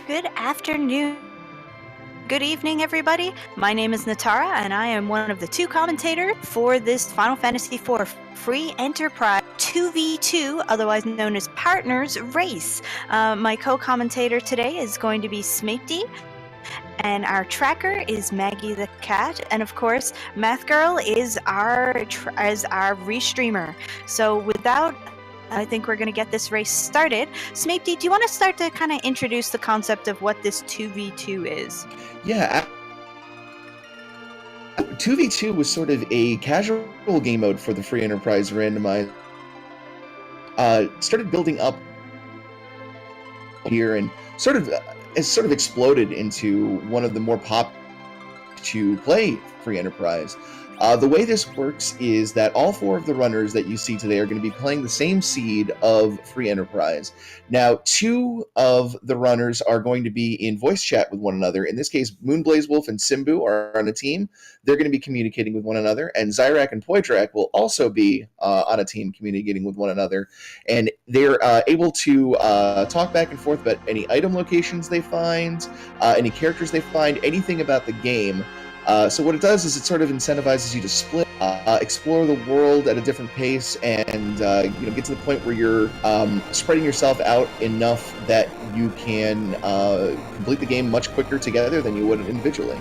Good afternoon. Good evening, everybody. My name is Natara, and I am one of the two commentators for this Final Fantasy IV Free Enterprise 2v2, otherwise known as Partners Race. My co-commentator today is going to be Smapty, and our tracker is Maggie the cat, and of course, Math Girl is our restreamer. So without I think we're going to get this race started. Smapty, do you want to start to kind of introduce the concept of what this 2v2 is? Yeah, 2v2 was sort of a casual game mode for the Free Enterprise Randomizer. Started building up here and has exploded into one of the more popular to play Free Enterprise. The way this works is that all four of the runners that you see today are going to be playing the same seed of Free Enterprise. Now, two of the runners are going to be in voice chat with one another. In this case, Moonblaze Wolf and Simbu are on a team. They're going to be communicating with one another. And Zyrak and Poitrak will also be on a team communicating with one another. And they're able to talk back and forth about any item locations they find, any characters they find, anything about the game. So what it does is it sort of incentivizes you to split, explore the world at a different pace, and get to the point where you're spreading yourself out enough that you can complete the game much quicker together than you would individually.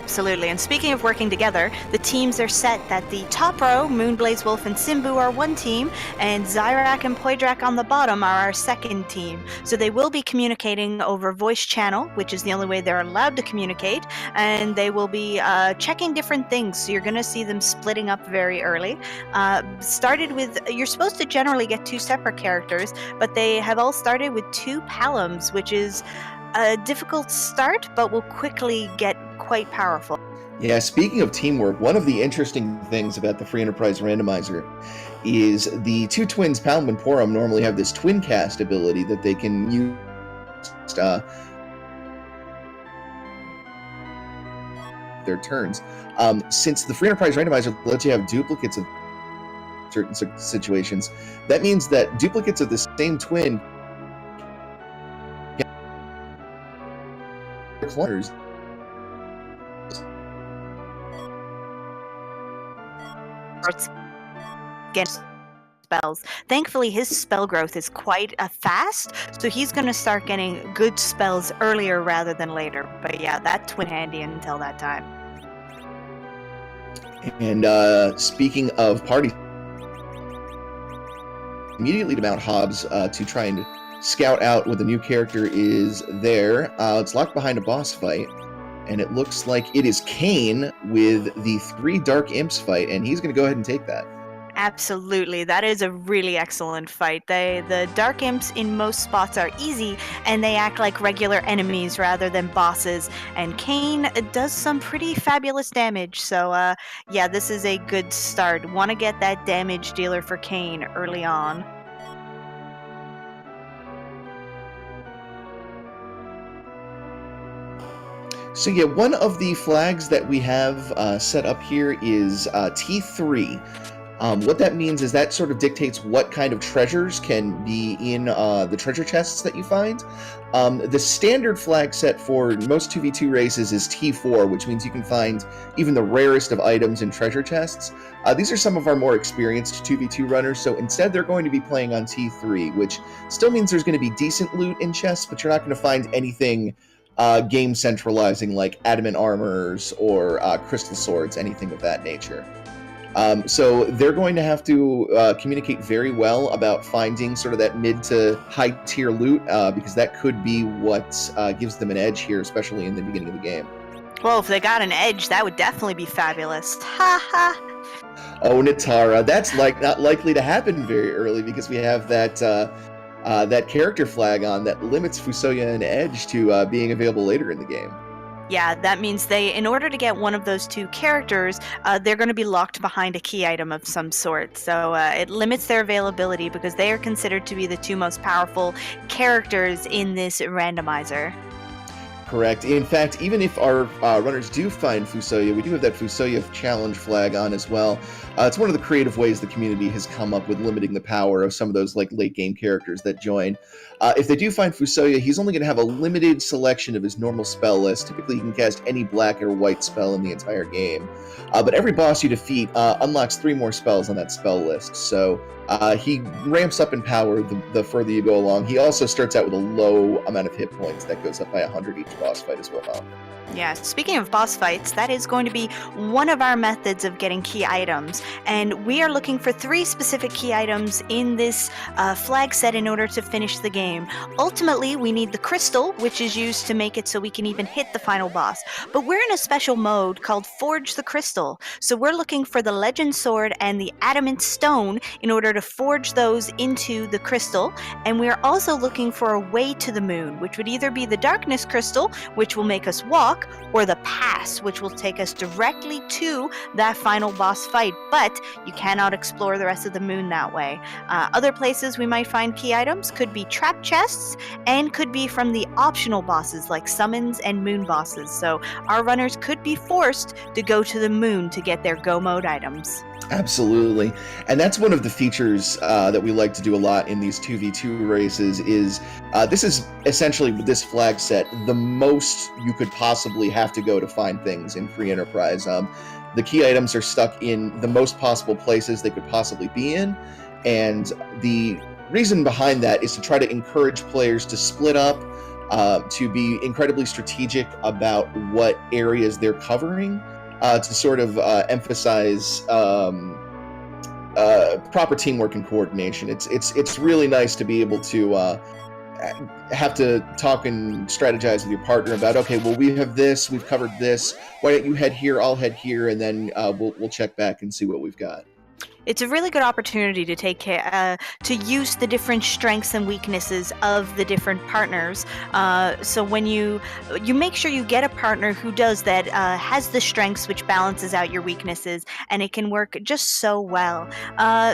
Absolutely. And speaking of working together, the teams are set that the top row, Moonblaze Wolf and Simbu, are one team, and Zyrak and Poitrak on the bottom are our second team. So they will be communicating over voice channel, which is the only way they're allowed to communicate, and they will be checking different things. So you're going to see them splitting up very early. Started with, you're supposed to generally get two separate characters, but they have all started with two Palams, which is a difficult start, but will quickly get quite powerful. Yeah, speaking of teamwork, one of the interesting things about the Free Enterprise Randomizer is the two twins, Palm and Porum, normally have this twin cast ability that they can use their turns. Since the Free Enterprise Randomizer lets you have duplicates of certain situations, that means that duplicates of the same twin clusters. Get spells. Thankfully, his spell growth is quite fast, so he's going to start getting good spells earlier rather than later. But yeah, that twin handy until that time. And speaking of party, immediately to Mount Hobbs to try and scout out what the new character is there. It's locked behind a boss fight, and it looks like it is Kane with the 3 Dark Imps fight, and he's going to go ahead and take that. Absolutely, that is a really excellent fight. The Dark Imps in most spots are easy, and they act like regular enemies rather than bosses, and Kane does some pretty fabulous damage, so yeah, this is a good start. Want to get that damage dealer for Kane early on. So yeah, one of the flags that we have set up here is T3. What that means is that sort of dictates what kind of treasures can be in the treasure chests that you find. The standard flag set for most 2v2 races is T4, which means you can find even the rarest of items in treasure chests. These are some of our more experienced 2v2 runners, so instead they're going to be playing on T3, which still means there's going to be decent loot in chests, but you're not going to find anything game centralizing like adamant armors or crystal swords, anything of that nature. So they're going to have to communicate very well about finding sort of that mid to high tier loot, because that could be what gives them an edge here, especially in the beginning of the game. Well, if they got an edge, that would definitely be fabulous. Ha ha! Oh, Natara, that's not likely to happen very early because we have that character flag on that limits Fusoya and Edge to being available later in the game. Yeah, that means in order to get one of those two characters, they're going to be locked behind a key item of some sort. So it limits their availability because they are considered to be the two most powerful characters in this randomizer. correct. In fact, even if our runners do find Fusoya, we do have that Fusoya challenge flag on as well. It's one of the creative ways the community has come up with limiting the power of some of those like late game characters that join. If they do find Fusoya, he's only going to have a limited selection of his normal spell list. Typically, he can cast any black or white spell in the entire game. But every boss you defeat unlocks 3 more spells on that spell list. So he ramps up in power the further you go along. He also starts out with a low amount of hit points that goes up by 100 each boss fight as well. Yeah, speaking of boss fights, that is going to be one of our methods of getting key items. And we are looking for 3 specific key items in this flag set in order to finish the game. Ultimately, we need the crystal, which is used to make it so we can even hit the final boss. But we're in a special mode called Forge the Crystal. So we're looking for the Legend Sword and the Adamant Stone in order to forge those into the crystal. And we're also looking for a way to the moon, which would either be the Darkness Crystal, which will make us walk, or the pass, which will take us directly to that final boss fight, but you cannot explore the rest of the moon that way. Other places we might find key items could be trap chests and could be from the optional bosses like summons and moon bosses. So our runners could be forced to go to the moon to get their go mode items. Absolutely. And that's one of the features that we like to do a lot in these 2v2 races is this is essentially, with this flag set, the most you could possibly have to go to find things in free enterprise. The key items are stuck in the most possible places they could possibly be in, and the reason behind that is to try to encourage players to split up, to be incredibly strategic about what areas they're covering, to sort of emphasize proper teamwork and coordination. It's really nice to be able to have to talk and strategize with your partner about, okay, well, we have this, we've covered this. Why don't you head here? I'll head here, and then we'll check back and see what we've got. It's a really good opportunity to take care, to use the different strengths and weaknesses of the different partners. So when you make sure you get a partner who does that, has the strengths which balances out your weaknesses, and it can work just so well.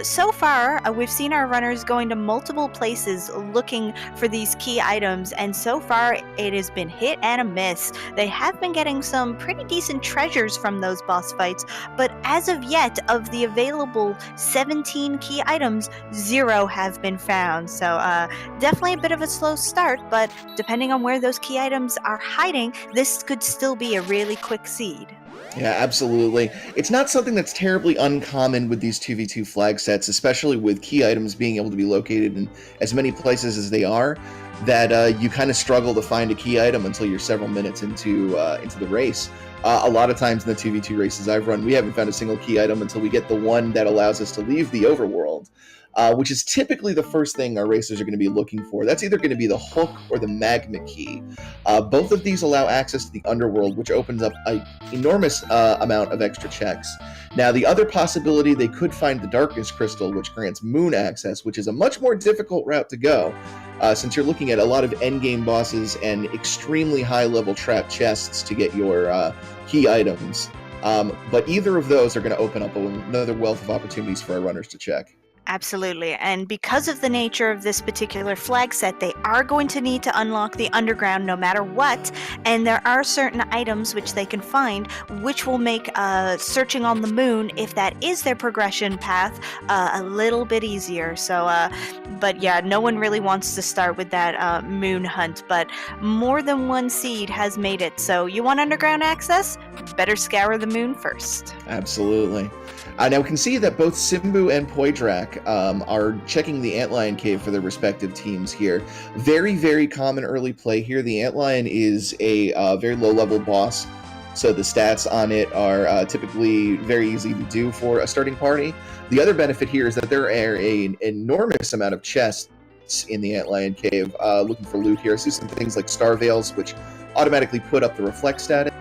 So far, we've seen our runners going to multiple places looking for these key items, and so far it has been hit and a miss. They have been getting some pretty decent treasures from those boss fights, but as of yet, of the available 17 key items, 0 have been found. So definitely a bit of a slow start, but depending on where those key items are hiding, this could still be a really quick seed. Yeah, absolutely. It's not something that's terribly uncommon with these 2v2 flag sets, especially with key items being able to be located in as many places as they are, that you kind of struggle to find a key item until you're several minutes into the race. A lot of times in the 2v2 races I've run, we haven't found a single key item until we get the one that allows us to leave the overworld, which is typically the first thing our racers are going to be looking for. That's either going to be the hook or the magma key. Both of these allow access to the underworld, which opens up an enormous amount of extra checks. Now, the other possibility, they could find the Darkness Crystal, which grants moon access, which is a much more difficult route to go, since you're looking at a lot of endgame bosses and extremely high-level trap chests to get your key items. But either of those are going to open up another wealth of opportunities for our runners to check. Absolutely. And because of the nature of this particular flag set, they are going to need to unlock the underground no matter what. And there are certain items which they can find, which will make searching on the moon, if that is their progression path, a little bit easier. So, but yeah, no one really wants to start with that moon hunt, but more than one seed has made it. So you want underground access? Better scour the moon first. Absolutely. Now we can see that both Simbu and Poidrak are checking the Antlion Cave for their respective teams here. Very, very common early play here. The Antlion is a very low-level boss, so the stats on it are typically very easy to do for a starting party. The other benefit here is that there are an enormous amount of chests in the Antlion Cave looking for loot here. I see some things like Star Veils, which automatically put up the reflect status,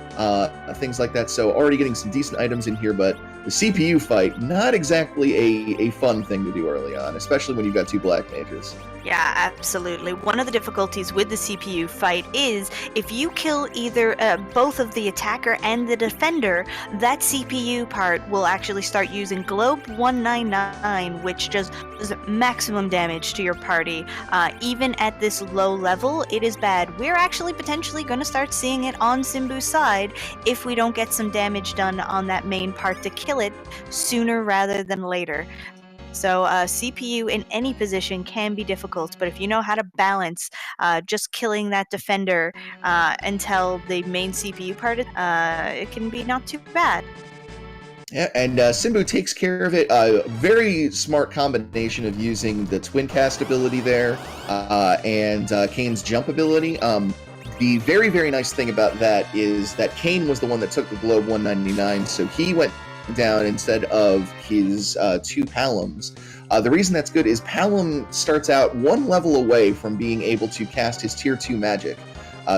things like that. So already getting some decent items in here, but the CPU fight, not exactly a fun thing to do early on, especially when you've got two black mages. Yeah, absolutely. One of the difficulties with the CPU fight is if you kill either both of the attacker and the defender, that CPU part will actually start using Globe 199, which just does maximum damage to your party. Even at this low level, it is bad. We're actually potentially going to start seeing it on Simbu's side if we don't get some damage done on that main part to kill it sooner rather than later. So CPU in any position can be difficult, but if you know how to balance just killing that defender until the main CPU part, it can be not too bad. Yeah, and Simbu takes care of it. Very smart combination of using the twin cast ability there and Kane's jump ability. The very, very nice thing about that is that Kane was the one that took the Globe 199, so he went down instead of his two Palums. The reason that's good is Palom starts out one level away from being able to cast his tier 2 magic.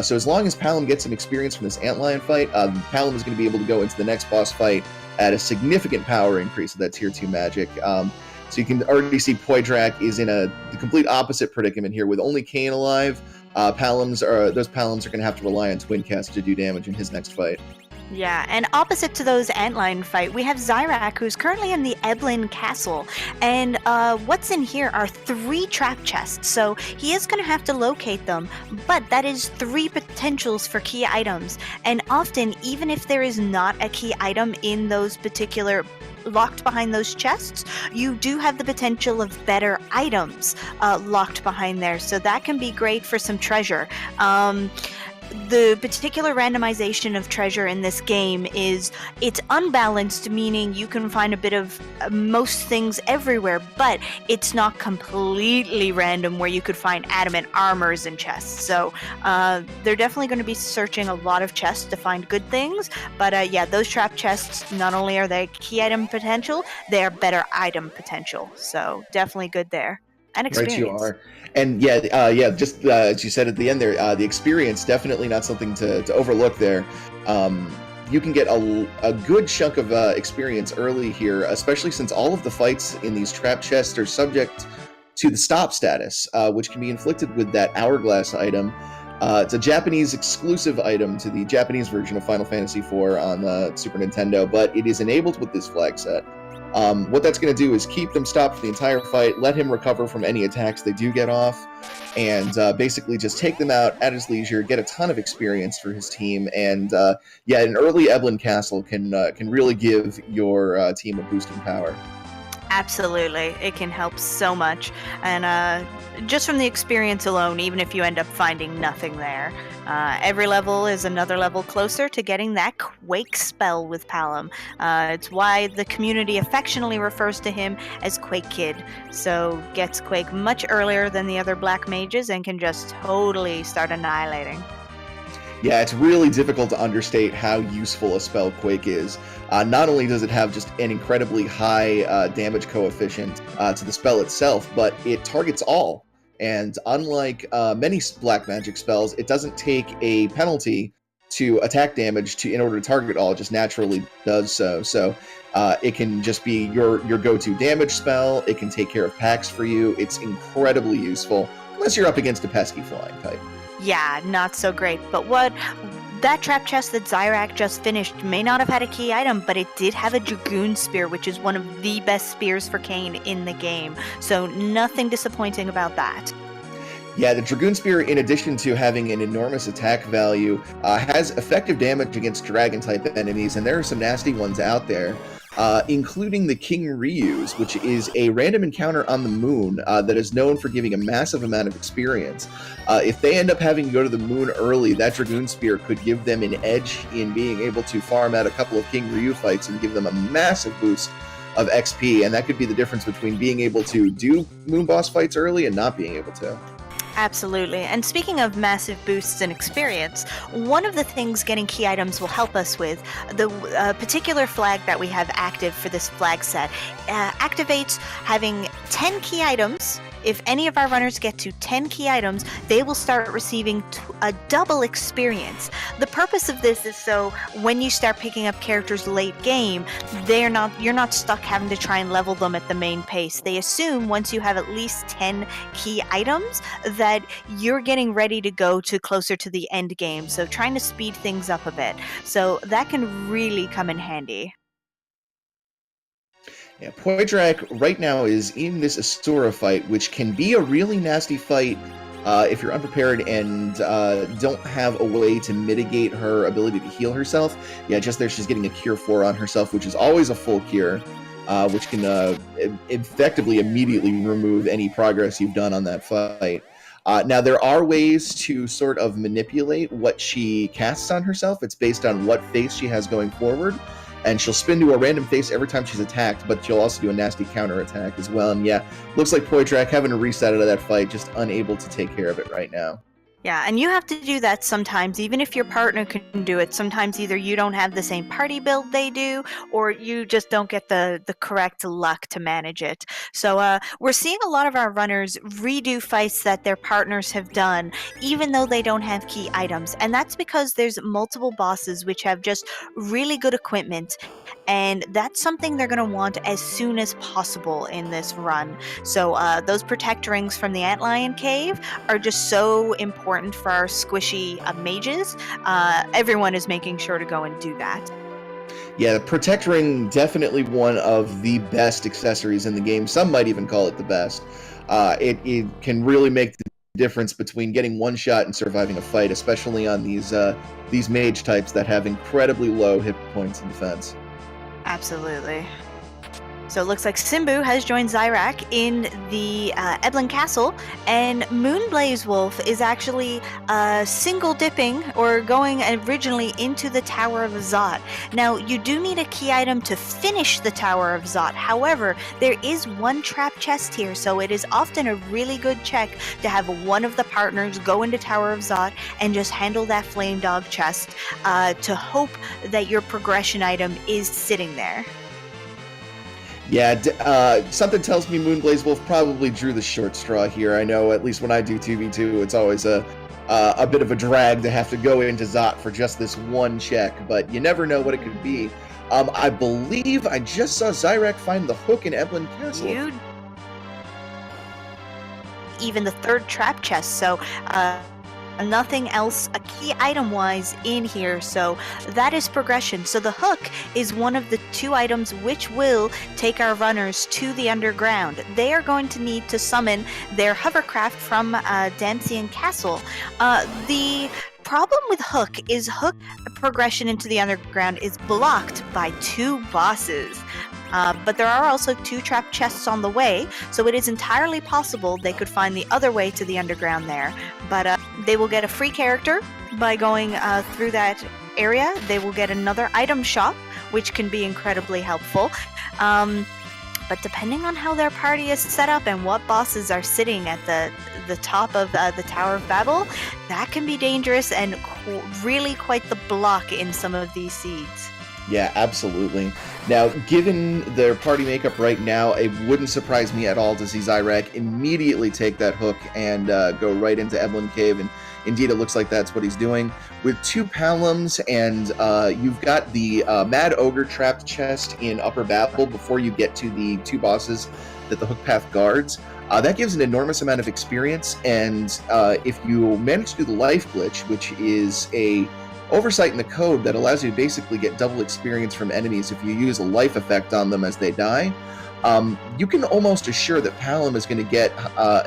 So as long as Palom gets some experience from this Antlion fight, Palom is going to be able to go into the next boss fight at a significant power increase of that tier 2 magic. So you can already see Poidrak is in the complete opposite predicament here. With only Kane alive, those Paloms are going to have to rely on Twin Cast to do damage in his next fight. Yeah, and opposite to those Antlion fight, we have Zyrak, who's currently in the Eblin Castle. And what's in here are 3 trap chests, so he is going to have to locate them. But that is 3 potentials for key items. And often, even if there is not a key item in those particular locked behind those chests, you do have the potential of better items locked behind there. So that can be great for some treasure. The particular randomization of treasure in this game is it's unbalanced, meaning you can find a bit of most things everywhere, but it's not completely random where you could find adamant armors in chests. So they're definitely going to be searching a lot of chests to find good things, but yeah, those trap chests, not only are they key item potential, they are better item potential. So definitely good there. And experience. Right, you are. And just as you said at the end there, the experience, definitely not something to overlook there. You can get a good chunk of experience early here, especially since all of the fights in these trap chests are subject to the stop status, which can be inflicted with that hourglass item. It's a Japanese exclusive item to the Japanese version of Final Fantasy IV on the Super Nintendo, but it is enabled with this flag set. What that's going to do is keep them stopped for the entire fight, let him recover from any attacks they do get off, and basically just take them out at his leisure, get a ton of experience for his team, and an early Eblin Castle can really give your team a boost in power. Absolutely. It can help so much. And just from the experience alone, even if you end up finding nothing there, every level is another level closer to getting that Quake spell with Palom. It's why the community affectionately refers to him as Quake Kid. So gets Quake much earlier than the other black mages and can just totally start annihilating. Yeah, it's really difficult to understate how useful a spell Quake is. Not only does it have just an incredibly high damage coefficient to the spell itself, but it targets all. And unlike many black magic spells, it doesn't take a penalty to attack damage in order to target all. It just naturally does so. So it can just be your go-to damage spell. It can take care of packs for you. It's incredibly useful, unless you're up against a pesky flying type. Yeah, not so great. But that trap chest that Zyrak just finished may not have had a key item, but it did have a Dragoon Spear, which is one of the best spears for Kane in the game. So nothing disappointing about that. Yeah, the Dragoon Spear, in addition to having an enormous attack value, has effective damage against Dragon-type enemies, and there are some nasty ones out there. Including the King Ryu's, which is a random encounter on the moon that is known for giving a massive amount of experience. If they end up having to go to the moon early, that Dragoon Spear could give them an edge in being able to farm out a couple of King Ryu fights and give them a massive boost of XP, and that could be the difference between being able to do moon boss fights early and not being able to. Absolutely. And speaking of massive boosts in experience, one of the things getting key items will help us with, the particular flag that we have active for this flag set, activates having 10 key items if any of our runners get to 10 key items, they will start receiving a double experience. The purpose of this is so when you start picking up characters late game, you're not stuck having to try and level them at the main pace. They assume once you have at least 10 key items that you're getting ready to go to closer to the end game, so trying to speed things up a bit. So that can really come in handy. Yeah, Poidrak right now is in this Asura fight, which can be a really nasty fight if you're unprepared and don't have a way to mitigate her ability to heal herself. Yeah, just there she's getting a Cure 4 on herself, which is always a full cure, which can effectively immediately remove any progress you've done on that fight. Now, there are ways to sort of manipulate what she casts on herself. It's based on what face she has going forward. And she'll spin to a random face every time she's attacked, but she'll also do a nasty counter attack as well. And yeah, looks like Poidrak having to reset out of that fight, just unable to take care of it right now. Yeah, and you have to do that sometimes, even if your partner can do it. Sometimes either you don't have the same party build they do, or you just don't get the correct luck to manage it. So we're seeing a lot of our runners redo fights that their partners have done, even though they don't have key items. And that's because there's multiple bosses which have just really good equipment, and that's something they're going to want as soon as possible in this run. So those protect rings from the Antlion Cave are just so important for our squishy mages. Everyone is making sure to go and do that. Yeah, the Protect Ring, definitely one of the best accessories in the game. Some might even call it the best. It can really make the difference between getting one shot and surviving a fight, especially on these mage types that have incredibly low hit points in defense. Absolutely. So it looks like Simbu has joined Zyrak in the Eblin Castle, and Moonblaze Wolf is actually single dipping or going originally into the Tower of Zot. Now, you do need a key item to finish the Tower of Zot. However, there is one trap chest here, so it is often a really good check to have one of the partners go into Tower of Zot and just handle that Flame Dog chest to hope that your progression item is sitting there. Yeah, something tells me Moonblaze Wolf probably drew the short straw here. I know, at least when I do 2v2, it's always a bit of a drag to have to go into Zot for just this one check, but you never know what it could be. I believe I just saw Zyrak find the hook in Eblin Castle. Even the third trap chest, so nothing else a key item wise in here, so that is progression. So the hook is one of the two items which will take our runners to the underground. They are going to need to summon their hovercraft from Dancian Castle. The problem with Hook is Hook progression into the underground is blocked by two bosses. But there are also two trap chests on the way, so it is entirely possible they could find the other way to the underground there. But they will get a free character by going through that area. They will get another item shop, which can be incredibly helpful. But depending on how their party is set up and what bosses are sitting at the top of the Tower of Babel, that can be dangerous and really quite the block in some of these seeds. Yeah, absolutely. Now, given their party makeup right now, it wouldn't surprise me at all to see Zyrak immediately take that hook and go right into Eblin Cave, and indeed it looks like that's what he's doing. With two Palums, and you've got the Mad Ogre trapped chest in Upper Babel before you get to the two bosses that the hook path guards. That gives an enormous amount of experience, and if you manage to do the life glitch, which is a oversight in the code that allows you to basically get double experience from enemies if you use a life effect on them as they die, you can almost assure that Palom is going to get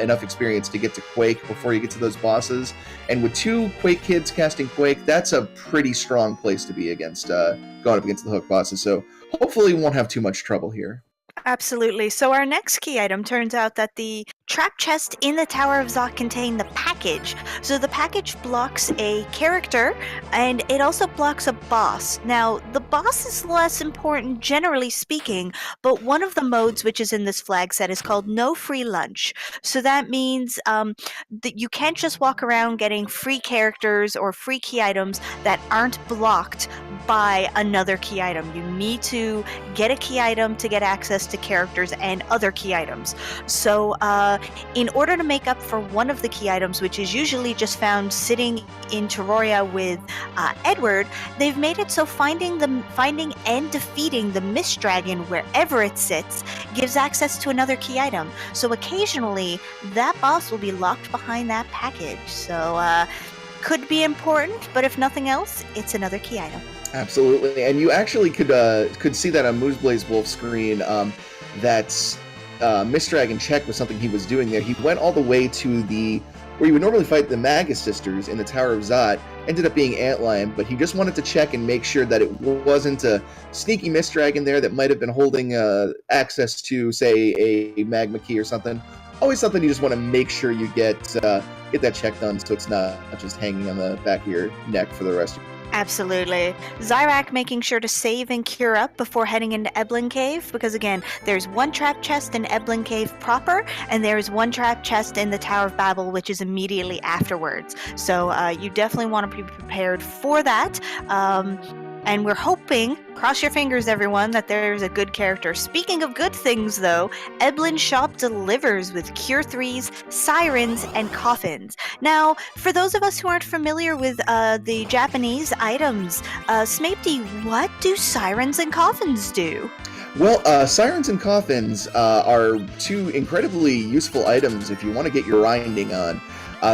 enough experience to get to Quake before you get to those bosses. And with two Quake kids casting Quake, that's a pretty strong place to be against going up against the hook bosses. So hopefully we won't have too much trouble here. Absolutely. So our next key item turns out that the trap chest in the Tower of Zot contain the package. So the package blocks a character, and it also blocks a boss. Now, the boss is less important generally speaking, but one of the modes which is in this flag set is called no free lunch. So that means that you can't just walk around getting free characters or free key items that aren't blocked buy another key item. You need to get a key item to get access to characters and other key items. So in order to make up for one of the key items, which is usually just found sitting in Terraria with Edward, they've made it so finding and defeating the Mist Dragon wherever it sits gives access to another key item. So occasionally that boss will be locked behind that package. So could be important, but if nothing else, it's another key item. Absolutely, and you actually could see that on Mooseblaze Wolf's screen. That's Mist Dragon check was something he was doing there. He went all the way to where you would normally fight the Magus sisters in the Tower of Zot. Ended up being Antlion, but he just wanted to check and make sure that it wasn't a sneaky Mist Dragon there that might have been holding access to, say, a magma key or something. Always something you just want to make sure you get that check done, so it's not just hanging on the back of your neck for the rest of your... Absolutely. Zyrak making sure to save and cure up before heading into Eblin Cave, because again, there's one trap chest in Eblin Cave proper, and there is one trap chest in the Tower of Babel, which is immediately afterwards. So you definitely want to be prepared for that. And we're hoping, cross your fingers everyone, that there's a good character. Speaking of good things though, Eblin Shop delivers with Cure 3s, Sirens, and Coffins. Now, for those of us who aren't familiar with the Japanese items, Smapty, what do Sirens and Coffins do? Well, Sirens and Coffins are two incredibly useful items if you want to get your grinding on.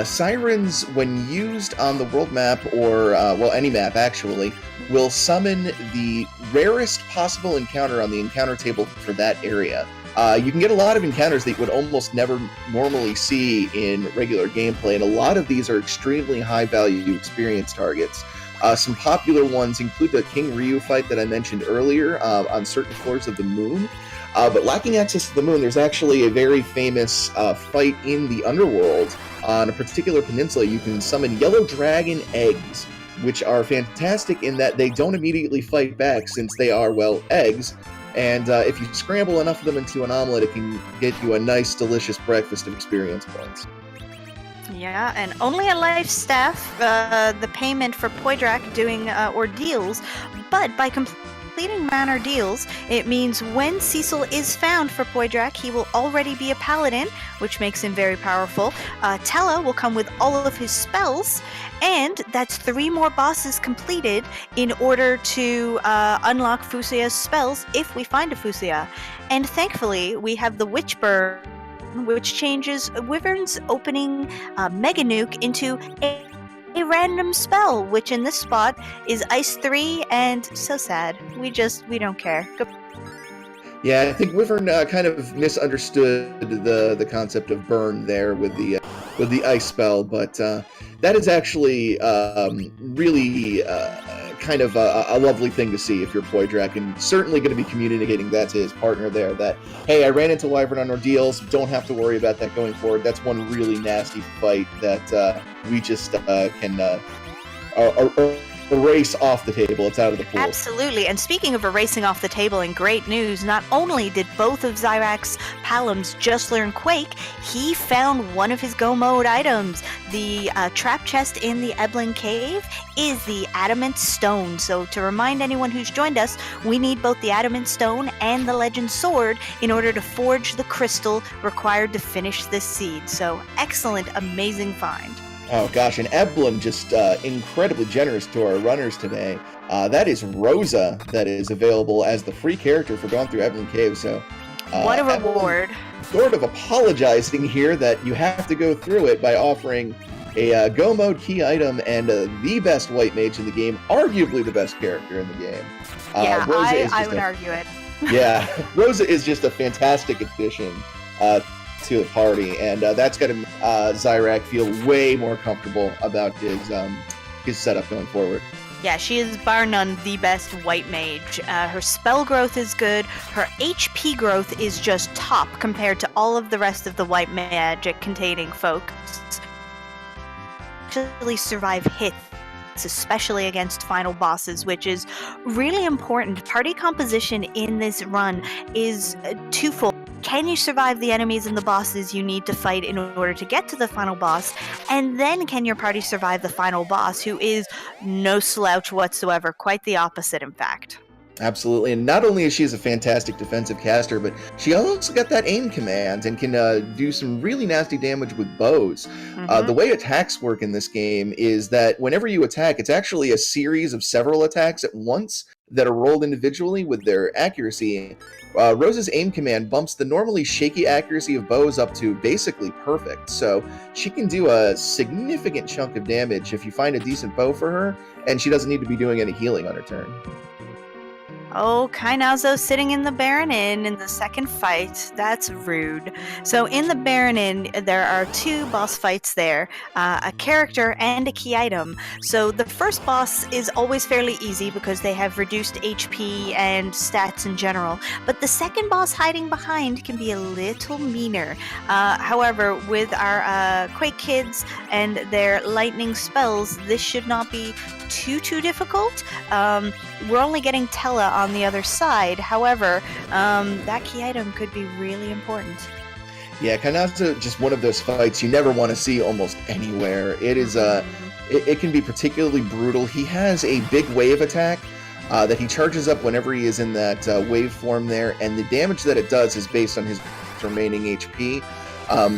Sirens, when used on the world map, or, any map actually, will summon the rarest possible encounter on the encounter table for that area. You can get a lot of encounters that you would almost never normally see in regular gameplay, and a lot of these are extremely high-value experience targets. Some popular ones include the King Ryu fight that I mentioned earlier on certain floors of the moon. But lacking access to the moon, there's actually a very famous fight in the underworld on a particular peninsula. You can summon yellow dragon eggs, which are fantastic in that they don't immediately fight back since they are, well, eggs. And if you scramble enough of them into an omelet, it can get you a nice, delicious breakfast of experience points. Yeah, and only a life staff, the payment for Poidrak doing ordeals, but by completing manor deals, it means when Cecil is found for Poidrak, he will already be a paladin, which makes him very powerful. Tella will come with all of his spells, and that's 3 more bosses completed in order to unlock Fusia's spells if we find a Fusia. And thankfully, we have the Witchburn, which changes Wyvern's opening Mega Nuke into a random spell, which in this spot is Ice 3, and so sad. We don't care. Yeah, I think Wyvern kind of misunderstood the concept of burn there with the ice spell, but that is actually really kind of a lovely thing to see if you're Poidrak, and certainly going to be communicating that to his partner there, that, hey, I ran into Wyvern on ordeals, don't have to worry about that going forward. That's one really nasty fight that we just can erase off the table. It's out of the pool. Absolutely. And speaking of erasing off the table, and great news, not only did both of Zyrak's Palums just learn Quake, he found one of his Go Mode items. The trap chest in the Eblin Cave is the Adamant Stone. So to remind anyone who's joined us, we need both the Adamant Stone and the Legend Sword in order to forge the crystal required to finish this seed. So excellent, amazing find. Oh gosh, and Eblin just incredibly generous to our runners today. That is Rosa that is available as the free character for going through Eblin Cave. So what a reward. Eblin sort of apologizing here that you have to go through it by offering a Go Mode key item and the best white mage in the game, arguably the best character in the game. Yeah, I would argue it. Yeah, Rosa is just a fantastic addition to the party, and that's going to Zyrak feel way more comfortable about his setup going forward. Yeah, she is bar none the best white mage. Her spell growth is good. Her HP growth is just top compared to all of the rest of the white magic containing folks. Actually survive hits, especially against final bosses, which is really important. Party composition in this run is twofold. Can you survive the enemies and the bosses you need to fight in order to get to the final boss? And then can your party survive the final boss, who is no slouch whatsoever, quite the opposite, in fact. Absolutely, and not only is she a fantastic defensive caster, but she also got that aim command and can do some really nasty damage with bows. The way attacks work in this game is that whenever you attack, it's actually a series of several attacks at once that are rolled individually with their accuracy. Rose's aim command bumps the normally shaky accuracy of bows up to basically perfect, so she can do a significant chunk of damage if you find a decent bow for her, and she doesn't need to be doing any healing on her turn. Oh, Kainazo sitting in the Baron Inn in the second fight. That's rude. So in the Baron Inn, there are two boss fights there, a character and a key item. So the first boss is always fairly easy because they have reduced HP and stats in general. But the second boss hiding behind can be a little meaner. However, with our Quake Kids and their lightning spells, this should not be too difficult. We're only getting Tella on the other side. However, that key item could be really important. Yeah, Kainazo, just one of those fights you never want to see almost anywhere. It is it can be particularly brutal. He has a big wave attack that he charges up whenever he is in that wave form there, and the damage that it does is based on his remaining HP.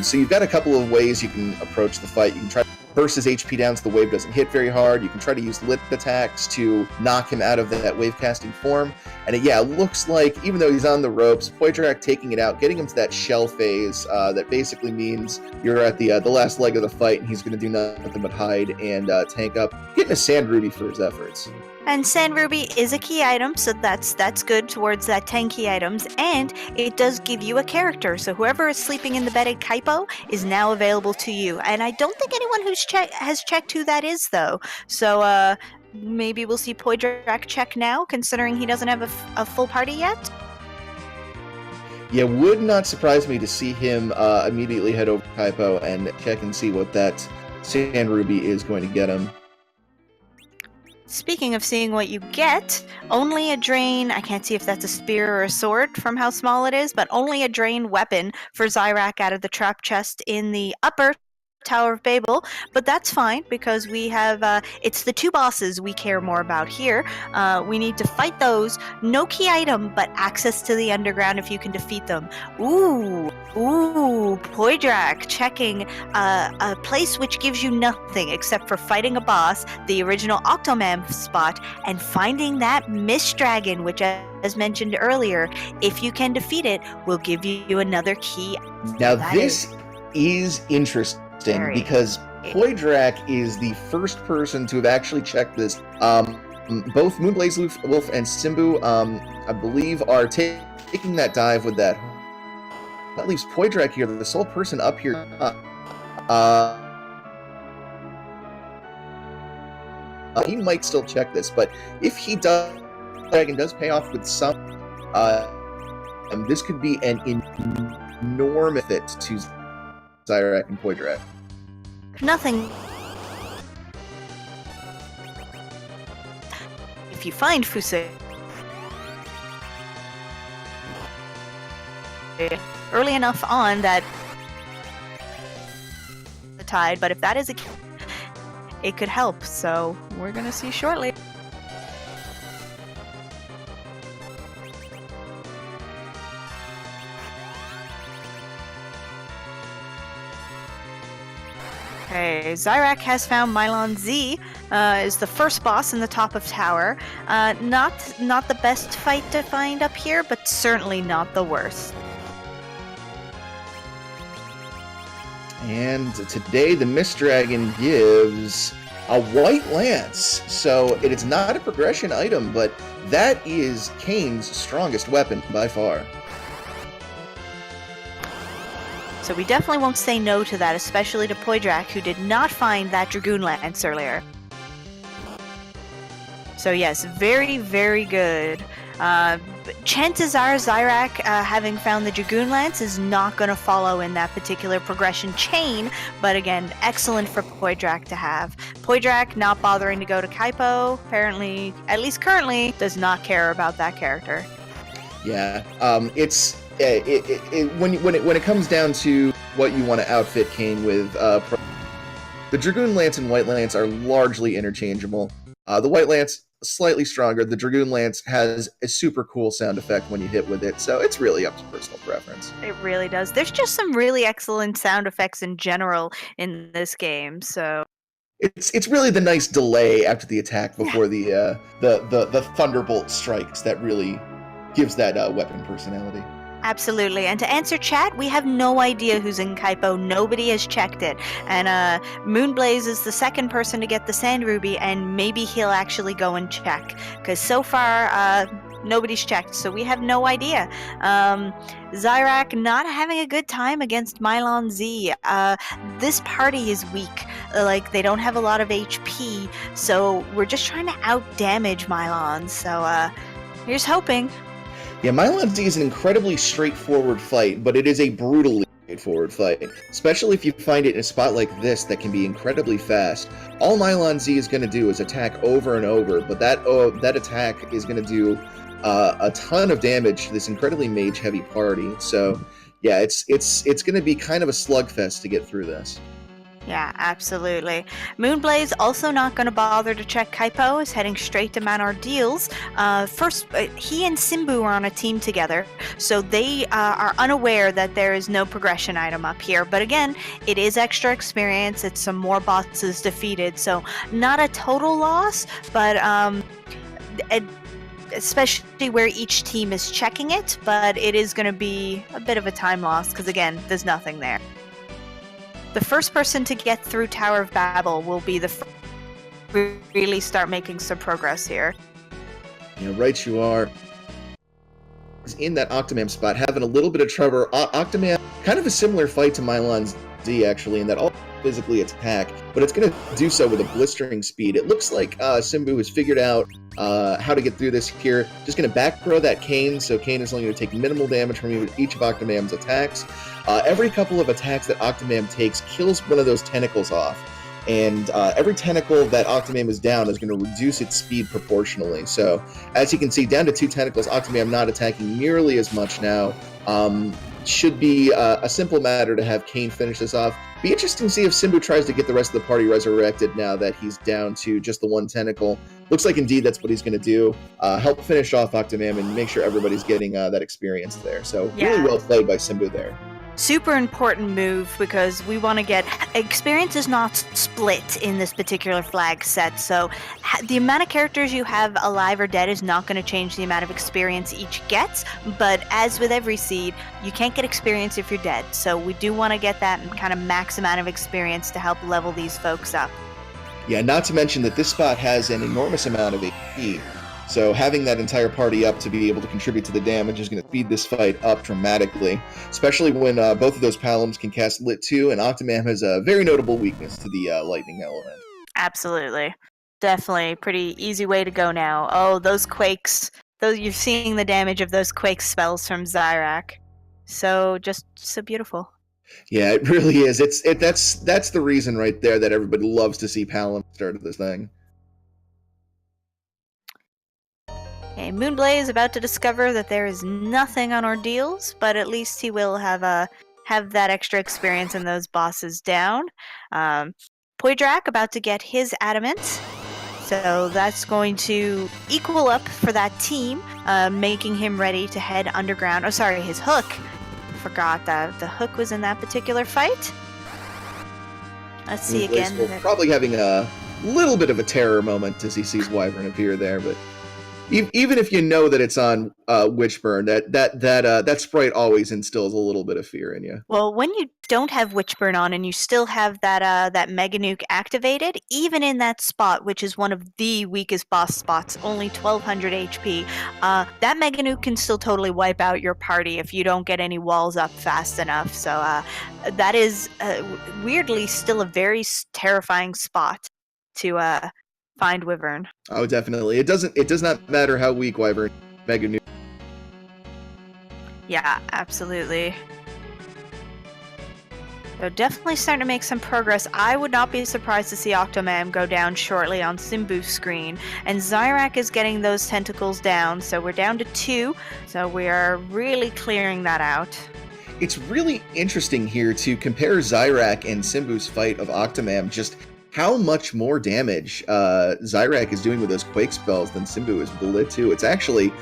So you've got a couple of ways you can approach the fight. You can try to burst his HP down so the wave doesn't hit very hard. You can try to use lit attacks to knock him out of that wave casting form. And it looks like, even though he's on the ropes, Poydrak taking it out, getting him to that shell phase, that basically means you're at the last leg of the fight, and he's going to do nothing but hide and tank up, getting a Sand Ruby for his efforts. And Sand Ruby is a key item, so that's good towards that 10 key items, and it does give you a character. So whoever is sleeping in the bed at Kaipo is now available to you. And I don't think anyone has checked who that is, though. So maybe we'll see Poydrak check now, considering he doesn't have a full party yet. Yeah, would not surprise me to see him immediately head over to Kaipo and check and see what that Sand Ruby is going to get him. Speaking of seeing what you get, only a drain, I can't see if that's a spear or a sword from how small it is, but only a drain weapon for Zyrak out of the trap chest in the upper Tower of Babel, but that's fine because we have, it's the two bosses we care more about here. We need to fight those. No key item, but access to the underground if you can defeat them. Ooh, Poydrak checking a place which gives you nothing except for fighting a boss, the original Octoman spot, and finding that Mist Dragon, which, as mentioned earlier, if you can defeat it, will give you another key. Now this is interesting. Because Poydrak is the first person to have actually checked this. Both Moonblaze Wolf and Simbu, I believe, are taking that dive with that. That leaves Poydrak here, the sole person up here. He might still check this, but if he does, Dragon does pay off with some. This could be an enormous hit to Zyrak and Poydrak. Nothing. If you find Fusei early enough on that the tide, but if that is it could help. So we're gonna see shortly. Okay, Zyrak has found Mylon Z, is the first boss in the top of tower. Not the best fight to find up here, but certainly not the worst. And today the Mist Dragon gives a White Lance. So it is not a progression item, but that is Kane's strongest weapon by far. So we definitely won't say no to that, especially to Poydrak, who did not find that Dragoon Lance earlier. So yes, very, very good. Chances are Zyrak, having found the Dragoon Lance, is not going to follow in that particular progression chain, but again, excellent for Poydrak to have. Poydrak not bothering to go to Kaipo, apparently, at least currently, does not care about that character. Yeah, it's when it comes down to what you want to outfit Kane with, the Dragoon Lance and White Lance are largely interchangeable. The White Lance slightly stronger. The Dragoon Lance has a super cool sound effect when you hit with it, so it's really up to personal preference. It really does. There's just some really excellent sound effects in general in this game, so It's really the nice delay after the attack before the thunderbolt strikes that really gives that weapon personality. absolutely. And to answer chat, we have no idea who's in Kaipo. Nobody has checked it. And Moonblaze is the second person to get the Sand Ruby, and maybe he'll actually go and check. Because so far, nobody's checked, so we have no idea. Zyrak not having a good time against Mylon Z. This party is weak. Like, they don't have a lot of HP, so we're just trying to out-damage Mylon. So here's hoping. Yeah, Mylon Z is an incredibly straightforward fight, but it is a brutally straightforward fight, especially if you find it in a spot like this that can be incredibly fast. All Mylon Z is going to do is attack over and over, but that attack is going to do a ton of damage to this incredibly mage-heavy party. So, yeah, it's going to be kind of a slugfest to get through this. Yeah, absolutely. Moonblaze also not going to bother to check Kaipo, is heading straight to Manar Deals. First, he and Simbu are on a team together, so they are unaware that there is no progression item up here. But again, it is extra experience. It's some more bosses defeated, so not a total loss, but especially where each team is checking it, but it is going to be a bit of a time loss because, again, there's nothing there. The first person to get through Tower of Babel will be the first to really start making some progress here. Yeah, right you are. He's in that Octomam spot, having a little bit of trouble. Octomam, kind of a similar fight to Mylon Z, actually, in that all physically attack, but it's going to do so with a blistering speed. It looks like Simbu has figured out how to get through this here. Just going to back throw that Kane, so Kane is only going to take minimal damage from each of Octomam's attacks. Every couple of attacks that Octomam takes kills one of those tentacles off, and every tentacle that Octomam is down is going to reduce its speed proportionally. So, as you can see, down to 2 tentacles, Octomam not attacking nearly as much now. Should be a simple matter to have Kane finish this off. Be interesting to see if Simbu tries to get the rest of the party resurrected now that he's down to just the 1 tentacle. Looks like indeed that's what he's going to do. Help finish off Octomam and make sure everybody's getting that experience there. So really well played by Simbu there. Super important move because we want to get experience is not split in this particular flag set, so the amount of characters you have alive or dead is not going to change the amount of experience each gets, but as with every seed, you can't get experience if you're dead, so we do want to get that kind of max amount of experience to help level these folks up. Yeah, not to mention that this spot has an enormous amount of HP. So having that entire party up to be able to contribute to the damage is going to speed this fight up dramatically, especially when both of those Palums can cast Lit 2, and Octomam has a very notable weakness to the lightning element. Absolutely. Definitely. Pretty easy way to go now. Oh, those quakes. You're seeing the damage of those quake spells from Zyrak. So beautiful. Yeah, it really is. That's the reason right there that everybody loves to see Palum start this thing. Okay, Moonblaze is about to discover that there is nothing on Ordeals, but at least he will have that extra experience in those bosses down. Poydrak about to get his Adamant, so that's going to equal up for that team, making him ready to head underground. Oh, sorry, his hook. Forgot that the hook was in that particular fight. Let's see again. Probably having a little bit of a terror moment as he sees Wyvern appear there, but even if you know that it's on Witchburn, that sprite always instills a little bit of fear in you. Well, when you don't have Witchburn on and you still have that Mega Nuke activated, even in that spot, which is one of the weakest boss spots, only 1200 HP, that Mega Nuke can still totally wipe out your party if you don't get any walls up fast enough. So that is weirdly still a very terrifying spot to find Wyvern. Oh, definitely. It does not matter how weak Wyvern Mega Nuke. Yeah, absolutely. So definitely starting to make some progress. I would not be surprised to see Octomam go down shortly on Simbu's screen. And Zyrak is getting those tentacles down, so we're down to 2. So we are really clearing that out. It's really interesting here to compare Zyrak and Simbu's fight of Octomam, just how much more damage Zyrak is doing with those Quake spells than Simbu is with the Lit 2. It's actually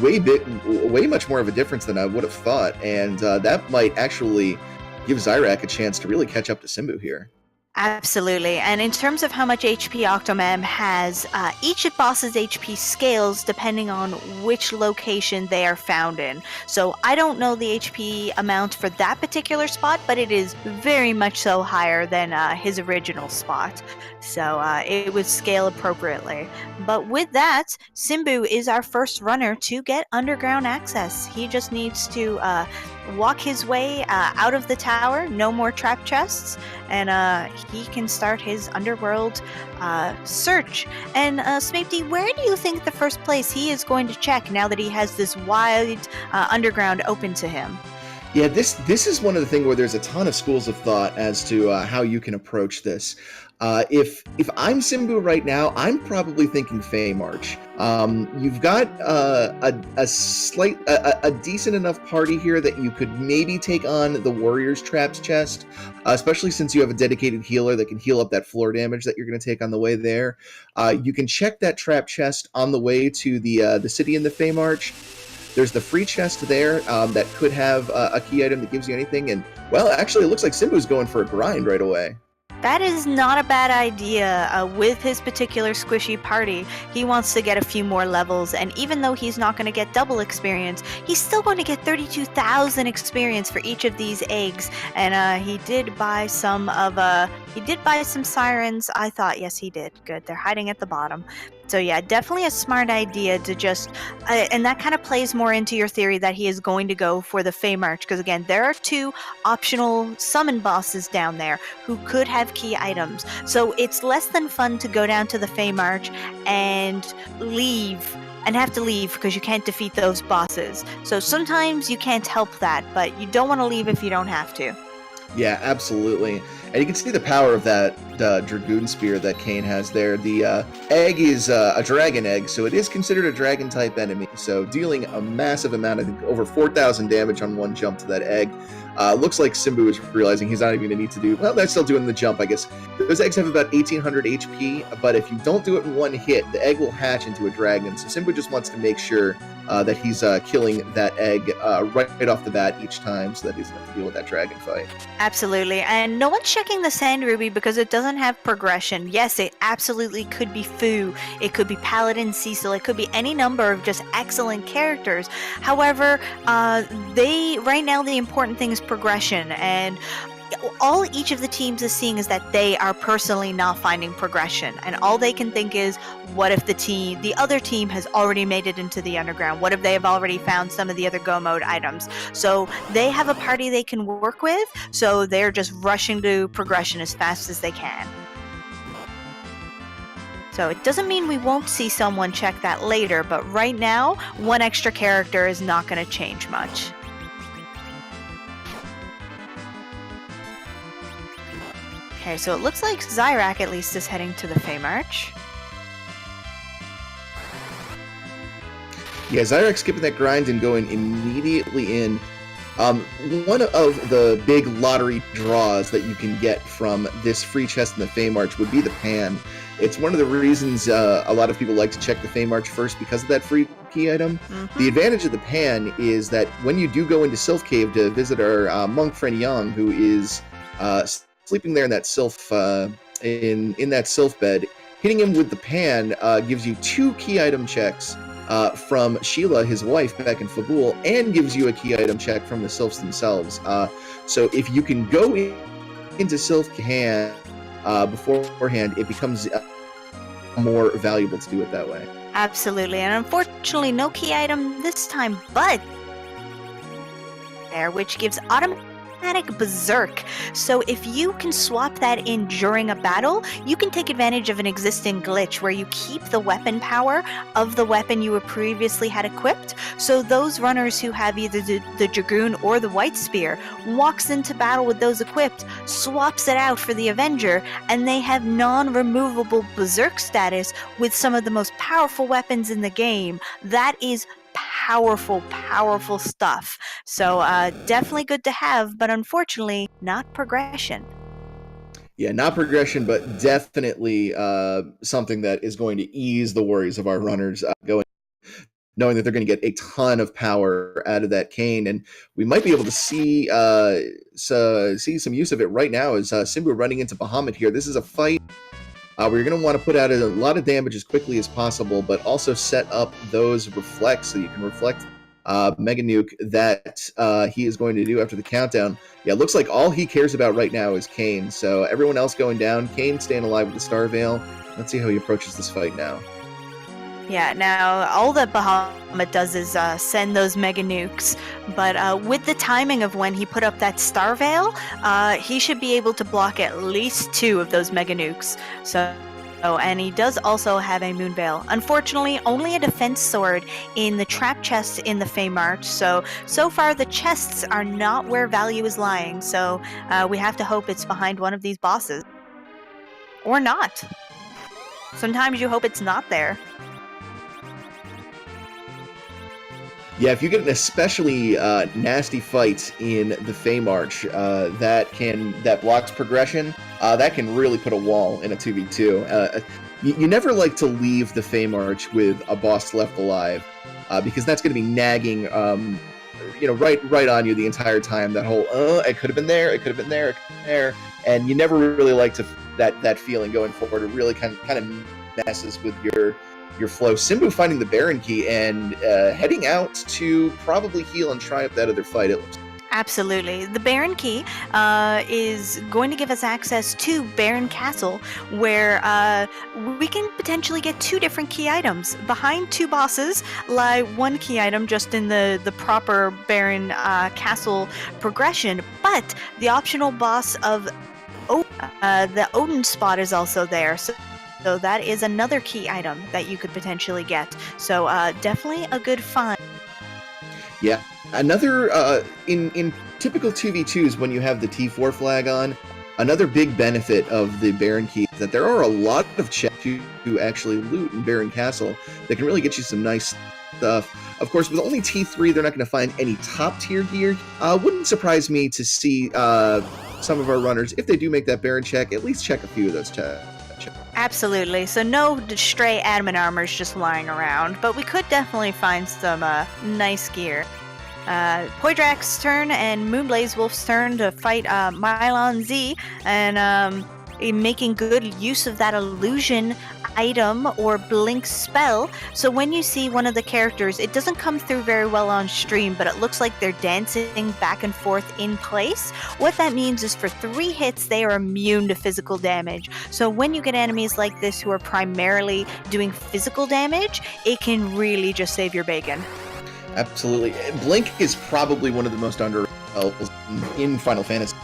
way much more of a difference than I would have thought, and that might actually give Zyrak a chance to really catch up to Simbu here. Absolutely. And in terms of how much HP Octomam has, each boss's HP scales depending on which location they are found in. So I don't know the HP amount for that particular spot, but it is very much so higher than his original spot. So it would scale appropriately. But with that, Simbu is our first runner to get underground access. He just needs to walk his way out of the tower, no more trap chests, and he can start his underworld search. And Smapty, where do you think the first place he is going to check now that he has this wide underground open to him? Yeah, this is one of the things where there's a ton of schools of thought as to how you can approach this. If I'm Simbu right now, I'm probably thinking Fey March. You've got a decent enough party here that you could maybe take on the Warrior's Traps chest, especially since you have a dedicated healer that can heal up that floor damage that you're going to take on the way there. You can check that trap chest on the way to the city in the Fey March. There's the free chest there that could have a key item that gives you anything. And, well, actually, it looks like Simbu's going for a grind right away. That is not a bad idea. With his particular squishy party, he wants to get a few more levels, and even though he's not going to get double experience, he's still going to get 32,000 experience for each of these eggs. And he did buy some sirens. I thought, yes, he did. Good. They're hiding at the bottom. So yeah, definitely a smart idea to just, and that kind of plays more into your theory that he is going to go for the Fey March, because again, there are 2 optional summon bosses down there who could have key items. So it's less than fun to go down to the Fey March and have to leave because you can't defeat those bosses. So sometimes you can't help that, but you don't want to leave if you don't have to. Yeah, absolutely. And you can see the power of that Dragoon Spear that Kain has there. The egg is a dragon egg, so it is considered a dragon-type enemy. So dealing a massive amount, I think over 4,000 damage on one jump to that egg. Looks like Simbu is realizing he's not even going to need to do... Well, they're still doing the jump, I guess. Those eggs have about 1,800 HP, but if you don't do it in one hit, the egg will hatch into a dragon. So Simbu just wants to make sure that he's killing that egg right off the bat each time so that he doesn't have to deal with that dragon fight. Absolutely. And no one's checking the Sand Ruby because it doesn't have progression. Yes, it absolutely could be Fu. It could be Paladin Cecil. It could be any number of just excellent characters. However, right now the important thing is progression, and all each of the teams is seeing is that they are personally not finding progression, and all they can think is, what if the other team has already made it into the underground? What if they have already found some of the other Go Mode items? So they have a party they can work with, so they're just rushing to progression as fast as they can. So it doesn't mean we won't see someone check that later, but right now, one extra character is not going to change much. Okay, so it looks like Zyrak at least is heading to the Fey March. Yeah, Zyrak's skipping that grind and going immediately in. One of the big lottery draws that you can get from this free chest in the Fey March would be the pan. It's one of the reasons a lot of people like to check the Fey March first because of that free key item. Mm-hmm. The advantage of the pan is that when you do go into Sylph Cave to visit our monk friend Yang, who is sleeping there in that Sylph in that Sylph bed, hitting him with the pan gives you 2 key item checks from Sheila, his wife, back in Fabul, and gives you a key item check from the Sylphs themselves. So if you can go into Sylph hand beforehand, it becomes more valuable to do it that way. Absolutely, and unfortunately, no key item this time, but there, which gives automatic automatic berserk. So if you can swap that in during a battle, you can take advantage of an existing glitch where you keep the weapon power of the weapon you were previously had equipped. So those runners who have either the Dragoon or the White Spear walks into battle with those equipped, swaps it out for the Avenger, and they have non-removable berserk status with some of the most powerful weapons in the game. That is powerful stuff. So definitely good to have, but unfortunately not progression. Yeah, not progression, but definitely something that is going to ease the worries of our runners knowing that they're going to get a ton of power out of that cane, and we might be able to see see some use of it right now as Simbu running into Bahamut here. This is a fight where you're going to want to put out a lot of damage as quickly as possible, but also set up those reflects so you can reflect Mega Nuke that he is going to do after the countdown. Yeah, it looks like all he cares about right now is Kane, so everyone else going down. Kane staying alive with the Star Veil. Let's see how he approaches this fight now. Yeah, now all that Bahamut does is send those Mega Nukes, but with the timing of when he put up that Star Veil, he should be able to block at least 2 of those Mega Nukes. And he does also have a Moon Veil. Unfortunately, only a defense sword in the trap chest in the Fey March, so far the chests are not where value is lying, so we have to hope it's behind one of these bosses. Or not. Sometimes you hope it's not there. Yeah, if you get an especially nasty fight in the Fey March that blocks progression, that can really put a wall in a 2v2. You never like to leave the Fey March with a boss left alive, because that's going to be nagging, right on you the entire time. That whole it could have been there, it could have been there, it could have been there, and you never really like to that feeling going forward. It really kind of messes with your flow. Simbu finding the Baron Key and heading out to probably heal and try up that other fight, it looks. Absolutely. The Baron Key is going to give us access to Baron Castle, where we can potentially get 2 different key items. Behind 2 bosses lie 1 key item just in the proper Baron Castle progression, but the optional boss of the Odin spot is also there. So that is another key item that you could potentially get. So definitely a good find. Yeah. Another, in typical 2v2s when you have the T4 flag on, another big benefit of the Baron Key is that there are a lot of chests to actually loot in Baron Castle that can really get you some nice stuff. Of course, with only T3, they're not going to find any top-tier gear. Wouldn't surprise me to see some of our runners, if they do make that Baron check, at least check a few of those chests. Absolutely. So no stray admin armors just lying around, but we could definitely find some nice gear. Poidrak's turn and Moonblaze Wolf's turn to fight Mylon Z, and making good use of that illusion item or blink spell. So when you see one of the characters, it doesn't come through very well on stream, but it looks like they're dancing back and forth in place. What that means is for 3 hits, they are immune to physical damage. So when you get enemies like this who are primarily doing physical damage, it can really just save your bacon. Absolutely. Blink is probably one of the most underrated spells in Final Fantasy.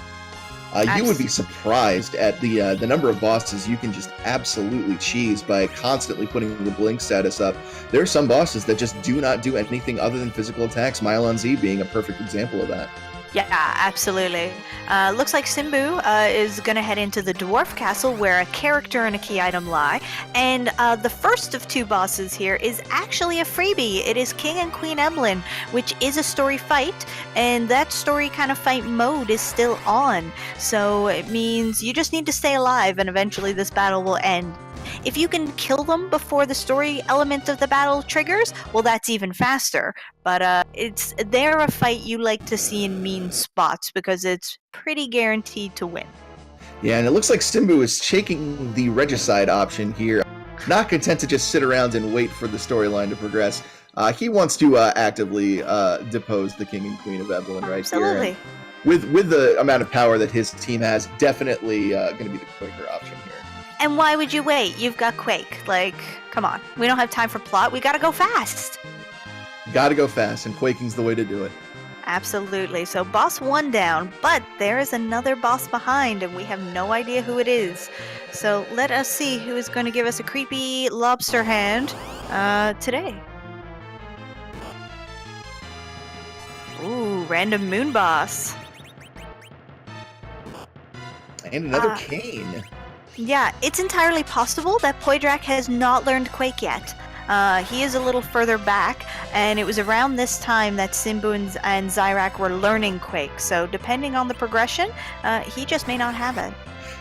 You would be surprised at the number of bosses you can just absolutely cheese by constantly putting the Blink status up. There are some bosses that just do not do anything other than physical attacks, Mylon Z being a perfect example of that. Yeah, absolutely. Looks like Simbu is going to head into the Dwarf Castle where a character and a key item lie. And the first of 2 bosses here is actually a freebie. It is King and Queen Emblem, which is a story fight. And that story kind of fight mode is still on. So it means you just need to stay alive and eventually this battle will end. If you can kill them before the story element of the battle triggers, well, that's even faster. But they're a fight you like to see in mean spots because it's pretty guaranteed to win. Yeah, and it looks like Simbu is taking the regicide option here. Not content to just sit around and wait for the storyline to progress. He wants to actively depose the King and Queen of Evelyn right Absolutely. here. With the amount of power that his team has, definitely going to be the quicker option here. And why would you wait? You've got Quake. Like, come on. We don't have time for plot. We gotta go fast. Gotta go fast, and Quaking's the way to do it. Absolutely. So boss 1 down, but there is another boss behind, and we have no idea who it is. So let us see who is going to give us a creepy lobster hand today. Ooh, random moon boss. And another cane. Yeah, it's entirely possible that Poydrak has not learned Quake yet. He is a little further back, and it was around this time that Simbu and Zyrak were learning Quake, so depending on the progression, he just may not have it.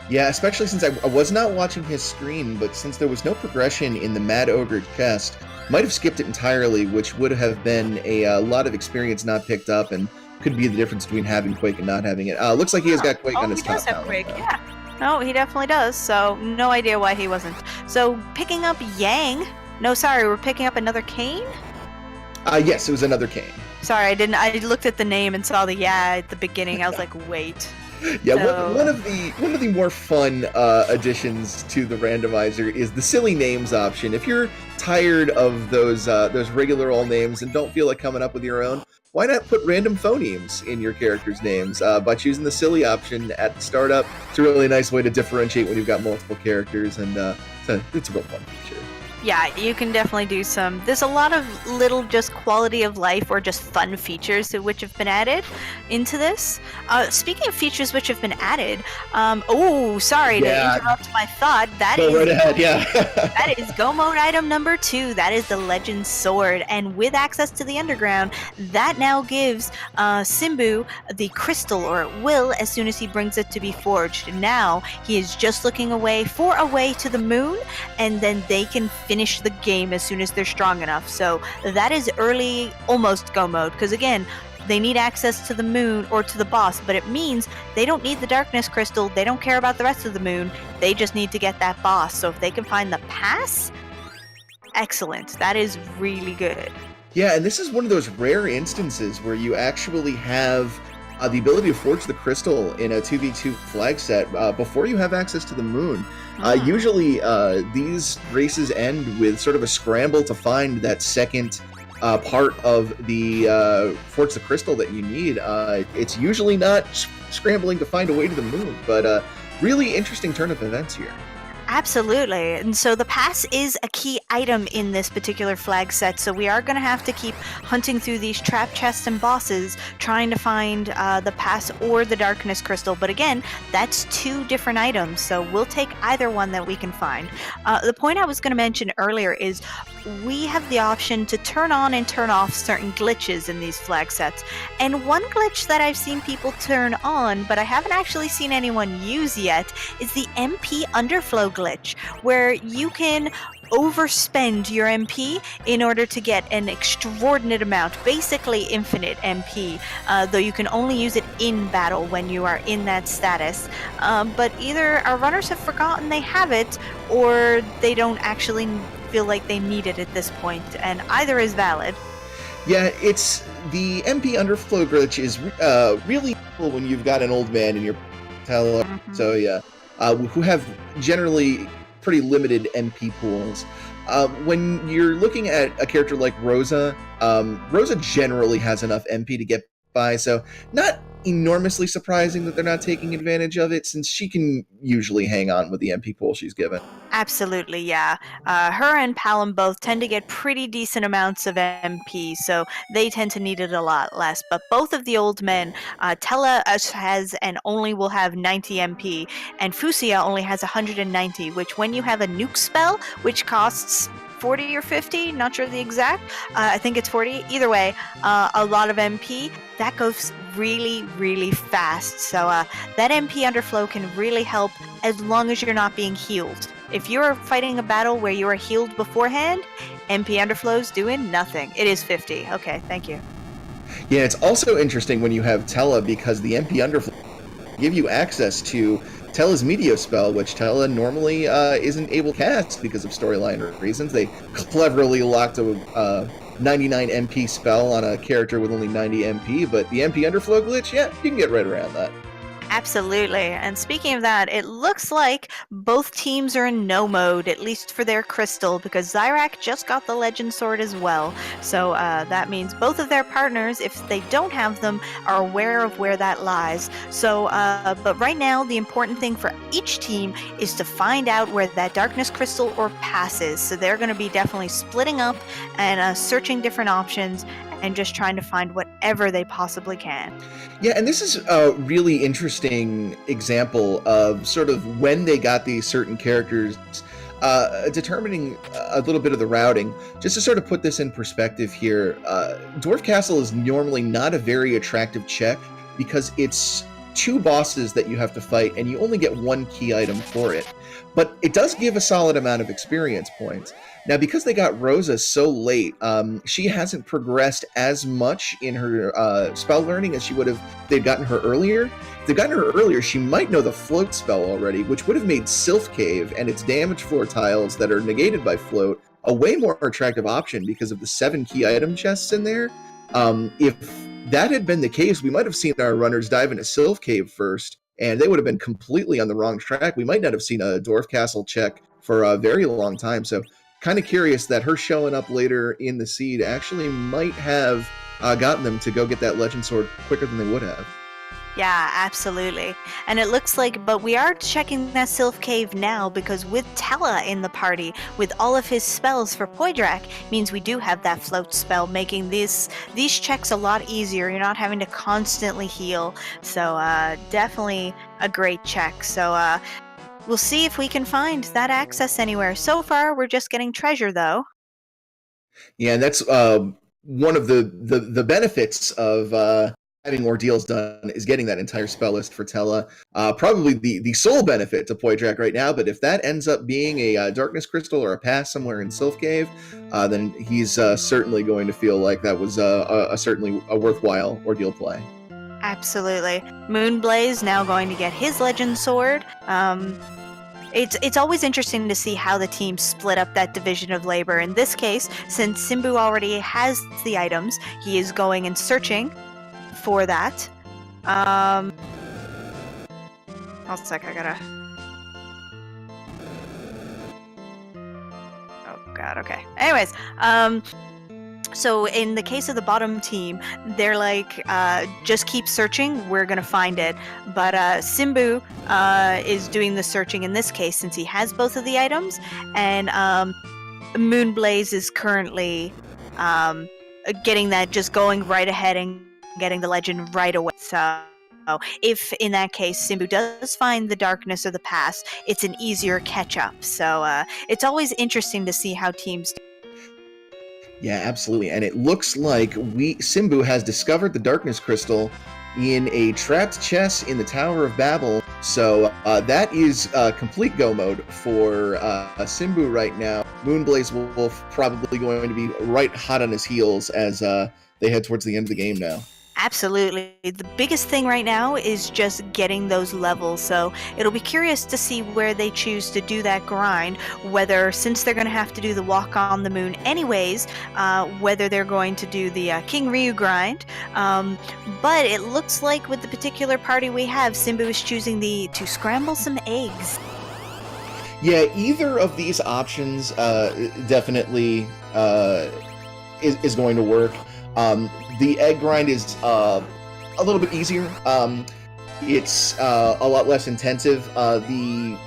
Yeah, especially since I was not watching his screen, but since there was no progression in the Mad Ogre chest, might have skipped it entirely, which would have been a lot of experience not picked up, and could be the difference between having Quake and not having it. Looks like he has got Quake on his top. He does have Quake, yeah. No, he definitely does, so no idea why he wasn't. So picking up Yang... No, sorry, we're picking up another cane? Yes, it was another cane. Sorry, I looked at the name and saw the at the beginning. I was like, wait. Yeah, so... one of the more fun additions to the randomizer is the silly names option. If you're tired of those regular old names and don't feel like coming up with your own, why not put random phonemes in your characters' names by choosing the silly option at the startup? It's a really nice way to differentiate when you've got multiple characters, and it's a real fun feature. Yeah, you can definitely do some. There's a lot of little just quality of life or just fun features which have been added into this. Speaking of features which have been added, to interrupt my thought. Go right ahead, yeah. That is Go Mode item number 2. That is the Legend Sword. And with access to the Underground, that now gives Simbu the crystal, or it will as soon as he brings it to be forged. Now, he is just looking for a way to the moon, and then they can finish the game as soon as they're strong enough. So that is early, almost Go Mode, because again, they need access to the moon or to the boss, but it means they don't need the darkness crystal, they don't care about the rest of the moon, they just need to get that boss. So if they can find the pass, excellent. That is really good. Yeah, and this is one of those rare instances where you actually have the ability to forge the crystal in a 2v2 flag set before you have access to the moon. Usually these races end with sort of a scramble to find that second part of the forge the crystal that you need. It's usually not scrambling to find a way to the moon, but really interesting turn of events here. Absolutely. And so the pass is a key item in this particular flag set, so we are going to have to keep hunting through these trap chests and bosses, trying to find the pass or the darkness crystal. But again, that's 2 different items, so we'll take either one that we can find. The point I was going to mention earlier is we have the option to turn on and turn off certain glitches in these flag sets. And one glitch that I've seen people turn on, but I haven't actually seen anyone use yet, is the MP underflow glitch, where you can overspend your MP in order to get an extraordinate amount, basically infinite MP, though you can only use it in battle when you are in that status. But either our runners have forgotten they have it, or they don't actually feel like they need it at this point, and either is valid. Yeah, it's the MP underflow glitch is really cool when you've got an old man in your teller, so yeah, who have generally pretty limited MP pools. When you're looking at a character like Rosa, Rosa generally has enough MP to get by, so not enormously surprising that they're not taking advantage of it, since she can usually hang on with the MP pool she's given. Absolutely, yeah. Her and Palom both tend to get pretty decent amounts of MP, so they tend to need it a lot less. But both of the old men, Tella has and only will have 90 MP, and Fusia only has 190, which when you have a nuke spell, which costs 40 or 50, not sure the exact, I think it's 40, either way, a lot of MP, that goes really, really fast. So that MP underflow can really help as long as you're not being healed. If you're fighting a battle where you are healed beforehand, MP underflow's doing nothing. It is 50. Okay, thank you. Yeah, it's also interesting when you have Tella, because the MP underflow give you access to Tella's Meteor spell, which Tella normally isn't able to cast because of storyline reasons. They cleverly locked a 99 MP spell on a character with only 90 MP, but the MP underflow glitch, yeah, you can get right around that. Absolutely. And speaking of that, it looks like both teams are in no mode, at least for their crystal, because Zyrak just got the Legend Sword as well. So that means both of their partners, if they don't have them, are aware of where that lies. So, but right now, the important thing for each team is to find out where that Darkness Crystal or pass is. So they're going to be definitely splitting up and searching different options and just trying to find whatever they possibly can. Yeah, and this is a really interesting example of sort of when they got these certain characters, determining a little bit of the routing. Just to sort of put this in perspective here, Dwarf Castle is normally not a very attractive check because it's two bosses that you have to fight, and you only get one key item for it. But it does give a solid amount of experience points. Now, because they got Rosa so late, she hasn't progressed as much in her spell learning as she would have if they'd gotten her earlier. If they'd gotten her earlier, she might know the float spell already, which would have made Sylph Cave and its damage floor tiles that are negated by float a way more attractive option because of the 7 key item chests in there. If that had been the case, we might have seen our runners dive into Sylph Cave first, and they would have been completely on the wrong track. We might not have seen a Dwarf Castle check for a very long time. So kind of curious that her showing up later in the seed actually might have gotten them to go get that Legend Sword quicker than they would have. Yeah, absolutely. And it looks like, but we are checking that Sylph Cave now because with Tella in the party, with all of his spells for Poydrak, means we do have that float spell, making these checks a lot easier. You're not having to constantly heal. So definitely a great check. So we'll see if we can find that access anywhere. So far, we're just getting treasure, though. Yeah, and that's one of the benefits of having ordeals done is getting that entire spell list for Tella. Probably the sole benefit to Poydrak right now, but if that ends up being a Darkness Crystal or a pass somewhere in Sylph Cave, then he's certainly going to feel like that was certainly a worthwhile ordeal play. Absolutely. Moonblaze now going to get his Legend Sword. It's always interesting to see how the team split up that division of labor. In this case, since Simbu already has the items, he is going and searching for that. Hold a sec, I gotta... Oh god, okay. Anyways, so in the case of the bottom team, they're like, just keep searching, we're gonna find it. But Simbu is doing the searching in this case since he has both of the items, and Moonblaze is currently getting that, just going right ahead and getting the legend right away. So if in that case Simbu does find the darkness or the pass, it's an easier catch up. So it's always interesting to see how teams do. Yeah, absolutely. And it looks like Simbu has discovered the Darkness Crystal in a trapped chest in the Tower of Babel. So that is complete go mode for Simbu right now. Moonblaze Wolf probably going to be right hot on his heels as they head towards the end of the game now. Absolutely. The biggest thing right now is just getting those levels. So it'll be curious to see where they choose to do that grind, whether, since they're going to have to do the walk on the moon anyways, whether they're going to do the King Ryu grind. But it looks like with the particular party we have, Simbu is choosing to scramble some eggs. Yeah, either of these options definitely is going to work. The egg grind is a little bit easier. It's a lot less intensive. The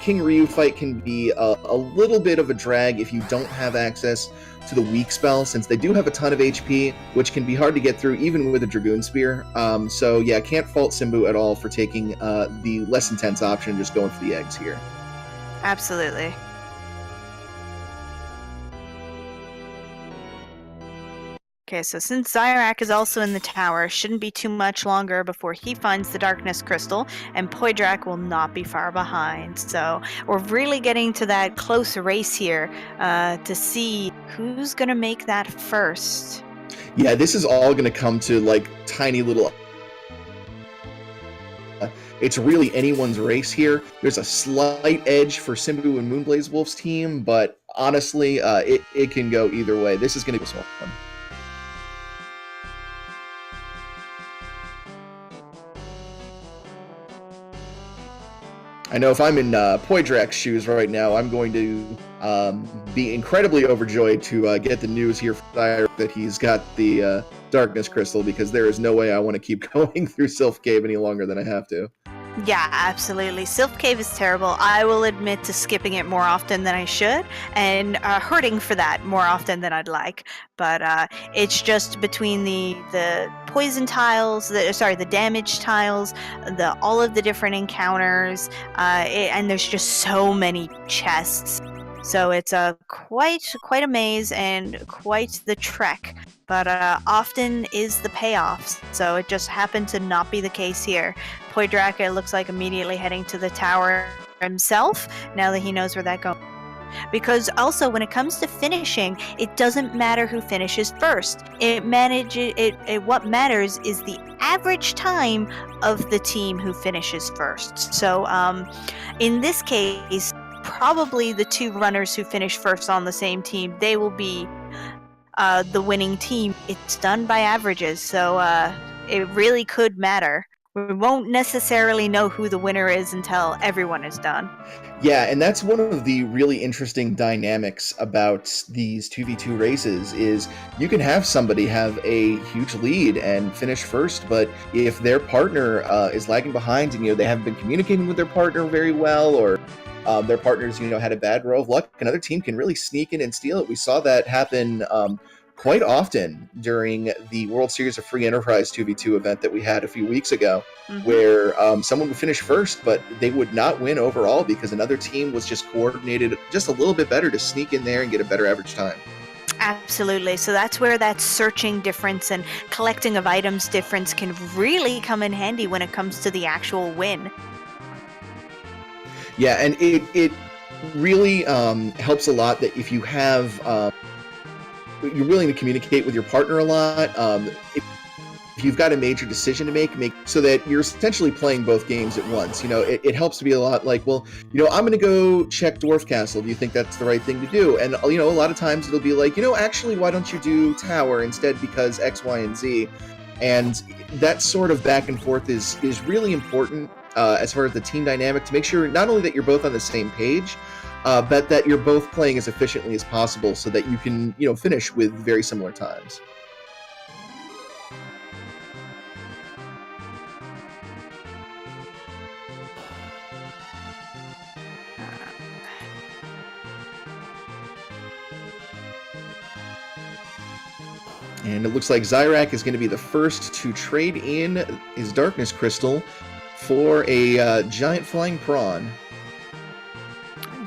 King Ryu fight can be a little bit of a drag if you don't have access to the weak spell, since they do have a ton of HP, which can be hard to get through even with a Dragoon Spear. So yeah, can't fault Simbu at all for taking the less intense option, just going for the eggs here. Absolutely. Okay, so since Zyrak is also in the tower, shouldn't be too much longer before he finds the Darkness Crystal, and Poydrak will not be far behind. So we're really getting to that close race here to see who's going to make that first. Yeah, this is all going to come to like tiny little... It's really anyone's race here. There's a slight edge for Simbu and Moonblaze Wolf's team, but honestly, it can go either way. This is going to be one. I know if I'm in Poydrak's shoes right now, I'm going to be incredibly overjoyed to get the news here from Zyrak that he's got the Darkness Crystal, because there is no way I want to keep going through Sylph Cave any longer than I have to. Yeah, absolutely. Sylph Cave is terrible. I will admit to skipping it more often than I should and hurting for that more often than I'd like. But it's just between the poison tiles, the damage tiles, all of the different encounters, and there's just so many chests. So it's quite a maze and quite the trek. But often is the payoffs. So it just happened to not be the case here. Poydrak, it looks like, immediately heading to the tower himself, now that he knows where that goes. Because also, when it comes to finishing, it doesn't matter who finishes first. What matters is the average time of the team who finishes first. So in this case, probably the two runners who finish first on the same team, they will be the winning team. It's done by averages, so it really could matter. We won't necessarily know who the winner is until everyone is done. Yeah, and that's one of the really interesting dynamics about these 2v2 races is you can have somebody have a huge lead and finish first, but if their partner is lagging behind and they haven't been communicating with their partner very well, or their partners had a bad row of luck, another team can really sneak in and steal it. We saw that happen quite often during the World Series of Free Enterprise 2v2 event that we had a few weeks ago, where someone would finish first, but they would not win overall because another team was just coordinated just a little bit better to sneak in there and get a better average time. Absolutely. So that's where that searching difference and collecting of items difference can really come in handy when it comes to the actual win. Yeah, and it really helps a lot that if you have you're willing to communicate with your partner a lot. If you've got a major decision to make so that you're essentially playing both games at once. It helps to be a lot like, well, I'm going to go check Dwarf Castle. Do you think that's the right thing to do? And a lot of times it'll be like, actually, why don't you do Tower instead because X, Y, and Z? And that sort of back and forth is really important as far as the team dynamic, to make sure not only that you're both on the same page, but that you're both playing as efficiently as possible so that you can, finish with very similar times. And it looks like Zyrak is going to be the first to trade in his Darkness Crystal for a giant flying prawn.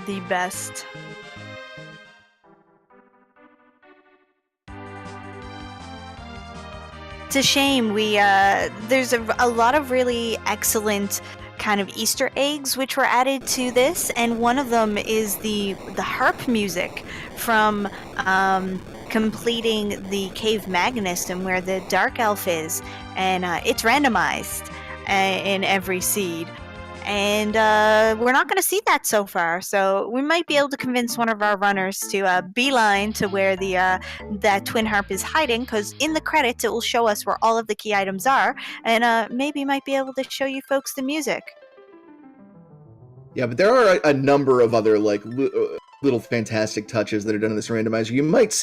The best. It's a shame. There's a lot of really excellent kind of Easter eggs which were added to this, and one of them is the harp music from completing the Cave Magnus and where the Dark Elf is, and it's randomized in every seed. And we're not going to see that so far, so we might be able to convince one of our runners to beeline to where that twin harp is hiding, because in the credits it will show us where all of the key items are, and maybe might be able to show you folks the music. Yeah, but there are a number of other little fantastic touches that are done in this randomizer. You might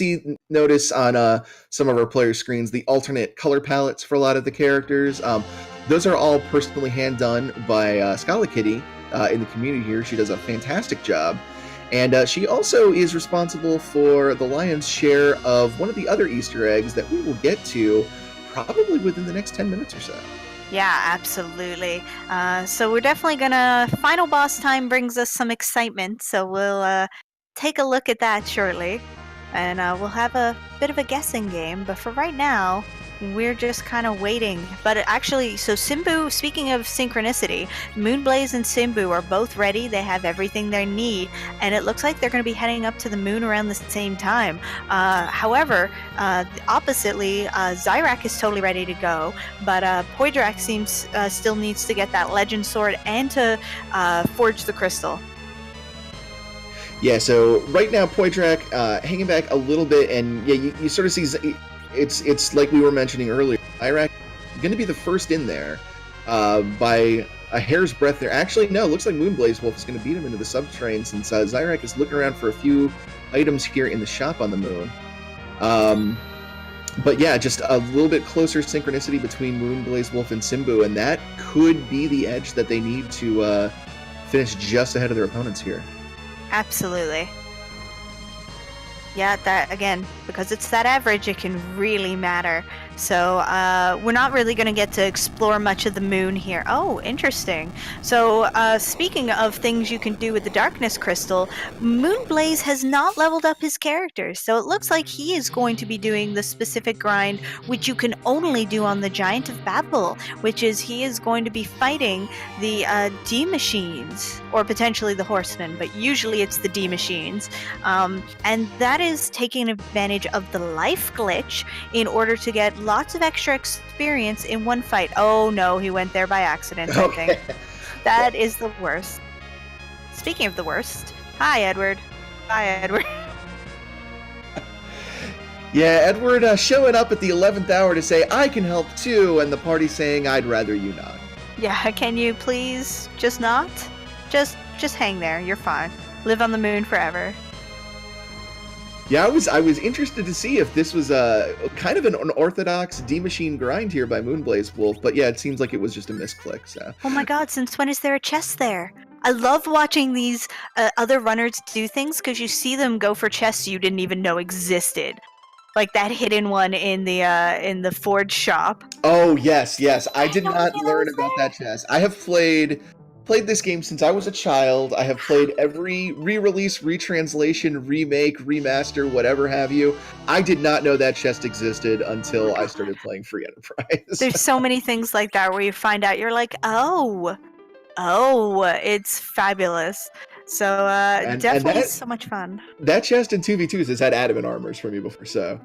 notice on some of our player screens the alternate color palettes for a lot of the characters. Those are all personally hand done by Scala Kitty in the community here. She does a fantastic job. And she also is responsible for the lion's share of one of the other Easter eggs that we will get to probably within the next 10 minutes or so. Yeah, absolutely. So we're definitely gonna... Final boss time brings us some excitement, so we'll take a look at that shortly. And we'll have a bit of a guessing game, but for right now, we're just kind of waiting. But actually, so Simbu, speaking of synchronicity, Moonblaze and Simbu are both ready. They have everything they need, and it looks like they're going to be heading up to the moon around the same time. However, oppositely, Zyrak is totally ready to go, but Poydrak seems still needs to get that legend sword and to forge the crystal. Yeah, so right now Poydrak hanging back a little bit, and yeah, you sort of see it's like we were mentioning earlier. Zyrak going to be the first in there by a hair's breadth there. Actually, no, looks like Moonblaze Wolf is going to beat him into the subterranean since Zyrek is looking around for a few items here in the shop on the moon. But yeah, just a little bit closer synchronicity between Moonblaze Wolf and Simbu, and that could be the edge that they need to finish just ahead of their opponents here. Absolutely. Yeah, that again, because it's that average, it can really matter. So we're not really going to get to explore much of the moon here. Oh, interesting. So speaking of things you can do with the Darkness Crystal, Moonblaze has not leveled up his character. So it looks like he is going to be doing the specific grind, which you can only do on the Giant of Babel, which is he is going to be fighting the D-Machines, or potentially the Horsemen, but usually it's the D-Machines. And that is taking advantage of the life glitch in order to get lots of extra experience in one fight. Oh no, he went there by accident, I think. That is the worst. Speaking of the worst, hi Edward. Bye Edward. Yeah, Edward showing up at the 11th hour to say, I can help too, and the party saying, I'd rather you not. Yeah, can you please just not? Just hang there, you're fine. Live on the moon forever. Yeah, I was interested to see if this was kind of an unorthodox D-Machine grind here by Moonblaze Wolf, but yeah, it seems like it was just a misclick. So. Oh my god, since when is there a chest there? I love watching these other runners do things because you see them go for chests you didn't even know existed. Like that hidden one in the Forge shop. Oh, yes. I did not learn about that chest. I have played this game since I was a child. I have played every re-release, retranslation, remake, remaster, whatever have you. I did not know that chest existed until I started playing Free Enterprise. There's so many things like that where you find out, you're like, oh, it's fabulous. So definitely so much fun. That chest in 2v2s has had adamant armors for me before, so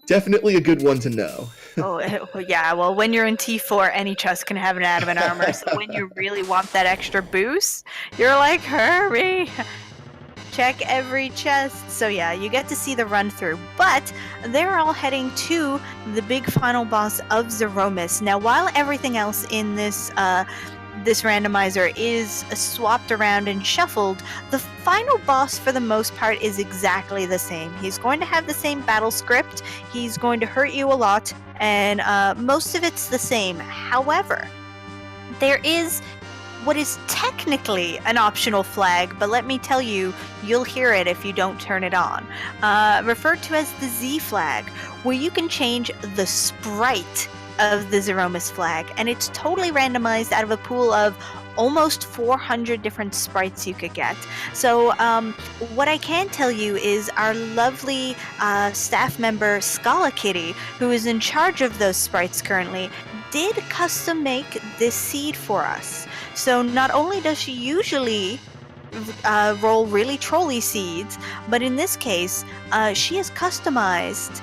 definitely a good one to know. Oh, yeah, well, when you're in T4, any chest can have an adamant armor, so when you really want that extra boost, you're like, hurry! Check every chest. So yeah, you get to see the run through, but they're all heading to the big final boss of Zeromus. Now, while everything else in this randomizer is swapped around and shuffled, the final boss for the most part is exactly the same. He's going to have the same battle script, he's going to hurt you a lot, and most of it's the same. However, there is what is technically an optional flag, but let me tell you, you'll hear it if you don't turn it on. Referred to as the Z flag, where you can change the sprite of the Zeromus flag, and it's totally randomized out of a pool of almost 400 different sprites you could get. So what I can tell you is our lovely staff member Scala Kitty, who is in charge of those sprites currently, did custom make this seed for us. So not only does she usually roll really trolly seeds, but in this case she has customized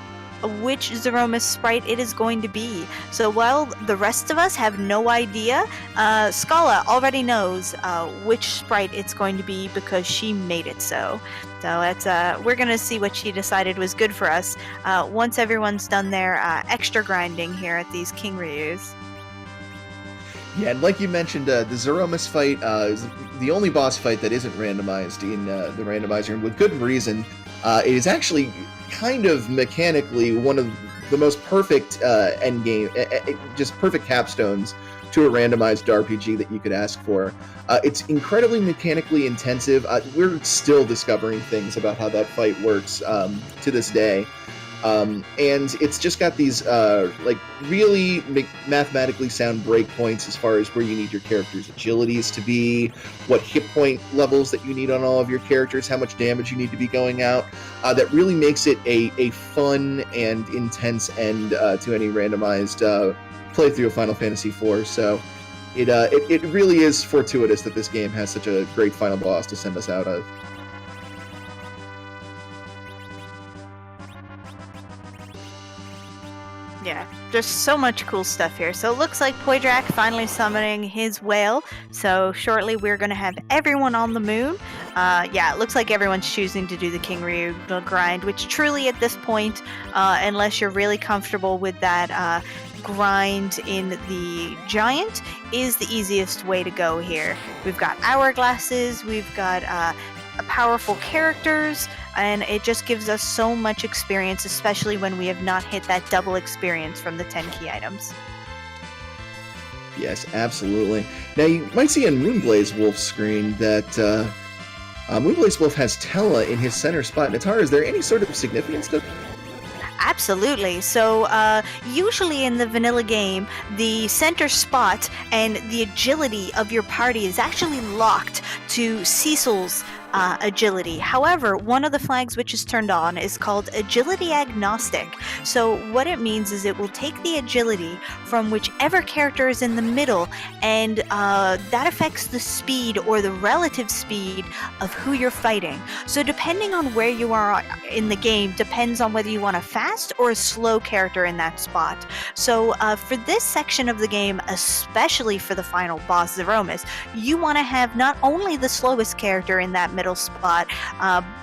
which Zeromus sprite it is going to be. So while the rest of us have no idea, Scala already knows which sprite it's going to be because she made it so. So it's, we're going to see what she decided was good for us once everyone's done their extra grinding here at these King Ryus. Yeah, and like you mentioned, the Zeromus fight is the only boss fight that isn't randomized in the randomizer, and with good reason. It is actually kind of mechanically one of the most perfect endgame, just perfect capstones to a randomized RPG that you could ask for. It's incredibly mechanically intensive. We're still discovering things about how that fight works to this day. And it's just got these like really mathematically sound breakpoints as far as where you need your character's agilities to be, what hit point levels that you need on all of your characters, how much damage you need to be going out. That really makes it a fun and intense end to any randomized playthrough of Final Fantasy IV. So it really is fortuitous that this game has such a great final boss to send us out of. Yeah, just so much cool stuff here. So it looks like Poydrak finally summoning his whale. So shortly we're going to have everyone on the moon. Yeah, it looks like everyone's choosing to do the King Ryu grind, which truly at this point, unless you're really comfortable with that grind in the giant is the easiest way to go here. We've got hourglasses, we've got powerful characters, and it just gives us so much experience, especially when we have not hit that double experience from the 10 key items. Yes, absolutely. Now, you might see on Moonblaze Wolf's screen that Moonblaze Wolf has Tella in his center spot. Natara, is there any sort of significance to Absolutely. So usually in the vanilla game, the center spot and the agility of your party is actually locked to Cecil's agility. However, one of the flags which is turned on is called agility agnostic. So what it means is it will take the agility from whichever character is in the middle, and that affects the speed or the relative speed of who you're fighting. So depending on where you are in the game depends on whether you want a fast or a slow character in that spot. So for this section of the game, especially for the final boss, Zeromus, you want to have not only the slowest character in that middle spot,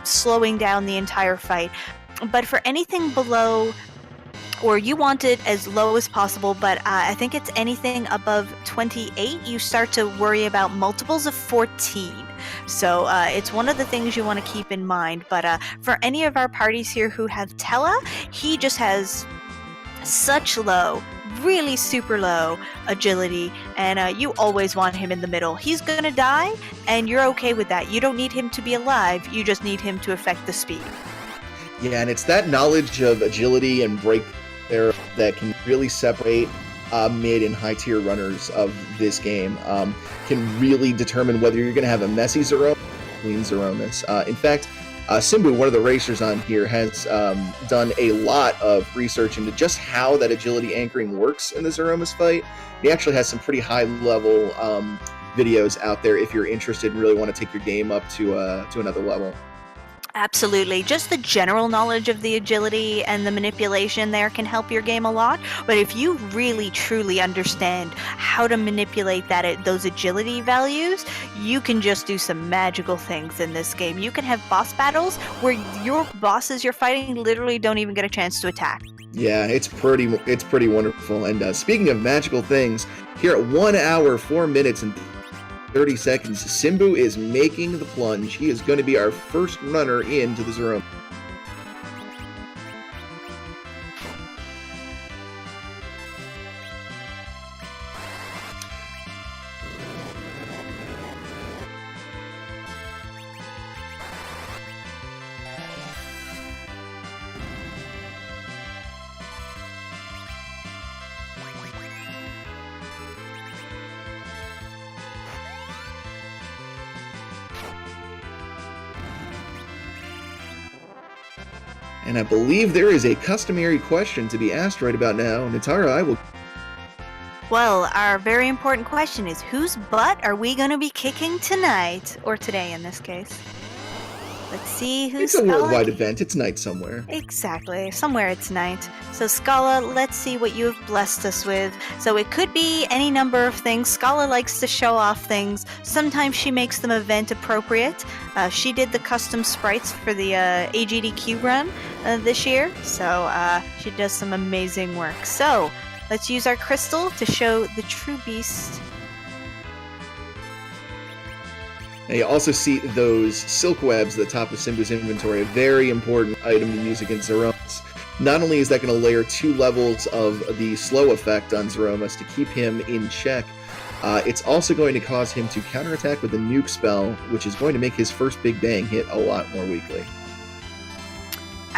slowing down the entire fight, but for anything below, or you want it as low as possible, but I think it's anything above 28, you start to worry about multiples of 14. So it's one of the things you want to keep in mind. But for any of our parties here who have Tella, he just has such low, really super low agility, and you always want him in the middle. He's gonna die, and you're okay with that. You don't need him to be alive, you just need him to affect the speed. Yeah, and it's that knowledge of agility and break there that can really separate mid and high tier runners of this game. Can really determine whether you're going to have a messy Zeromus, clean Zeromus. In fact, Simbu, one of the racers on here, has done a lot of research into just how that agility anchoring works in the Zeromus fight. He actually has some pretty high level videos out there if you're interested and really want to take your game up to another level. Absolutely. Just the general knowledge of the agility and the manipulation there can help your game a lot. But if you really truly understand how to manipulate those agility values, you can just do some magical things in this game. You can have boss battles where your bosses you're fighting literally don't even get a chance to attack. Yeah, it's pretty wonderful. And speaking of magical things, here at 1 hour, 4 minutes, and 30 seconds, Simbu is making the plunge. He is going to be our first runner into the Zeromus. And I believe there is a customary question to be asked right about now. Natara, I will... Well, our very important question is, whose butt are we going to be kicking tonight? Or today, in this case. Let's see who's... It's a worldwide event. It's night somewhere. Exactly. Somewhere it's night. So, Scala, let's see what you have blessed us with. So it could be any number of things. Scala likes to show off things. Sometimes she makes them event appropriate. She did the custom sprites for the AGDQ run this year. So she does some amazing work. So let's use our crystal to show the true beast. Now you also see those silk webs at the top of Simbu's inventory, a very important item to use against Zeromus. Not only is that going to layer 2 levels of the slow effect on Zeromus to keep him in check, it's also going to cause him to counterattack with a nuke spell, which is going to make his first Big Bang hit a lot more weakly.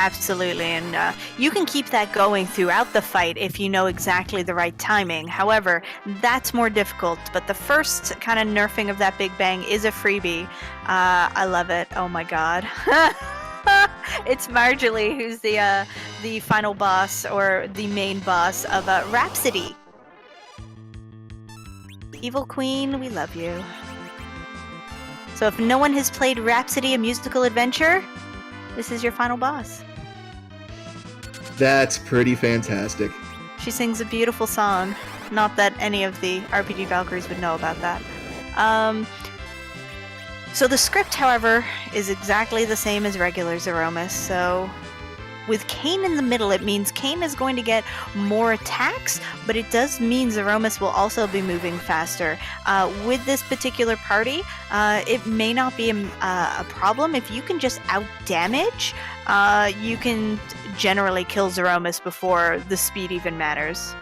Absolutely, and you can keep that going throughout the fight if you know exactly the right timing. However, that's more difficult, but the first kind of nerfing of that Big Bang is a freebie. I love it. Oh my god. It's Marjorie who's the final boss, or the main boss of Rhapsody. Evil Queen, we love you. So if no one has played Rhapsody, a musical adventure, this is your final boss. That's pretty fantastic. She sings a beautiful song. Not that any of the RPG Valkyries would know about that. So the script, however, is exactly the same as regular Zeromus, so with Kane in the middle, it means Kane is going to get more attacks, but it does mean Zeromus will also be moving faster. With this particular party, it may not be a problem. If you can just out-damage, you can generally kill Zeromus before the speed even matters.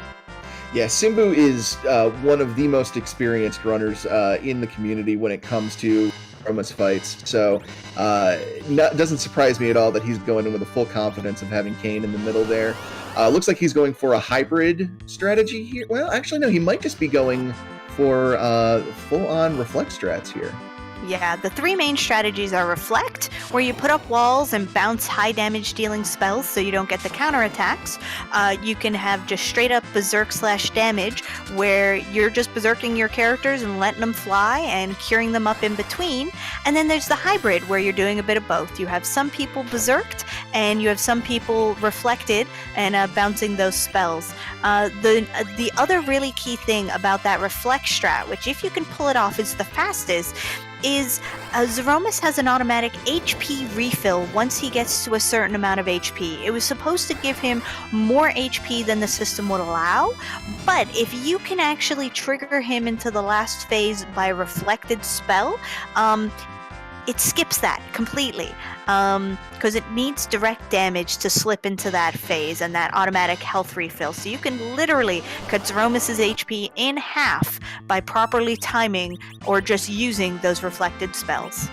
Yeah, Simbu is one of the most experienced runners in the community when it comes to Zeromus fights. So doesn't surprise me at all that he's going in with the full confidence of having Kane in the middle there. Looks like he's going for a hybrid strategy here. Well, actually, no, he might just be going for full-on reflect strats here. Yeah, the three main strategies are Reflect, where you put up walls and bounce high damage dealing spells so you don't get the counterattacks. You can have just straight up Berserk / damage, where you're just berserking your characters and letting them fly and curing them up in between. And then there's the Hybrid, where you're doing a bit of both. You have some people berserked, and you have some people reflected and bouncing those spells. The other really key thing about that Reflect strat, which if you can pull it off is the fastest, is Zeromus has an automatic HP refill once he gets to a certain amount of HP. It was supposed to give him more HP than the system would allow, but if you can actually trigger him into the last phase by a reflected spell, it skips that completely, because it needs direct damage to slip into that phase and that automatic health refill. So you can literally cut Zeromus' HP in half by properly timing or just using those reflected spells.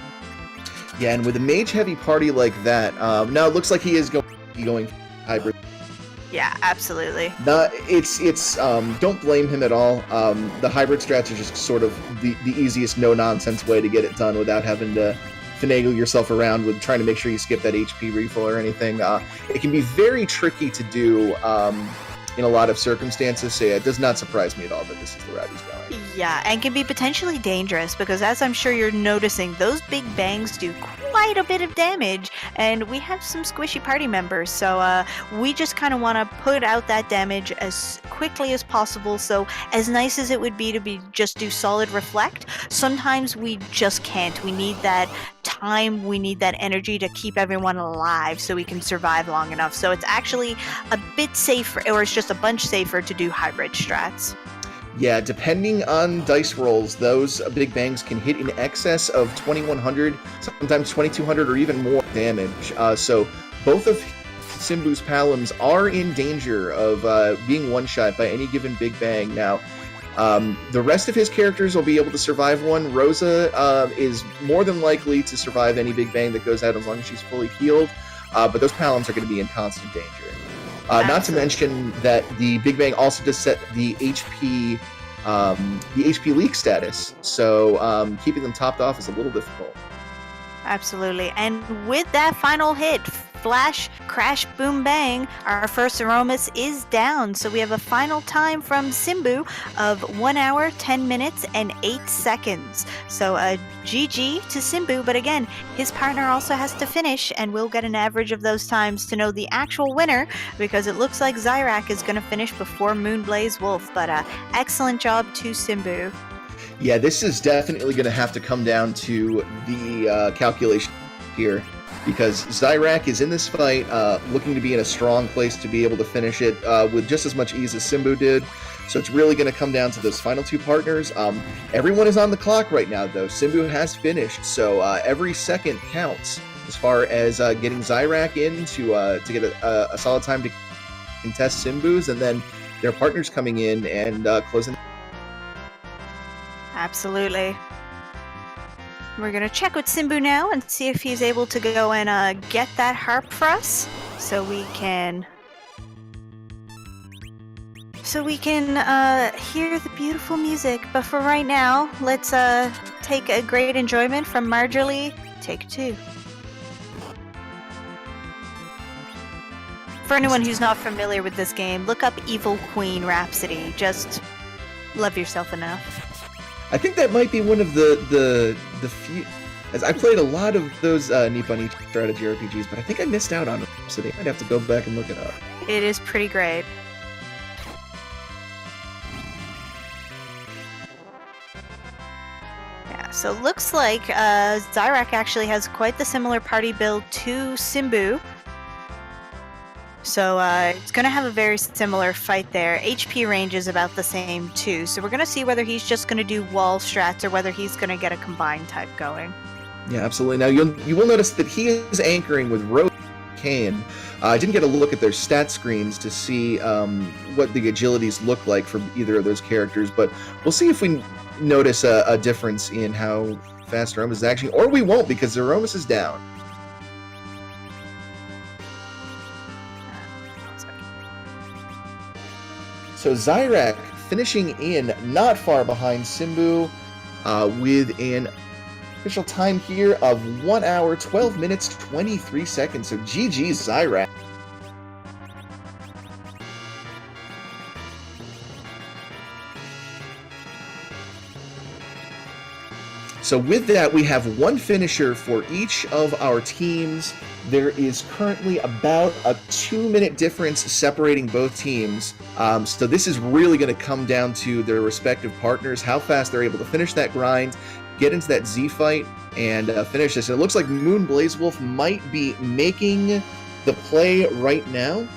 Yeah, and with a mage-heavy party like that, now it looks like he is going hybrid. Yeah, absolutely. Don't blame him at all. The hybrid strats are just sort of the easiest no-nonsense way to get it done without having to finagle yourself around with trying to make sure you skip that HP refill or anything. It can be very tricky to do in a lot of circumstances, so yeah, it does not surprise me at all that this is the route he's going. Yeah, and can be potentially dangerous because, as I'm sure you're noticing, those big bangs do quite a bit of damage, and we have some squishy party members, so we just kind of want to put out that damage as quickly as possible. So as nice as it would be to just do solid reflect, sometimes we just can't. We need that time, we need that energy to keep everyone alive so we can survive long enough. So it's actually a bit safer, or it's just a bunch safer to do hybrid strats. Yeah, depending on dice rolls, those big bangs can hit in excess of 2100, sometimes 2200 or even more damage. So both of Simbu's Palams are in danger of being one-shot by any given big bang. Now, the rest of his characters will be able to survive one. Rosa is more than likely to survive any big bang that goes out as long as she's fully healed, but those Palams are going to be in constant danger. Not to mention that the Big Bang also does set the HP leak status, so keeping them topped off is a little difficult. Absolutely, and with that final hit, Flash, Crash, Boom, Bang, our first Zeromus is down. So we have a final time from Simbu of 1 hour, 10 minutes, and 8 seconds. So GG to Simbu, but again, his partner also has to finish, and we'll get an average of those times to know the actual winner, because it looks like Zyrak is going to finish before Moonblaze Wolf. But excellent job to Simbu. Yeah, this is definitely going to have to come down to the calculation here, because Zyrak is in this fight looking to be in a strong place to be able to finish it with just as much ease as Simbu did. So it's really going to come down to those final two partners. Everyone is on the clock right now, though. Simbu has finished, so every second counts as far as getting Zyrak in to get a solid time to contest Simbu's, and then their partners coming in and closing. Absolutely. We're going to check with Simbu now and see if he's able to go and get that harp for us so we can hear the beautiful music. But for right now, let's take a great enjoyment from Marjorie. Take 2. For anyone who's not familiar with this game, look up Evil Queen Rhapsody. Just love yourself enough. I think that might be one of the few. As I played a lot of those Nippon strategy RPGs, but I think I missed out on Rhapsody. I'd have to go back and look it up. It is pretty great. Yeah, so looks like Zyrak actually has quite the similar party build to Simbu. So it's going to have a very similar fight there. HP range is about the same too. So we're going to see whether he's just going to do wall strats or whether he's going to get a combined type going. Yeah, absolutely. Now you will notice that he is anchoring with Rose Kane. I didn't get a look at their stat screens to see what the agilities look like for either of those characters, but we'll see if we notice a difference in how fast Zeromus is actually, or we won't because Zeromus is down. So Zyrak finishing in not far behind Simbu with an official time here of 1 hour, 12 minutes, 23 seconds. So GG Zyrak. So with that, we have one finisher for each of our teams. There is currently about a 2-minute difference separating both teams. So this is really going to come down to their respective partners, how fast they're able to finish that grind, get into that Z fight, and finish this. And it looks like Moon Blazewolf might be making the play right now.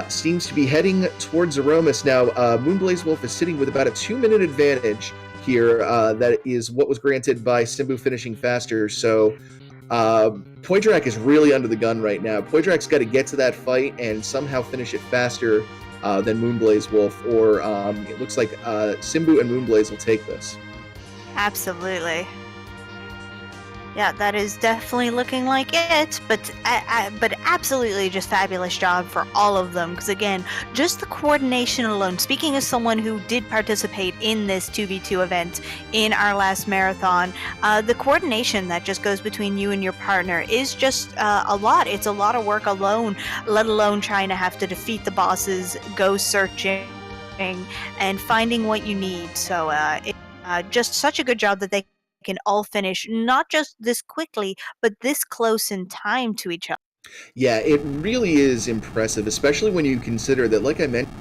Seems to be heading towards Zeromus. Now, Moon Blazewolf is sitting with about a 2-minute advantage here. That is what was granted by Simbu finishing faster. So Poidrak is really under the gun right now. Poidrak's got to get to that fight and somehow finish it faster than Moonblaze Wolf, or it looks like Simbu and Moonblaze will take this. Absolutely. Yeah, that is definitely looking like it, but absolutely just fabulous job for all of them, because again, just the coordination alone, speaking as someone who did participate in this 2v2 event in our last marathon, the coordination that just goes between you and your partner is just a lot. It's a lot of work alone, let alone trying to have to defeat the bosses, go searching, and finding what you need. So just such a good job that they can all finish not just this quickly, but this close in time to each other. Yeah, it really is impressive, especially when you consider that, like I mentioned,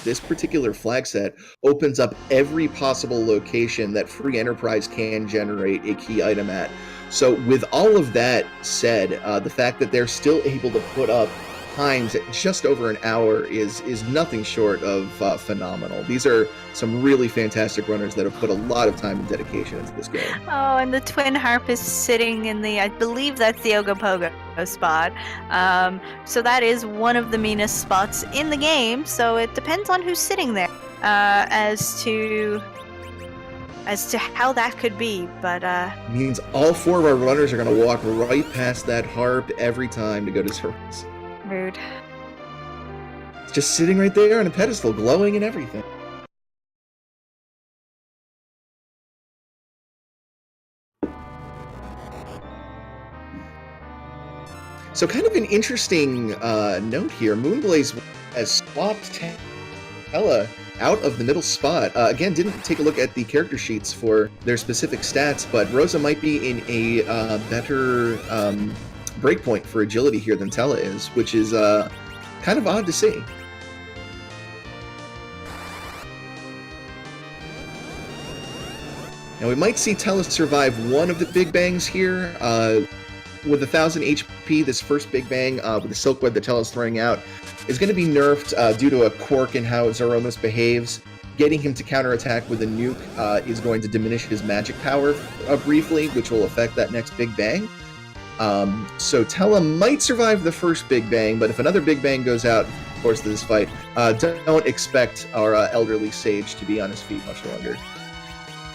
this particular flag set opens up every possible location that Free Enterprise can generate a key item at. So with all of that said, the fact that they're still able to put up times at just over an hour is nothing short of phenomenal. These are some really fantastic runners that have put a lot of time and dedication into this game. Oh, and the twin harp is sitting in the, I believe that's the Ogopogo spot. So that is one of the meanest spots in the game, so it depends on who's sitting there as to how that could be, but means all four of our runners are going to walk right past that harp every time to go to service. Rude. It's just sitting right there on a pedestal, glowing and everything. So kind of an interesting note here. Moonblaze has swapped Tella out of the middle spot. Again, didn't take a look at the character sheets for their specific stats, but Rosa might be in a better breakpoint for agility here than Tella is, which is kind of odd to see. Now we might see Tella survive one of the big bangs here. With 1,000 HP, this first big bang with the Silk Web that Tella's throwing out is going to be nerfed due to a quirk in how Zeromus behaves. Getting him to counterattack with a nuke is going to diminish his magic power briefly, which will affect that next big bang. So Tella might survive the first big bang, but if another big bang goes out, of course, this fight, don't expect our elderly sage to be on his feet much longer.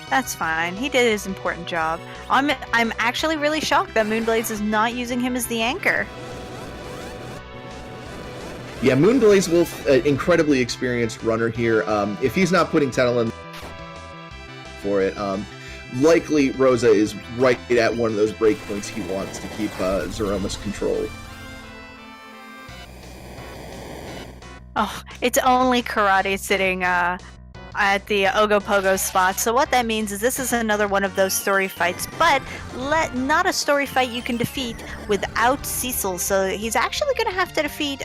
That's fine. He did his important job. I'm actually really shocked that Moonblaze is not using him as the anchor. Yeah, Moonblaze Wolf, incredibly experienced runner here. If he's not putting Tella in for it, likely Rosa is right at one of those breakpoints he wants to keep Zeromus controlled. Oh, it's only Karate sitting at the Ogopogo spot. So what that means is this is another one of those story fights, but not a story fight you can defeat without Cecil. So he's actually going to have to defeat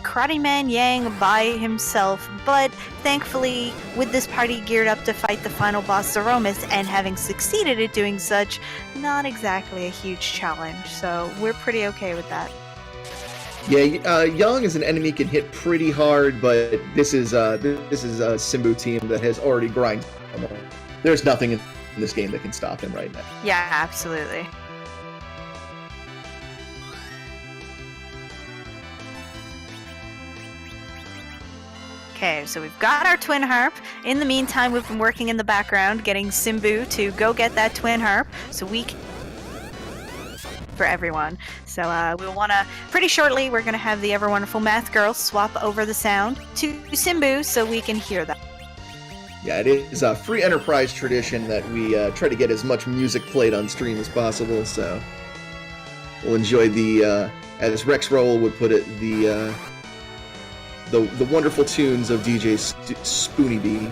Karate Man Yang by himself, but thankfully with this party geared up to fight the final boss Zeromus, and having succeeded at doing such, not exactly a huge challenge, so we're pretty okay with that. Yeah, Young as an enemy can hit pretty hard, but this is a Simbu team that has already grinded. There's nothing in this game that can stop him right now. Yeah, absolutely. Okay, so we've got our twin harp. In the meantime, we've been working in the background, getting Simbu to go get that twin harp, so we can for everyone. So we'll want to, pretty shortly, we're going to have the ever wonderful math girls swap over the sound to Simbu so we can hear that. Yeah, it is a free enterprise tradition that we try to get as much music played on stream as possible, so we'll enjoy the, as Rex Roll would put it, the wonderful tunes of DJ Spoony B.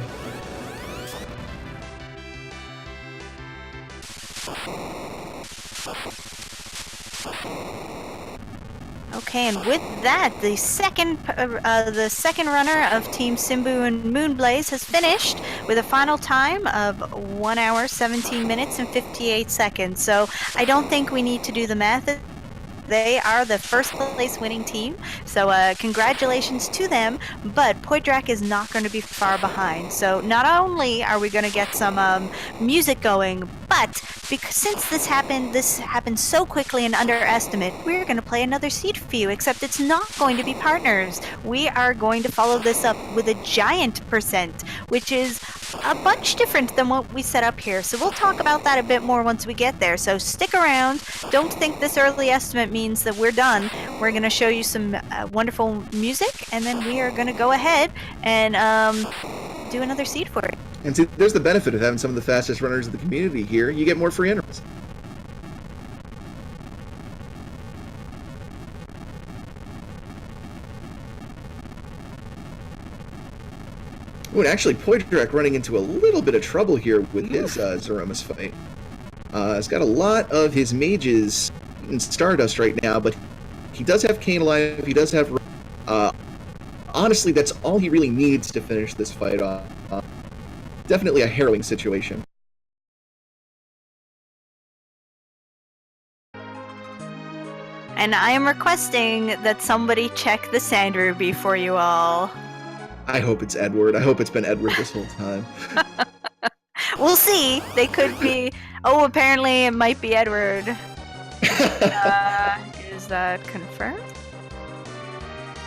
Okay, and with that, the second runner of Team Simbu and Moonblaze has finished with a final time of 1 hour, 17 minutes, and 58 seconds. So I don't think we need to do the math. They are the first place winning team, so congratulations to them, but Poydrak is not going to be far behind. So not only are we going to get some music going, but because since this happened so quickly and underestimate, we're going to play another seed for you, except it's not going to be partners. We are going to follow this up with a giant percent, which is a bunch different than what we set up here. So we'll talk about that a bit more once we get there. So stick around. Don't think this early estimate means that we're done. We're going to show you some wonderful music, and then we are going to go ahead and do another seed for it. And see, there's the benefit of having some of the fastest runners of the community here. You get more free enterprise. Oh, and actually, Poydrak running into a little bit of trouble here with his Zeromus fight. He's got a lot of his mages in Stardust right now, but he does have Kane alive, he does have... honestly, that's all he really needs to finish this fight off. Definitely a harrowing situation. And I am requesting that somebody check the sand ruby for you all. I hope it's Edward. I hope it's been Edward this whole time. We'll see. They could be... Oh, apparently it might be Edward. Is that confirmed?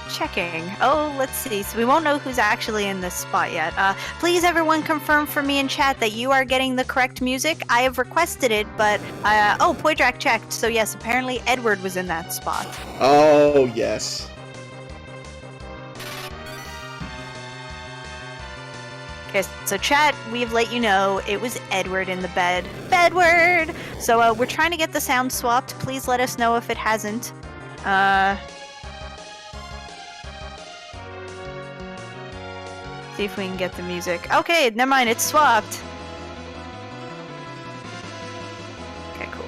Checking. Oh, let's see. So we won't know who's actually in this spot yet. Please, everyone, confirm for me in chat that you are getting the correct music. I have requested it, but... oh, Poydrak checked. So yes, apparently Edward was in that spot. Oh, yes. Okay, so chat, we've let you know it was Edward in the bed. Bedward! So we're trying to get the sound swapped. Please let us know if it hasn't. See if we can get the music. Okay, never mind, it's swapped. Okay, cool.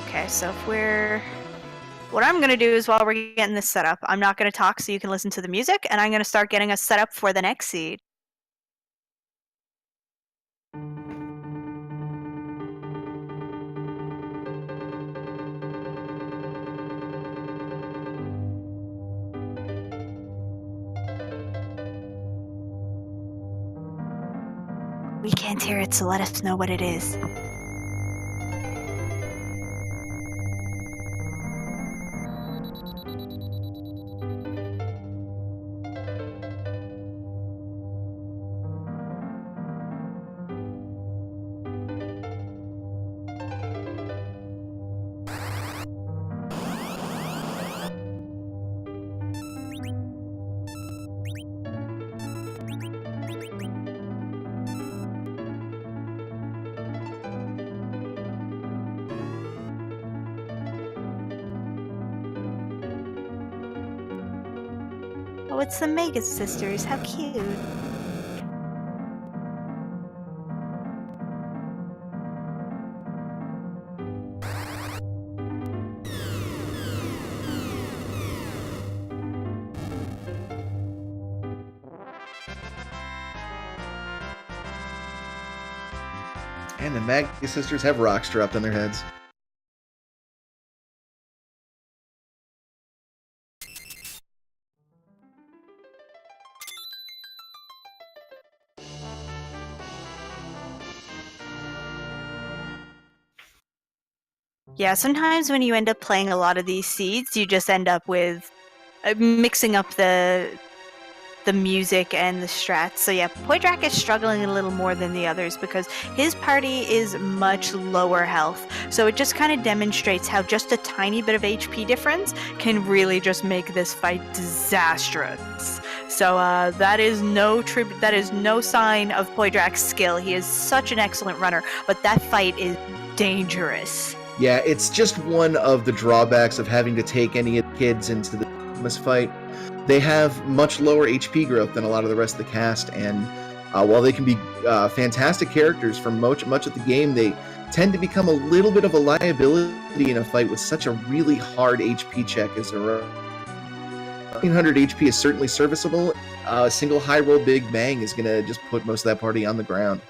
Okay, so if we're... What I'm going to do is while we're getting this set up, I'm not going to talk so you can listen to the music, and I'm going to start getting us set up for the next seed. We can't hear it, so let us know what it is. Oh, it's the Mega Sisters. How cute. And the Maggie sisters have rocks dropped on their heads. Yeah, sometimes when you end up playing a lot of these seeds, you just end up with mixing up the music and the strats. So yeah, Poydrak is struggling a little more than the others because his party is much lower health. So it just kind of demonstrates how just a tiny bit of HP difference can really just make this fight disastrous. So that is no sign of Poydrak's skill. He is such an excellent runner, but that fight is dangerous. Yeah, it's just one of the drawbacks of having to take any of the kids into this fight. They have much lower HP growth than a lot of the rest of the cast, and while they can be fantastic characters for much of the game, they tend to become a little bit of a liability in a fight with such a really hard HP check as a 1500 HP is certainly serviceable. A single high roll big bang is going to just put most of that party on the ground.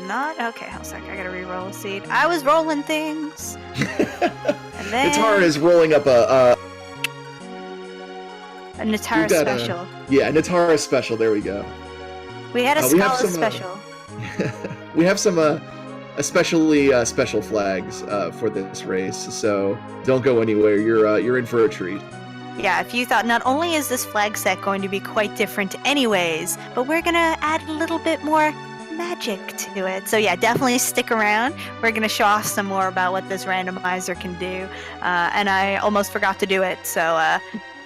Not okay. Hold a sec. I gotta re-roll a seed. I was rolling things. And then Natara is rolling up a Natara special. Yeah, Natara special. There we go. We had a Scala special. We have some especially special flags for this race, so don't go anywhere. You're in for a treat. Yeah, if you thought not only is this flag set going to be quite different anyways, but we're gonna add a little bit more magic to it. So yeah, definitely stick around. We're going to show off some more about what this randomizer can do. And I almost forgot to do it. So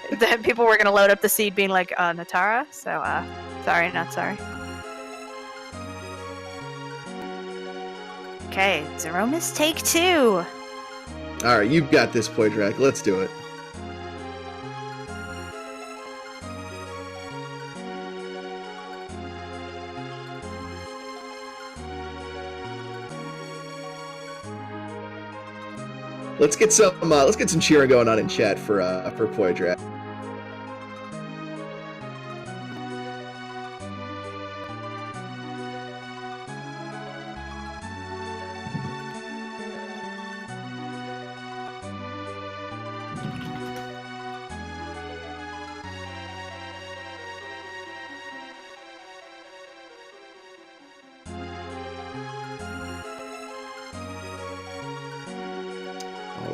the people were going to load up the seed being like, Natara? So sorry, not sorry. Okay, Zeromus take 2. All right, you've got this, Poydrak. Let's do it. Let's get some cheering going on in chat for Poydrak.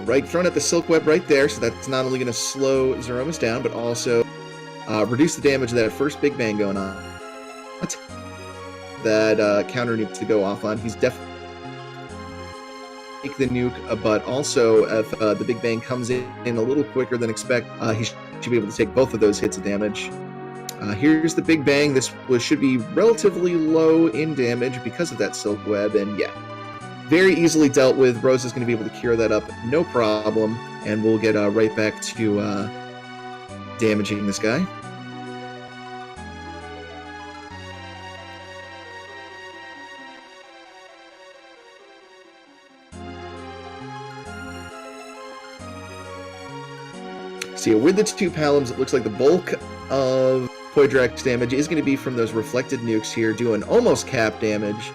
Right, throwing at the Silk Web right there, so that's not only going to slow Zeromus down, but also reduce the damage of that first Big Bang going on. That counter needs to go off on. He's definitely take the nuke, but also if the Big Bang comes in a little quicker than expect, he should be able to take both of those hits of damage. Here's the Big Bang. This should be relatively low in damage because of that Silk Web, and yeah. Very easily dealt with. Rose is going to be able to cure that up, no problem, and we'll get right back to damaging this guy. So yeah, with the 2 Palums, it looks like the bulk of Poydrak's damage is going to be from those reflected nukes here, doing almost cap damage.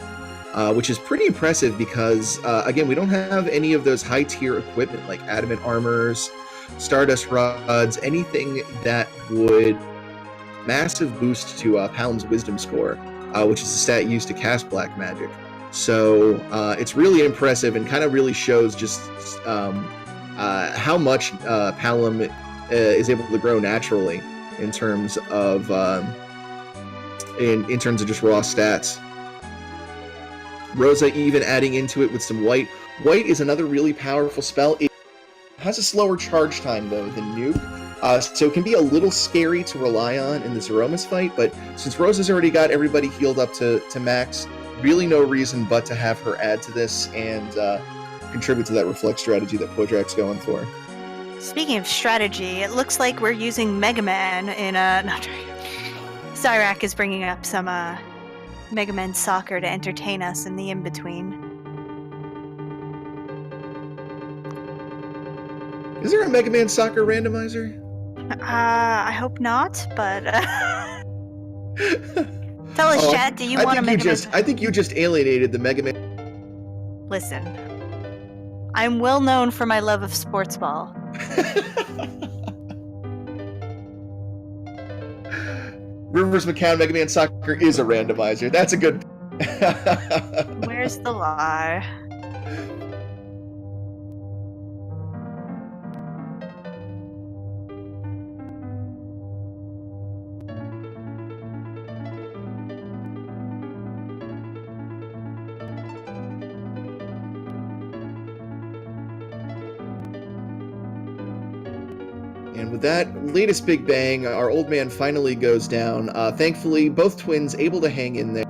Which is pretty impressive because, again, we don't have any of those high-tier equipment like adamant armors, stardust rods, anything that would massive boost to Palom's wisdom score, which is a stat used to cast black magic. So it's really impressive and kind of really shows just how much Palom is able to grow naturally in terms of in terms of just raw stats. Rosa even adding into it with some white. White is another really powerful spell. It has a slower charge time, though, than Nuke, so it can be a little scary to rely on in the Zeromus fight, but since Rosa's already got everybody healed up to max, really no reason but to have her add to this and contribute to that reflect strategy that Poydrak's going for. Speaking of strategy, it looks like we're using Mega Man in Cyrac is bringing up some Mega Man Soccer to entertain us in the in-between. Is there a Mega Man Soccer randomizer? I hope not, but tell us, Chad, do you want to make I think you just alienated the Mega Man. Listen, I'm well known for my love of sports ball. Rivers McCown Mega Man Soccer is a randomizer. That's a good. Where's the lie? And with that latest big bang, our old man finally goes down. Thankfully, both twins able to hang in there.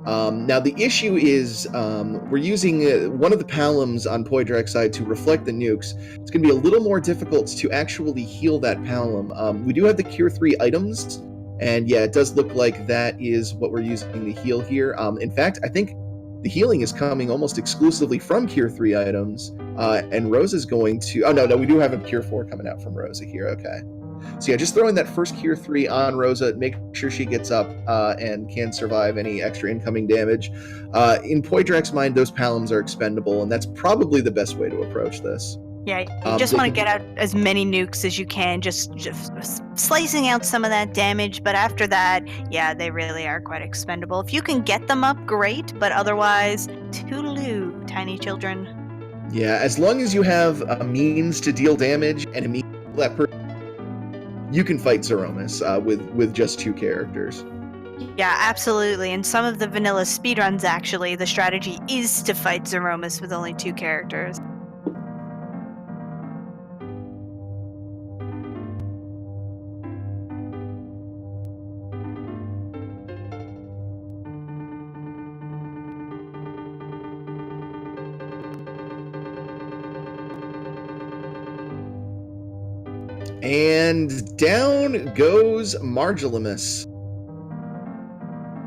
Now, the issue is we're using one of the palums on Poydrak's side to reflect the nukes. It's going to be a little more difficult to actually heal that palum. We do have the Cure 3 items, and yeah, it does look like that is what we're using to heal here. In fact, I think the healing is coming almost exclusively from Cure 3 items, and Rosa's going to... Oh, no, we do have a Cure 4 coming out from Rosa here, okay. So yeah, just throwing that first Cure 3 on Rosa, make sure she gets up and can survive any extra incoming damage. In Poydrak's mind, those palums are expendable, and that's probably the best way to approach this. Yeah, you just want to get out as many nukes as you can, just slicing out some of that damage, but after that, yeah, they really are quite expendable. If you can get them up, great, but otherwise, toodaloo, tiny children. Yeah, as long as you have a means to deal damage and a means to kill that person, you can fight Zeromus with just 2 characters. Yeah, absolutely. In some of the vanilla speedruns, actually, the strategy is to fight Zeromus with only 2 characters. And down goes Margilimus.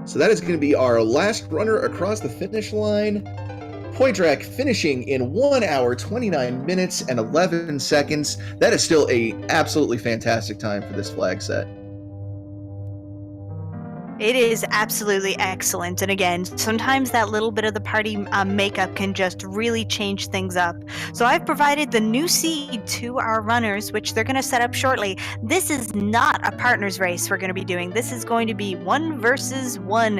So that is going to be our last runner across the finish line. Poydrak finishing in 1 hour, 29 minutes, and 11 seconds. That is still a absolutely fantastic time for this flag set. It is absolutely excellent. And again, sometimes that little bit of the party makeup can just really change things up. So I've provided the new seed to our runners, which they're going to set up shortly. This is not a partners race we're going to be doing. This is going to be 1 versus 1,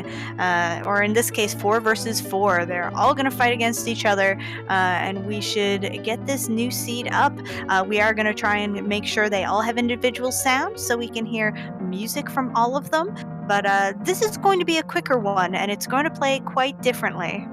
or in this case, 4 versus 4. They're all going to fight against each other, and we should get this new seed up. We are going to try and make sure they all have individual sounds so we can hear music from all of them. But this is going to be a quicker one, and it's going to play quite differently.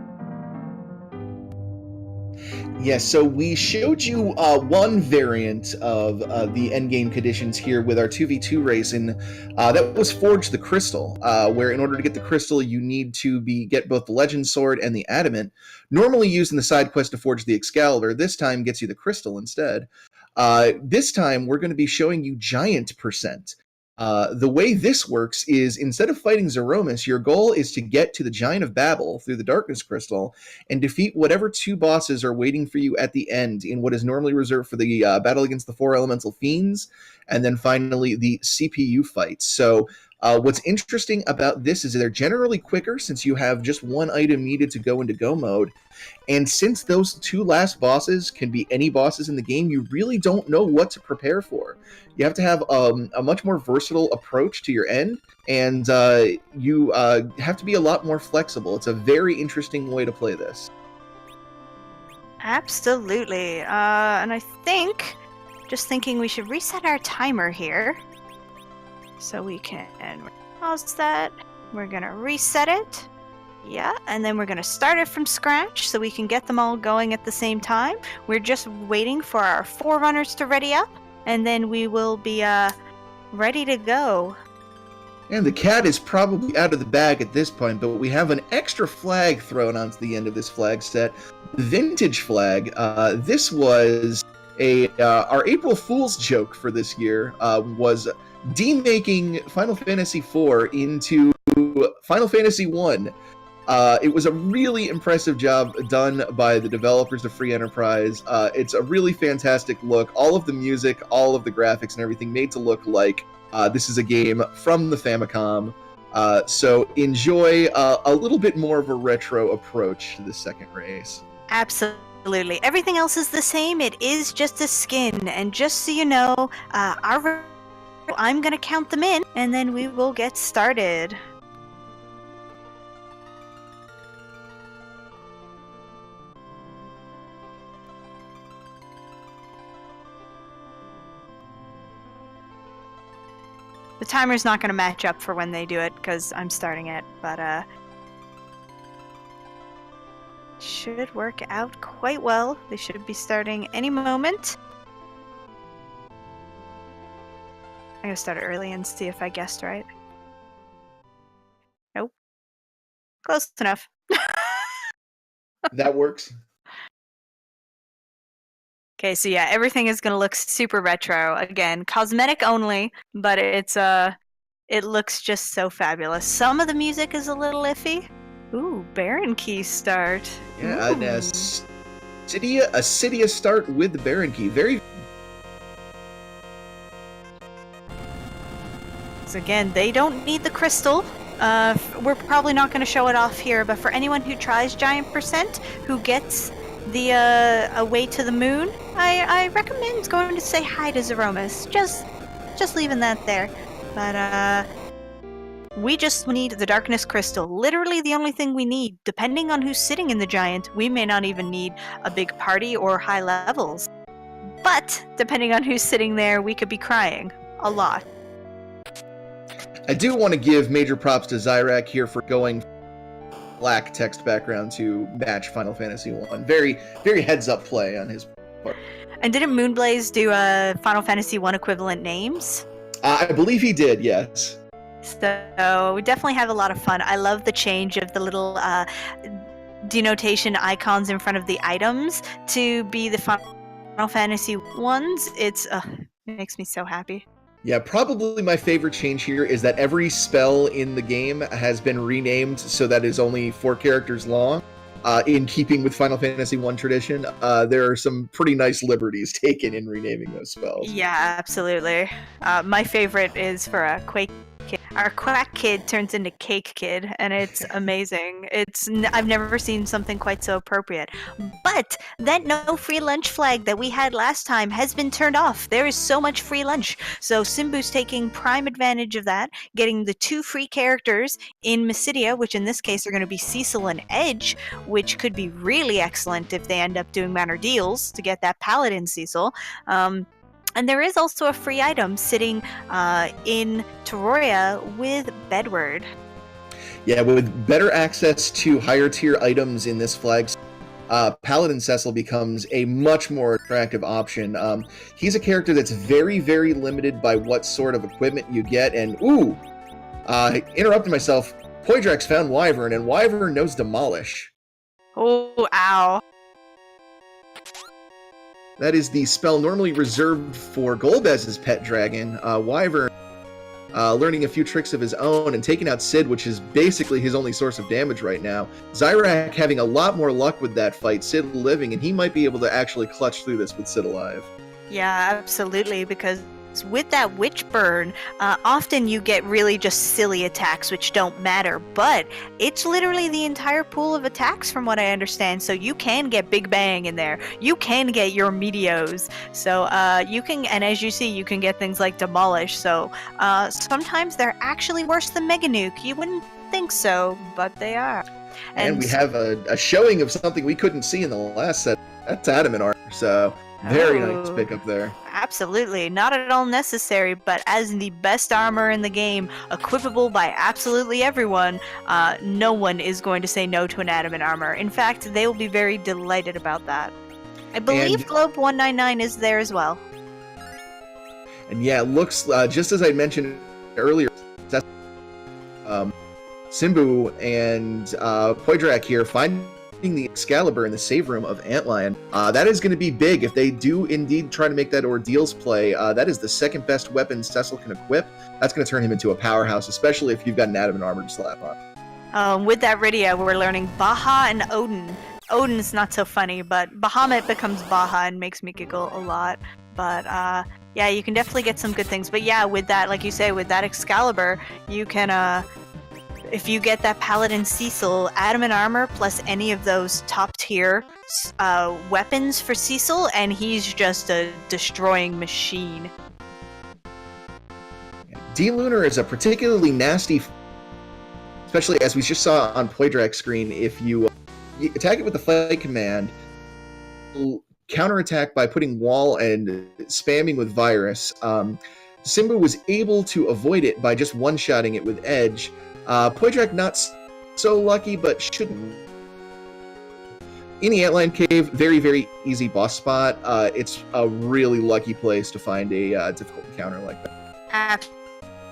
Yes, so we showed you one variant of the endgame conditions here with our 2v2 race, and that was Forge the Crystal, where in order to get the crystal, you need to get both the Legend Sword and the Adamant. Normally used in the side quest to forge the Excalibur, this time gets you the crystal instead. This time, we're going to be showing you Giant Percent. The way this works is instead of fighting Zeromus, your goal is to get to the Giant of Babel through the Darkness Crystal and defeat whatever 2 bosses are waiting for you at the end in what is normally reserved for the battle against the 4 elemental fiends, and then finally the CPU fights. So what's interesting about this is they're generally quicker since you have just 1 item needed to go into go mode. And since those 2 last bosses can be any bosses in the game, you really don't know what to prepare for. You have to have a much more versatile approach to your end, and you have to be a lot more flexible. It's a very interesting way to play this. Absolutely. And I think, just thinking we should reset our timer here. So we can pause that. We're going to reset it. Yeah, and then we're going to start it from scratch so we can get them all going at the same time. We're just waiting for our 4 runners to ready up, and then we will be ready to go. And the cat is probably out of the bag at this point, but we have an extra flag thrown onto the end of this flag set. The Vintage flag. This was our April Fool's joke for this year, was demaking Final Fantasy IV into Final Fantasy I. It was a really impressive job done by the developers of Free Enterprise. It's a really fantastic look. All of the music, all of the graphics, and everything made to look like this is a game from the Famicom. So enjoy a little bit more of a retro approach to the second race. Absolutely. Everything else is the same. It is just a skin. And just so you know, I'm going to count them in, and then we will get started. The timer's not going to match up for when they do it because I'm starting it, but should work out quite well. They should be starting any moment. I'm going to start it early and see if I guessed right. Nope. Close enough. That works. Okay, so yeah, everything is going to look super retro. Again, cosmetic only, but it looks just so fabulous. Some of the music is a little iffy. Ooh, Baron Key start. Yeah, and a Cydia start with the Baron Key. Very. So again, they don't need the crystal. We're probably not going to show it off here, but for anyone who tries Giant Percent, who gets the Away to the Moon, I recommend going to say hi to Zeromus. Just leaving that there. But we just need the Darkness Crystal. Literally the only thing we need. Depending on who's sitting in the Giant, we may not even need a big party or high levels. But depending on who's sitting there, we could be crying a lot. I do want to give major props to Zyrak here for going black text background to match Final Fantasy 1. Very, very heads-up play on his part. And didn't Moonblaze do Final Fantasy 1 equivalent names? I believe he did, yes. So we definitely have a lot of fun. I love the change of the little denotation icons in front of the items to be the Final Fantasy ones. It makes me so happy. Yeah, probably my favorite change here is that every spell in the game has been renamed so that is only 4 characters long. In keeping with Final Fantasy 1 tradition, there are some pretty nice liberties taken in renaming those spells. Yeah, absolutely. My favorite is for a Quake Kid. Our Quack Kid turns into Cake Kid, and it's amazing. I've never seen something quite so appropriate. But that no free lunch flag that we had last time has been turned off. There is so much free lunch. So Simbu's taking prime advantage of that, getting the 2 free characters in Mysidia, which in this case are going to be Cecil and Edge, which could be really excellent if they end up doing Manor Deals to get that Paladin Cecil. And there is also a free item sitting in Terraria with Bedward. Yeah, with better access to higher tier items in this flag, Paladin Cecil becomes a much more attractive option. He's a character that's very, very limited by what sort of equipment you get. And, interrupted myself. Poidrax found Wyvern, and Wyvern knows Demolish. Oh, ow. That is the spell normally reserved for Golbez's pet dragon. Wyvern learning a few tricks of his own and taking out Sid, which is basically his only source of damage right now. Zyrak having a lot more luck with that fight, Sid living, and he might be able to actually clutch through this with Sid alive. Yeah, absolutely, because with that Witch Burn, often you get really just silly attacks which don't matter, but it's literally the entire pool of attacks from what I understand, so you can get Big Bang in there. You can get your Meteos, so you can, and as you see, you can get things like Demolish, so sometimes they're actually worse than Mega Nuke. You wouldn't think so, but they are. And we have a showing of something we couldn't see in the last set. That's Adamant Armor, so very nice pickup there. Absolutely. Not at all necessary, but as the best armor in the game, equipable by absolutely everyone, no one is going to say no to an Adamant Armor. In fact, they will be very delighted about that. I believe Globe 199 is there as well. And yeah, it looks, just as I mentioned earlier, Simbu and Poidrak here finding the Excalibur in the save room of Antlion. That is going to be big if they do indeed try to make that Ordeals play. That is the second best weapon Cecil can equip. That's going to turn him into a powerhouse, especially if you've got an Adamant Armor to slap on. With that Rydia, we're learning Baha and Odin. Odin's not so funny, but Bahamut becomes Baha and makes me giggle a lot. But yeah, you can definitely get some good things. But yeah, with that, like you say, with that Excalibur, you can, if you get that Paladin Cecil, Adamant Armor plus any of those top tier weapons for Cecil, and he's just a destroying machine. D-Lunar is a particularly nasty, especially as we just saw on Poydrak's screen. If you attack it with the fight command, counterattack by putting wall and spamming with virus. Simba was able to avoid it by just one-shotting it with edge. Poydrak not so lucky, but shouldn't. In the Antlion Cave, very, very easy boss spot. It's a really lucky place to find a difficult encounter like that.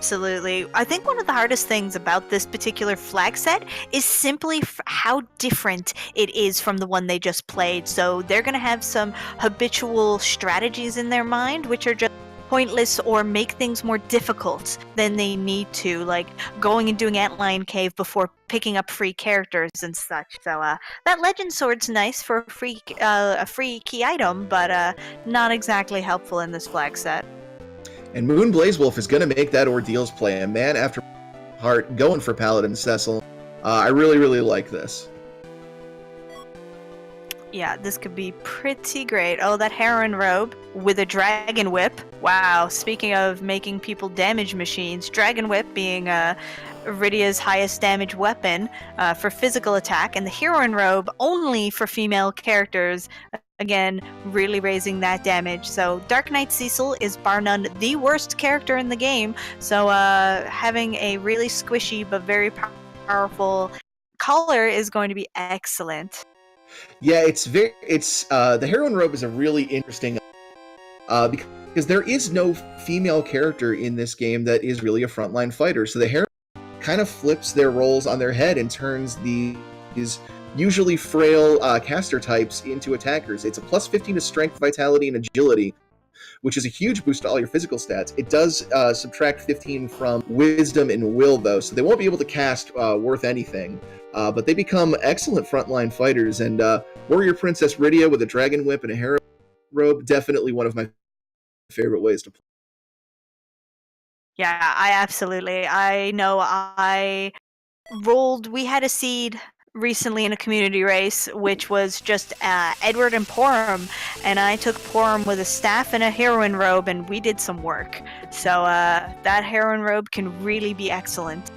Absolutely. I think one of the hardest things about this particular flag set is simply how different it is from the one they just played. So they're going to have some habitual strategies in their mind, which are just pointless or make things more difficult than they need to, like going and doing Antlion Cave before picking up free characters and such. So that Legend Sword's nice for a free key item, but not exactly helpful in this flag set. And Moon Blazewolf is going to make that Ordeals play. A man after heart going for Paladin Cecil. I really, really like this. Yeah, this could be pretty great. Oh, that Heron Robe with a Dragon Whip. Wow, speaking of making people damage machines, Dragon Whip being Rydia's highest damage weapon for physical attack, and the Heron Robe only for female characters. Again, really raising that damage. So Dark Knight Cecil is bar none the worst character in the game. So having a really squishy but very powerful collar is going to be excellent. Yeah, the Heroine Robe is a really interesting because there is no female character in this game that is really a frontline fighter. So the Heroine kind of flips their roles on their head and turns these usually frail caster types into attackers. It's a plus 15 to strength, vitality, and agility, which is a huge boost to all your physical stats. It does subtract 15 from wisdom and will, though, so they won't be able to cast worth anything. But they become excellent frontline fighters, and Warrior Princess Rydia with a Dragon Whip and a Hero Robe, definitely one of my favorite ways to play. Yeah, I know we had a seed recently in a community race, which was just Edward and Porum, and I took Porum with a staff and a Heroine Robe, and we did some work. So that Heroine Robe can really be excellent.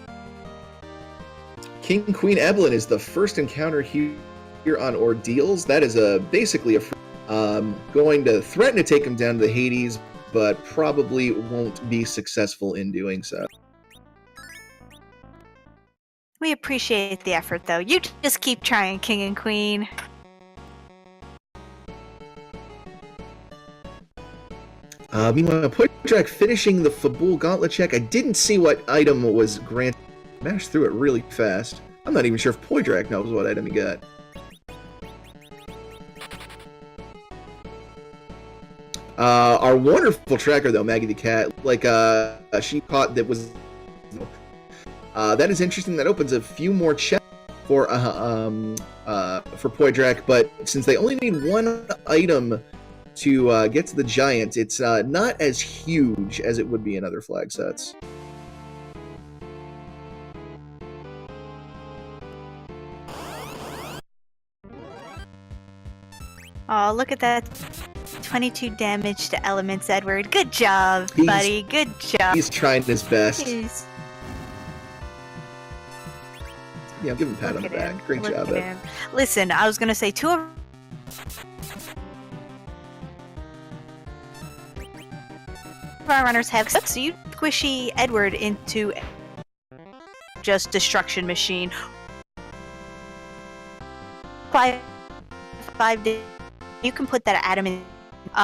King Queen Evelyn is the first encounter here on Ordeals. That is basically going to threaten to take him down to the Hades, but probably won't be successful in doing so. We appreciate the effort, though. You just keep trying, King and Queen. Meanwhile, Poydrak finishing the Fabul Gauntlet check. I didn't see what item was granted. Mashed through it really fast. I'm not even sure if Poydrak knows what item he got. Our wonderful tracker, though, Maggie the Cat, like she caught that was... that is interesting. That opens a few more chests for Poydrak, but since they only need one item to get to the giant, it's not as huge as it would be in other flag sets. Oh, look at that. 22 damage to elements, Edward. Good job, buddy. Good job. He's trying his best. Yeah, give him a pat on the back. Great job, Ed. Listen, I was going to say two of our runners have, so you squishy Edward into just destruction machine. 5 days. You can put that Adam in. You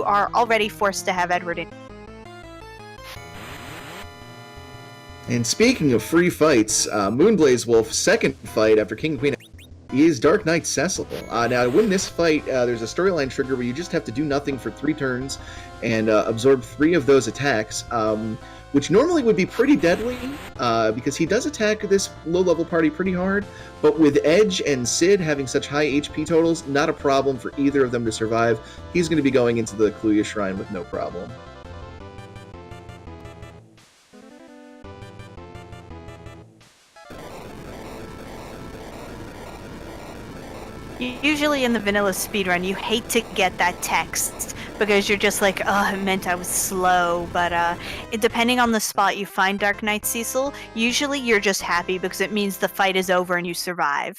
are already forced to have Edward in. And speaking of free fights, Moonblaze Wolf's second fight after King and Queen is Dark Knight Cecil. Now, to win this fight, there's a storyline trigger where you just have to do nothing for 3 turns and absorb 3 of those attacks, which normally would be pretty deadly because he does attack this low-level party pretty hard, but with Edge and Sid having such high HP totals, not a problem for either of them to survive. He's going to be going into the Kluya Shrine with no problem. Usually in the vanilla speedrun, you hate to get that text because you're just like, oh, it meant I was slow. But depending on the spot you find Dark Knight Cecil, usually you're just happy because it means the fight is over and you survive.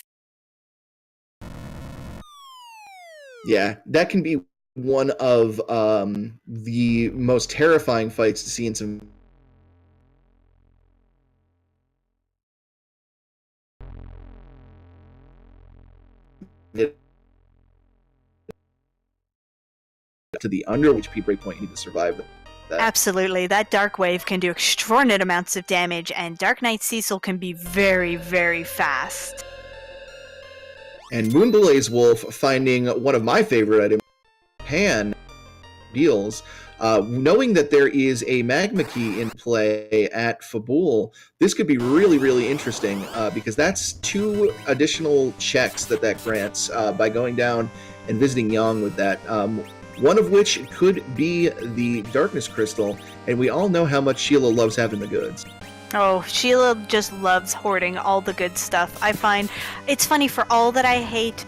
Yeah, that can be one of the most terrifying fights to see in some to the under HP breakpoint you need to survive that. Absolutely. That Dark Wave can do extraordinary amounts of damage, and Dark Knight Cecil can be very, very fast. And Moonblaze Wolf finding one of my favorite items, Pan deals. Knowing that there is a magma key in play at Fabul, this could be really, really interesting because that's 2 additional checks that grants by going down and visiting Yang with that. One of which could be the Darkness Crystal, and we all know how much Sheila loves having the goods. Oh, Sheila just loves hoarding all the good stuff. I find it's funny, for all that I hate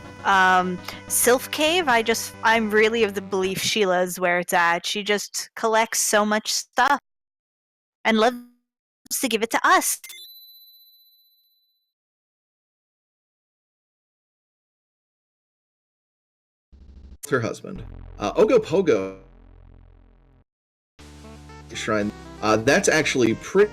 Sylph Cave, I'm really of the belief Sheila is where it's at. She just collects so much stuff and loves to give it to us. Her husband, Ogopogo Shrine. That's actually pretty,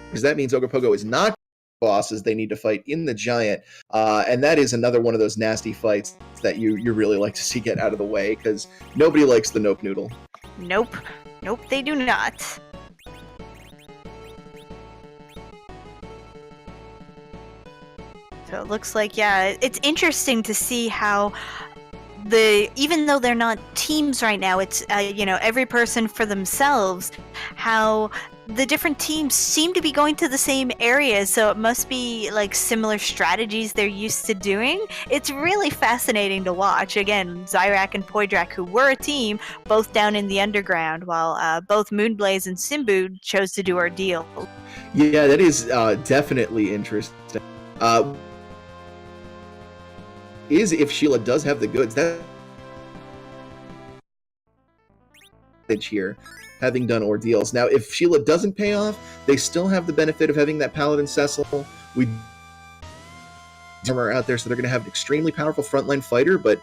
because that means Ogopogo is not bosses they need to fight in the giant, and that is another one of those nasty fights that you really like to see get out of the way, because nobody likes the Nope Noodle. Nope, they do not. So it looks like, yeah, it's interesting to see how even though they're not teams right now, it's every person for themselves, how the different teams seem to be going to the same areas, so it must be like similar strategies they're used to doing. It's really fascinating to watch. Again, Zyrak and Poydrak, who were a team, both down in the underground, while both Moonblaze and Simbu chose to do Ordeal. Yeah, that is definitely interesting. Is if Sheila does have the goods, that here, having done Ordeals. Now, if Sheila doesn't pay off, they still have the benefit of having that Paladin Cecil. We are out there, so they're going to have an extremely powerful frontline fighter, but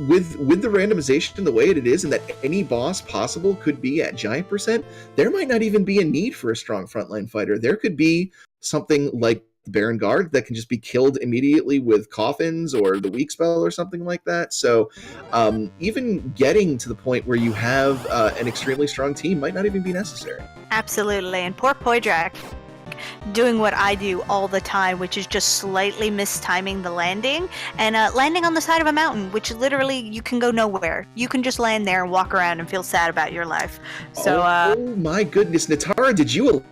with the randomization the way it is, and that any boss possible could be at giant percent, there might not even be a need for a strong frontline fighter. There could be something like Baron Guard that can just be killed immediately with coffins or the weak spell or something like that. So even getting to the point where you have an extremely strong team might not even be necessary. Absolutely. And poor Poydrak doing what I do all the time, which is just slightly mistiming the landing and landing on the side of a mountain, which literally you can go nowhere. You can just land there and walk around and feel sad about your life. So oh my goodness, Natara, did you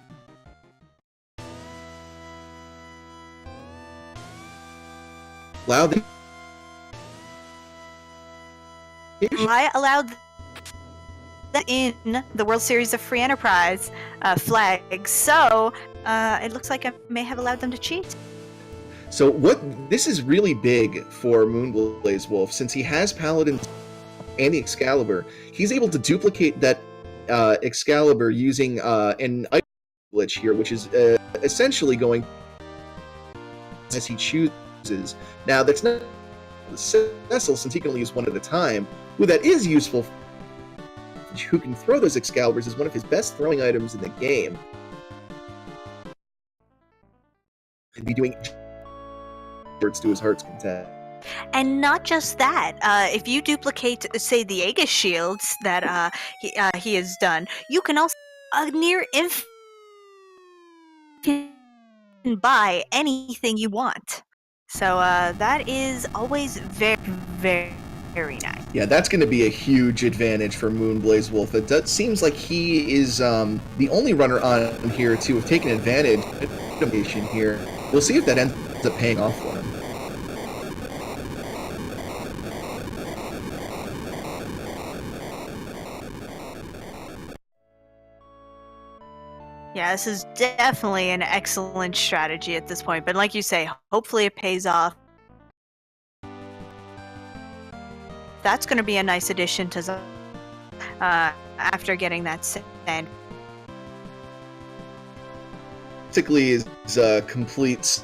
allow the... I allowed that in the World Series of Free Enterprise flag, so it looks like I may have allowed them to cheat. So this is really big for Moonblaze Wolf, since he has Paladin and the Excalibur. He's able to duplicate that Excalibur using an item glitch here, which is essentially going as he chooses. Now, that's not Cecil, since he can only use one at a time. Who that is useful, who can throw those Excaliburs, is one of his best throwing items in the game. And be doing words to his heart's content. And not just that, if you duplicate, say, the Aegis shields that he has done, you can also near infinite buy anything you want. So that is always very, very, very nice. Yeah, that's going to be a huge advantage for Moonblaze Wolf. It seems like he is the only runner on here to have taken advantage of innovation here. We'll see if that ends up paying off for him. Yeah, this is definitely an excellent strategy at this point. But like you say, hopefully it pays off. That's going to be a nice addition to after getting that sand. Basically, is a complete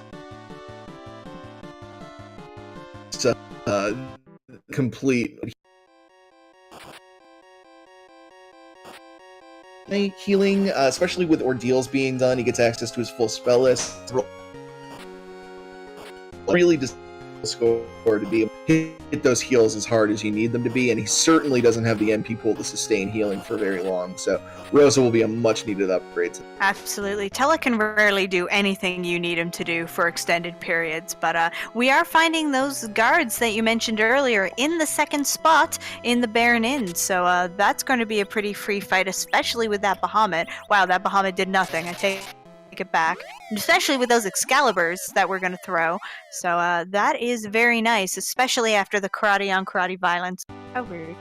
healing, especially with ordeals being done. He gets access to his full spell list. Really does score to be able to hit those heals as hard as you need them to be, and he certainly doesn't have the MP pool to sustain healing for very long, so Rosa will be a much needed upgrade. Absolutely. Tella can rarely do anything you need him to do for extended periods, but we are finding those guards that you mentioned earlier in the second spot in the Baron Inn, so that's going to be a pretty free fight, especially with that Bahamut. Wow, that Bahamut did nothing. I take it back, especially with those Excaliburs that we're going to throw. So that is very nice, especially after the karate on karate violence. How weird.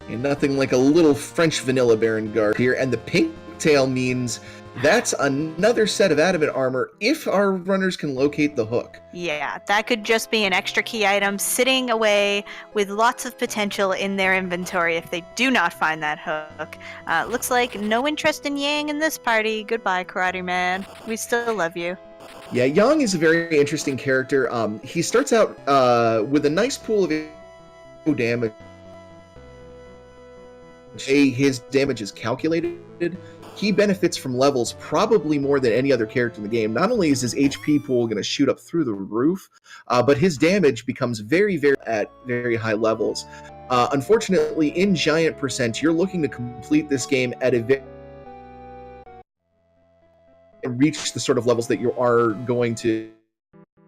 And nothing like a little French vanilla Baron guard here, and the pink tail means that's another set of adamant armor if our runners can locate the hook. Yeah, that could just be an extra key item sitting away with lots of potential in their inventory if they do not find that hook. Looks like no interest in Yang in this party. Goodbye, Karate Man. We still love you. Yeah, Yang is a very interesting character. He starts out with a nice pool of damage. His damage is calculated. He benefits from levels probably more than any other character in the game. Not only is his HP pool going to shoot up through the roof, but his damage becomes very, at very high levels. Unfortunately, in Giant Percent, you're looking to complete this game at a reach the sort of levels that you are going to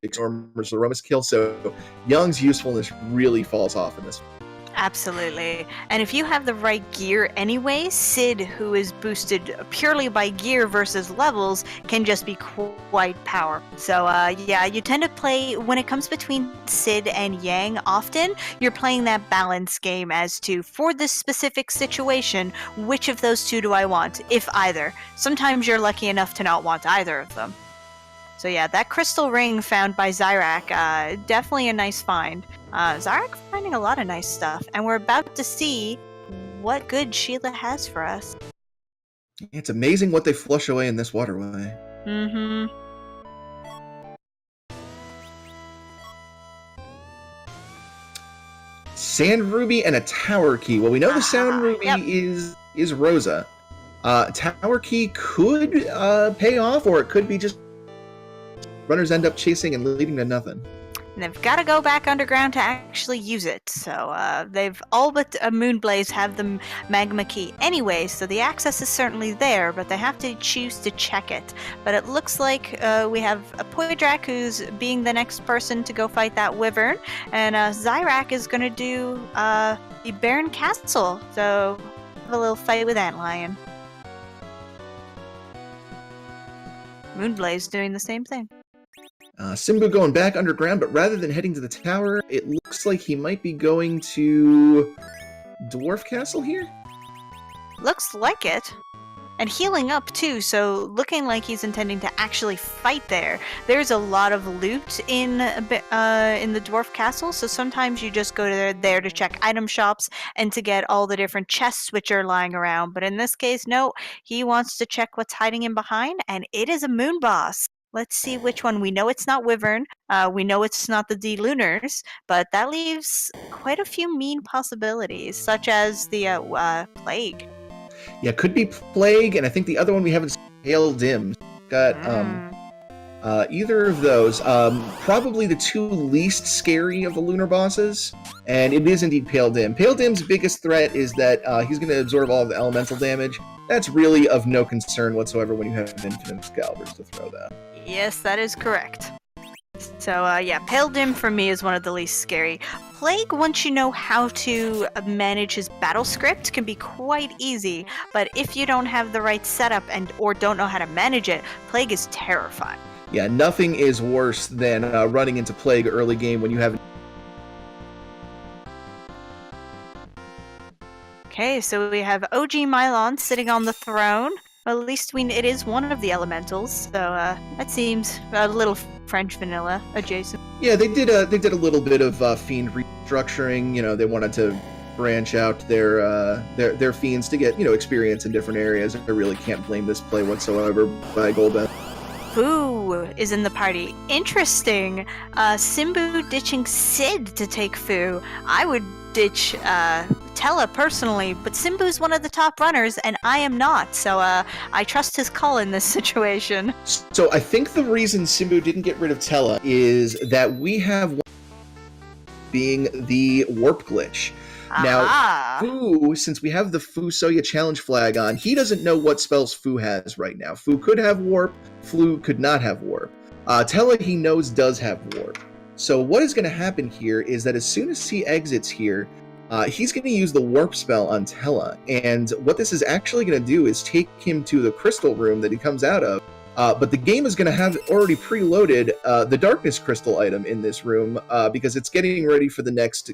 Stormer's Aromas kill, so Young's usefulness really falls off in this. Absolutely. And if you have the right gear anyway, Sid, who is boosted purely by gear versus levels, can just be quite powerful. So yeah, you tend to play, when it comes between Sid and Yang, often you're playing that balance game as to, for this specific situation, which of those two do I want, if either. Sometimes you're lucky enough to not want either of them. So yeah, that crystal ring found by Zyrak, definitely a nice find. Zyrak finding a lot of nice stuff, and we're about to see what good Sheila has for us. It's amazing what they flush away in this waterway. Mm-hmm. Sand Ruby and a Tower Key. Well, we know the Sand Ruby is Rosa. Tower Key could pay off, or it could be just runners end up chasing and leading to nothing. And they've got to go back underground to actually use it. So they've all but Moonblaze have the magma key anyway, so the access is certainly there, but they have to choose to check it. But it looks like we have a Poydrak who's being the next person to go fight that wyvern, and Zyrak is going to do the Baron Castle, so have a little fight with Antlion. Moonblaze doing the same thing. Simbu going back underground, but rather than heading to the tower, it looks like he might be going to Dwarf Castle here? Looks like it. And healing up too, so looking like he's intending to actually fight there. There's a lot of loot in the Dwarf Castle, so sometimes you just go there to check item shops and to get all the different chests which are lying around. But in this case, no, he wants to check what's hiding in behind, and it is a moon boss. Let's see which one. We know it's not Wyvern. We know it's not the D-Lunars, but that leaves quite a few mean possibilities, such as the Plague. Yeah, could be Plague, and I think the other one we have is Pale Dim. Got either of those. Probably the two least scary of the Lunar bosses, and it is indeed Pale Dim. Pale Dim's biggest threat is that he's going to absorb all of the elemental damage. That's really of no concern whatsoever when you have infinite Excaliburs to throw that. Yes, that is correct. So yeah, Pale Dim for me is one of the least scary. Plague, once you know how to manage his battle script, can be quite easy, but if you don't have the right setup or don't know how to manage it, Plague is terrifying. Yeah, nothing is worse than running into Plague early game when you have. Okay, so we have OG Mylon sitting on the throne. Well, at least it is one of the elementals, so that seems a little French vanilla adjacent. Yeah, they did a little bit of Fiend restructuring. You know, they wanted to branch out their Fiends to get experience in different areas. I really can't blame this play whatsoever by Golden. Fu is in the party. Interesting. Simbu ditching Sid to take Fu. I would ditch Tella personally, but Simbu's one of the top runners, and I am not, so I trust his call in this situation. So I think the reason Simbu didn't get rid of Tella is that we have being the warp glitch. Now, Fu, since we have the Fu Soya challenge flag on, he doesn't know what spells Fu has right now. Fu could have warp, Fu could not have warp. Tella, he knows, does have warp. So what is going to happen here is that as soon as he exits here, he's going to use the warp spell on Tella. And what this is actually going to do is take him to the crystal room that he comes out of. But the game is going to have already preloaded the darkness crystal item in this room because it's getting ready for the next,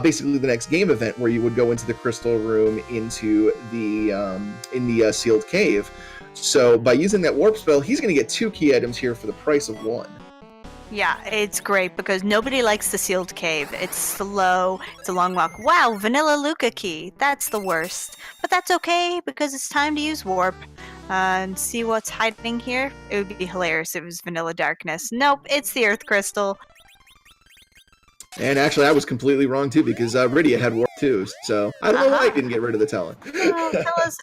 basically the next game event where you would go into the crystal room into the sealed cave. So by using that warp spell, he's going to get 2 key items here for the price of 1. Yeah, it's great because nobody likes the sealed cave. It's slow, it's a long walk. Wow, Vanilla Luca key. That's the worst. But that's okay because it's time to use warp. And see what's hiding here? It would be hilarious if it was Vanilla Darkness. Nope, it's the Earth Crystal. And actually, I was completely wrong too because Rydia had warp too. So I don't know why he didn't get rid of the talent.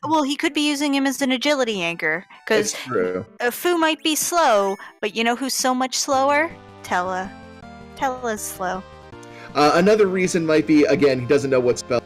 Well, he could be using him as an agility anchor. That's true. Fu might be slow, but you know who's so much slower? Tella. Tella's slow. Another reason might be, again, he doesn't know what spell.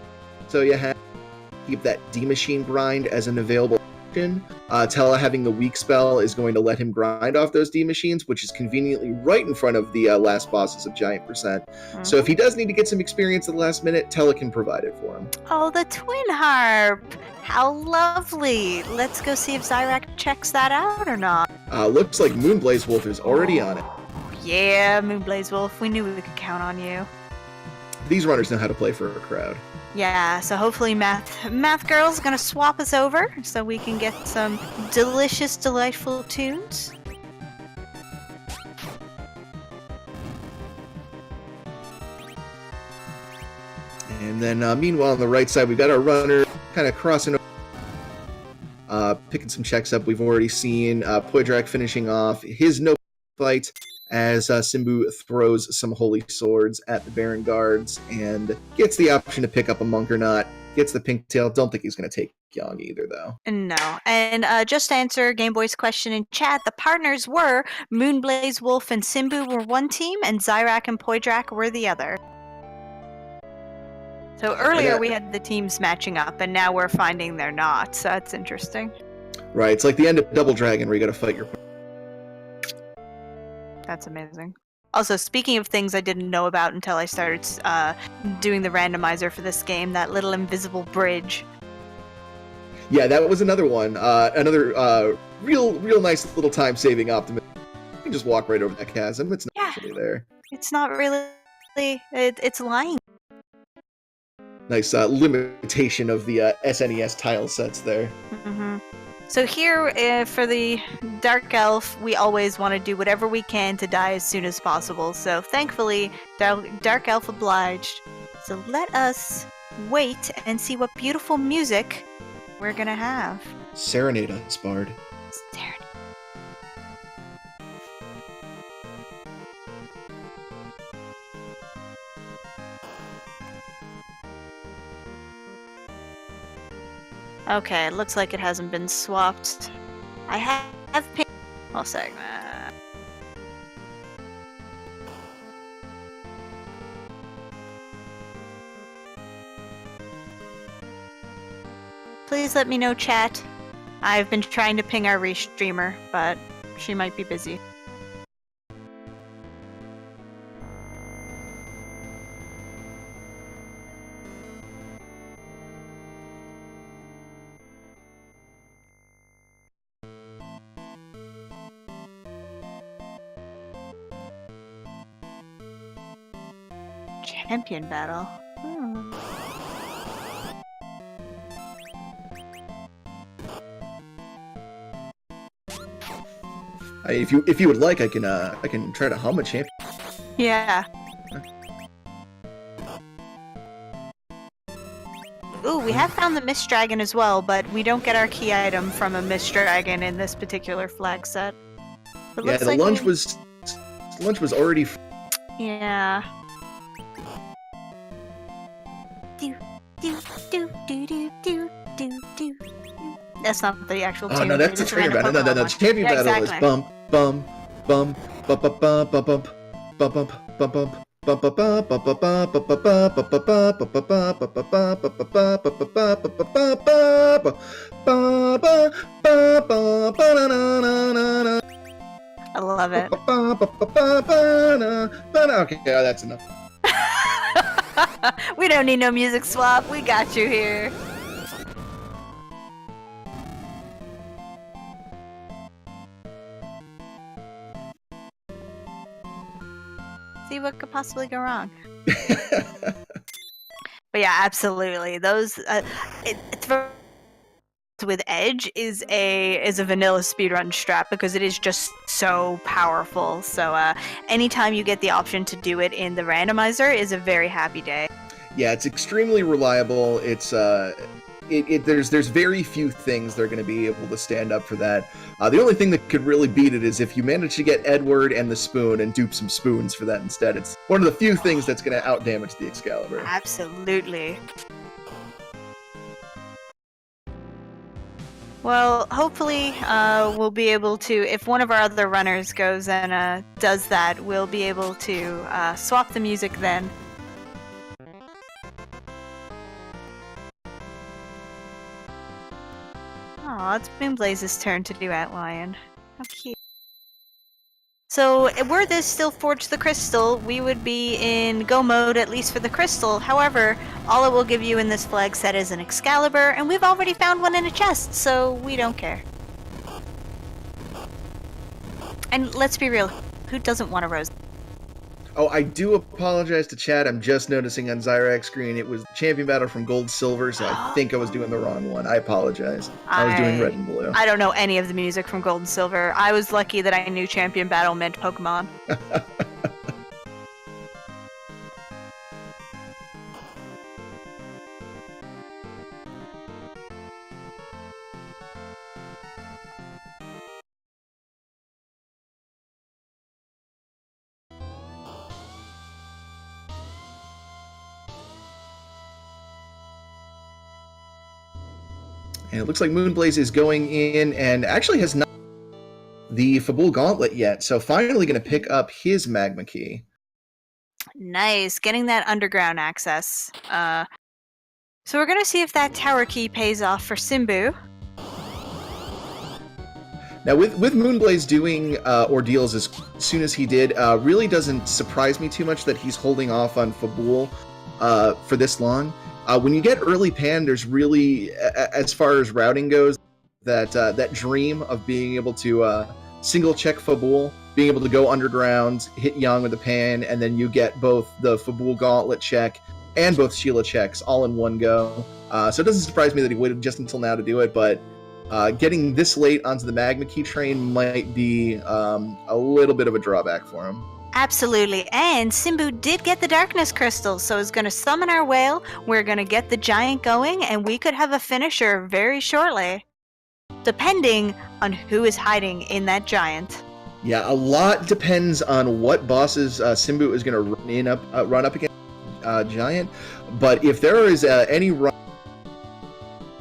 So you have to keep that D-Machine grind as an available option. Tella having the weak spell is going to let him grind off those D-Machines, which is conveniently right in front of the last bosses of Giant Percent. Mm-hmm. So if he does need to get some experience at the last minute, Tella can provide it for him. Oh, the Twin Harp! How lovely! Let's go see if Zyrak checks that out or not. Looks like Moonblaze Wolf is already on it. Yeah, Moonblaze Wolf, we knew we could count on you. These runners know how to play for a crowd. Yeah, so hopefully Math Girl's gonna swap us over so we can get some delicious, delightful tunes. And then meanwhile on the right side, we've got our runner kind of crossing over, picking some checks up. We've already seen Poydrak finishing off his no fight as Simbu throws some holy swords at the Baron guards and gets the option to pick up a monk or not. Gets the pink tail. Don't think he's going to take Young either, though. No. And just to answer Game Boy's question in chat, the partners were Moonblaze Wolf and Simbu were one team, and Zyrak and Poydrak were the other. So earlier we had the teams matching up, and now we're finding they're not. So that's interesting. Right. It's like the end of Double Dragon where you got to fight your... That's amazing. Also, speaking of things I didn't know about until I started doing the randomizer for this game, that little invisible bridge. Yeah, that was another one. Another real nice little time-saving optimism. You can just walk right over that chasm. It's not actually there. It's not really... It's lying. Nice limitation of the SNES tile sets there. Mm-hmm. So here, for the Dark Elf, we always want to do whatever we can to die as soon as possible. So thankfully, Dark Elf obliged. So let us wait and see what beautiful music we're going to have. Serenade us, Bard. Serenade. Okay, it looks like it hasn't been swapped. I have pink. I'll say that. Please let me know, chat. I've been trying to ping our restreamer, but she might be busy. Champion battle. If you would like, I can try to hum a champion. Yeah. Ooh, we have found the Mist Dragon as well, but we don't get our key item from a Mist Dragon in this particular flag set. Yeah, the lunch was already. Yeah. Do do do do do do do do. That's not the actual tune. Oh no, that's the trainer battle. No. Champion battle is bump bump bump bump bump bump bump bump bump bump bump. I love it. Okay, that's enough. We don't need no music swap. We got you here. See what could possibly go wrong. But yeah, absolutely. Those with Edge is a vanilla speedrun strap because it is just so powerful. So anytime you get the option to do it in the randomizer is a very happy day. Yeah, it's extremely reliable. It's there's very few things that are going to be able to stand up for that. The only thing that could really beat it is if you manage to get Edward and the spoon and dupe some spoons for that instead. It's one of the few things that's going to outdamage the Excalibur. Absolutely. Well, hopefully we'll be able to, if one of our other runners goes and does that, we'll be able to swap the music then. Aw, it's Moonblaze's turn to do Outlion. How cute. So, were this still Forge the Crystal, we would be in go mode, at least for the crystal. However, all it will give you in this flag set is an Excalibur, and we've already found one in a chest, so we don't care. And let's be real, who doesn't want a rose? Oh, I do apologize to chat. I'm just noticing on Zyrax's screen it was the champion battle from Gold Silver, so I think I was doing the wrong one. I apologize. I was doing Red and Blue. I don't know any of the music from Gold and Silver. I was lucky that I knew champion battle meant Pokemon. And it looks like Moonblaze is going in and actually has not the Fabul Gauntlet yet, so finally going to pick up his Magma Key. Nice, getting that underground access. So we're going to see if that Tower Key pays off for Simbu. Now, with Moonblaze doing ordeals as soon as he did, really doesn't surprise me too much that he's holding off on Fabul for this long. When you get early pan, there's really, as far as routing goes, that dream of being able to single check Fabul, being able to go underground, hit Yang with the pan, and then you get both the Fabul Gauntlet check and both Sheila checks all in one go. So it doesn't surprise me that he waited just until now to do it, but getting this late onto the Magma Key train might be a little bit of a drawback for him. Absolutely, and Simbu did get the Darkness Crystal, so he's going to summon our whale, we're going to get the giant going, and we could have a finisher very shortly. Depending on who is hiding in that giant. Yeah, a lot depends on what bosses Simbu is going to run up against giant, but if there is any run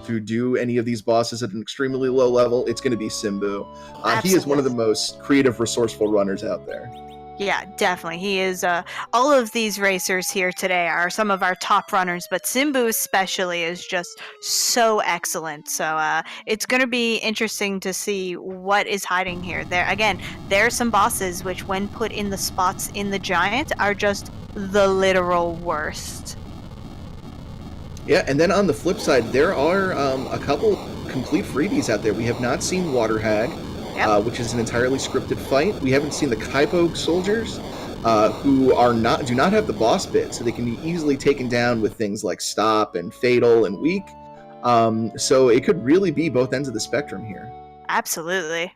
to do any of these bosses at an extremely low level, it's going to be Simbu. He is one of the most creative, resourceful runners out there. Yeah, definitely. He is, all of these racers here today are some of our top runners, but Simbu especially is just so excellent. So it's going to be interesting to see what is hiding here. There are some bosses which, when put in the spots in the giant, are just the literal worst. Yeah, and then on the flip side, there are a couple complete freebies out there. We have not seen Water Hag. Yep. Which is an entirely scripted fight. We haven't seen the Kaipo soldiers. who do not have the boss bit, so they can be easily taken down with things like stop and fatal and weak. So it could really be both ends of the spectrum here. Absolutely.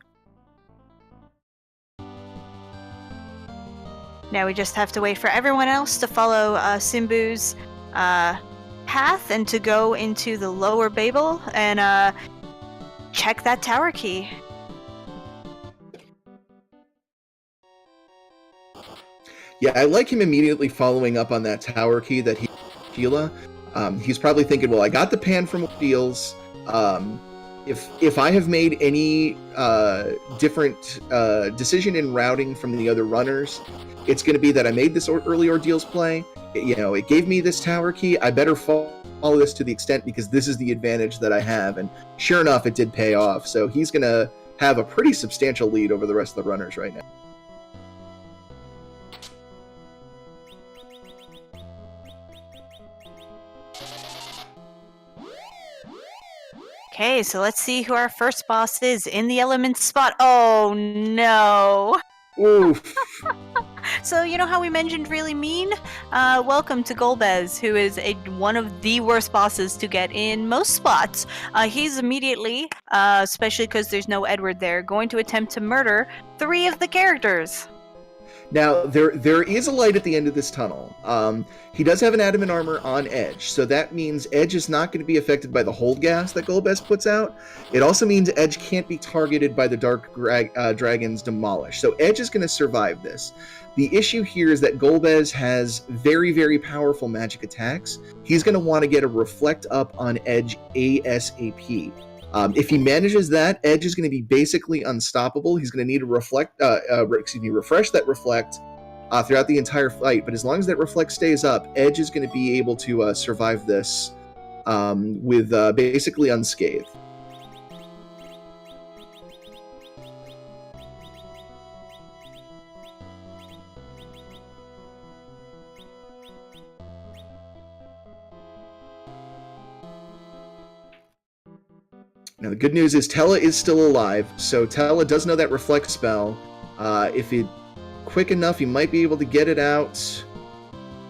Now we just have to wait for everyone else to follow Simbu's path and to go into the lower Babel and check that tower key. Yeah, I like him immediately following up on that tower key that he Sheila. He's probably thinking, well, I got the pan from Deals. If I have made any different decision in routing from the other runners, it's going to be that I made this early Ordeals play. It gave me this tower key. I better follow this to the extent because this is the advantage that I have. And sure enough, it did pay off. So he's going to have a pretty substantial lead over the rest of the runners right now. Okay, so let's see who our first boss is in the element spot. Oh no! Oof. So you know how we mentioned really mean? Welcome to Golbez, who is one of the worst bosses to get in most spots. He's immediately, especially because there's no Edward there, going to attempt to murder 3 of the characters. Now, there is a light at the end of this tunnel. He does have an adamant armor on Edge, so that means Edge is not going to be affected by the hold gas that Golbez puts out. It also means Edge can't be targeted by the Dark Dragon's Demolish, so Edge is going to survive this. The issue here is that Golbez has very, very powerful magic attacks. He's going to want to get a Reflect up on Edge ASAP. If he manages that, Edge is going to be basically unstoppable. He's going to need to refresh that Reflect throughout the entire fight. But as long as that Reflect stays up, Edge is going to be able to survive this with basically unscathed. Now, the good news is Tella is still alive, so Tella does know that Reflect spell. If it's quick enough, he might be able to get it out.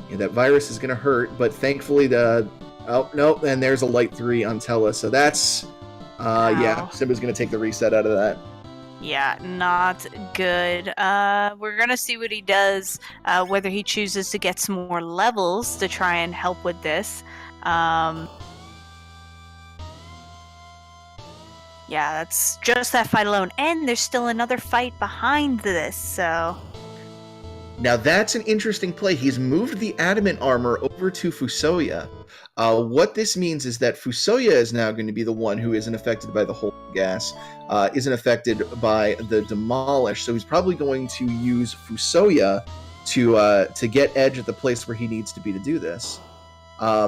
Yeah, that virus is going to hurt, but thankfully oh, no, and there's a light 3 on Tella, so that's... yeah, Simba's going to take the reset out of that. Yeah, not good. We're going to see what he does, whether he chooses to get some more levels to try and help with this. Yeah, that's just that fight alone. And there's still another fight behind this, so... Now that's an interesting play. He's moved the adamant armor over to Fusoya. What this means is that Fusoya is now going to be the one who isn't affected by the hold gas, isn't affected by the Demolish, so he's probably going to use Fusoya to get Edge at the place where he needs to be to do this.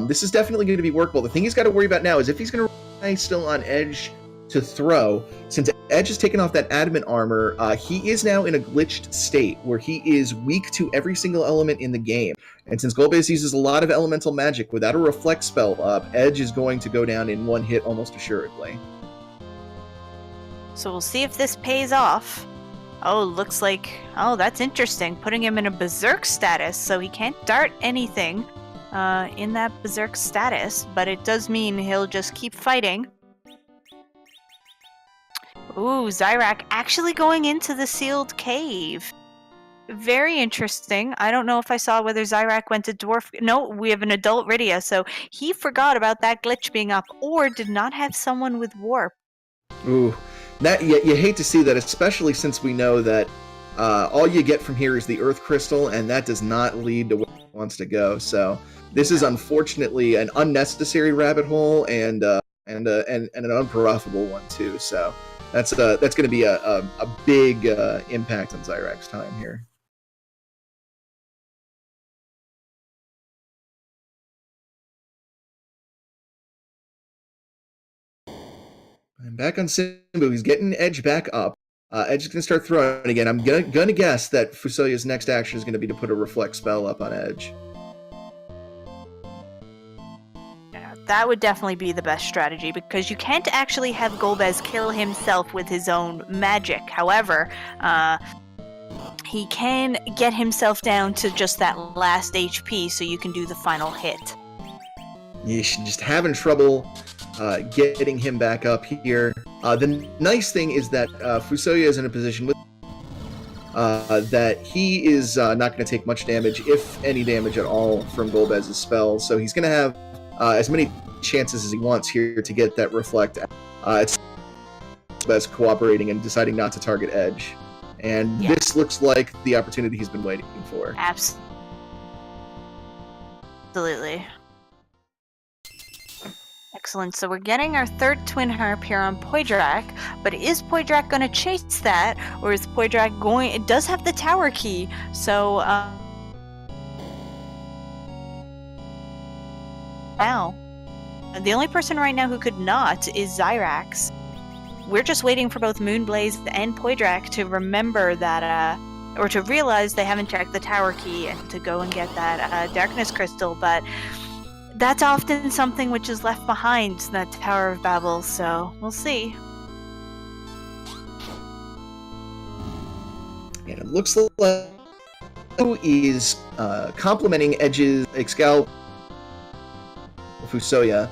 This is definitely going to be workable. The thing he's got to worry about now is if he's going to rely still on Edge to throw, since Edge has taken off that adamant armor, he is now in a glitched state where he is weak to every single element in the game. And since Golbez uses a lot of elemental magic, without a Reflect spell up, Edge is going to go down in one hit almost assuredly. So we'll see if this pays off. Oh, looks like... Oh, that's interesting. Putting him in a Berserk status, so he can't dart anything in that Berserk status, but it does mean he'll just keep fighting. Ooh, Zyrak actually going into the sealed cave. Very interesting. I don't know if I saw whether Zyrak went to Dwarf... No, we have an adult Rydia, so he forgot about that glitch being up, or did not have someone with Warp. Ooh, that you hate to see that, especially since we know that all you get from here is the Earth Crystal, and that does not lead to where it wants to go. So this is unfortunately an unnecessary rabbit hole and an unprofitable one too. So that's going to be a big impact on Zyrak's time here. And back on Simbu, he's getting Edge back up. Edge is going to start throwing again. I'm gonna guess that Fusoya's next action is going to be to put a Reflect spell up on Edge. Yeah, that would definitely be the best strategy, because you can't actually have Golbez kill himself with his own magic. However, he can get himself down to just that last HP so you can do the final hit. You're just having trouble getting him back up here. The nice thing is that Fusoya is in a position with that he is not going to take much damage, if any damage at all, from Golbez's spell. So he's going to have as many chances as he wants here to get that reflect. It's Golbez cooperating and deciding not to target Edge. And this looks like the opportunity he's been waiting for. Absolutely. Excellent. So we're getting our third Twin Harp here on Poydrak, but is Poydrak going to chase that, or is Poydrak going... It does have the tower key, so... Wow. The only person right now who could not is Zyrax. We're just waiting for both Moonblaze and Poydrak to remember that, or to realize they haven't checked the tower key and to go and get that Darkness Crystal, but that's often something which is left behind, that Tower of Babel, so we'll see. And it looks like who is complimenting Edge's Excalibur Fusoya.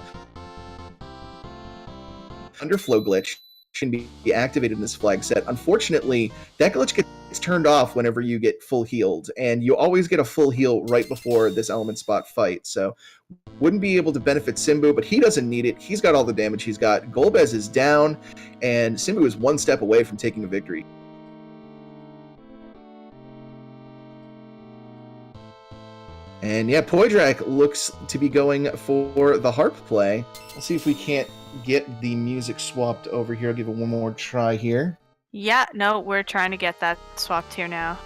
Underflow glitch can be activated in this flag set. Unfortunately, that glitch gets turned off whenever you get full healed, and you always get a full heal right before this element spot fight, so wouldn't be able to benefit Simbu, but he doesn't need it. He's got all the damage he's got. Golbez is down, and Simbu is one step away from taking a victory. And yeah, Poydrak looks to be going for the harp play. Let's see if we can't get the music swapped over here. I'll give it one more try here. Yeah, no, we're trying to get that swapped here now.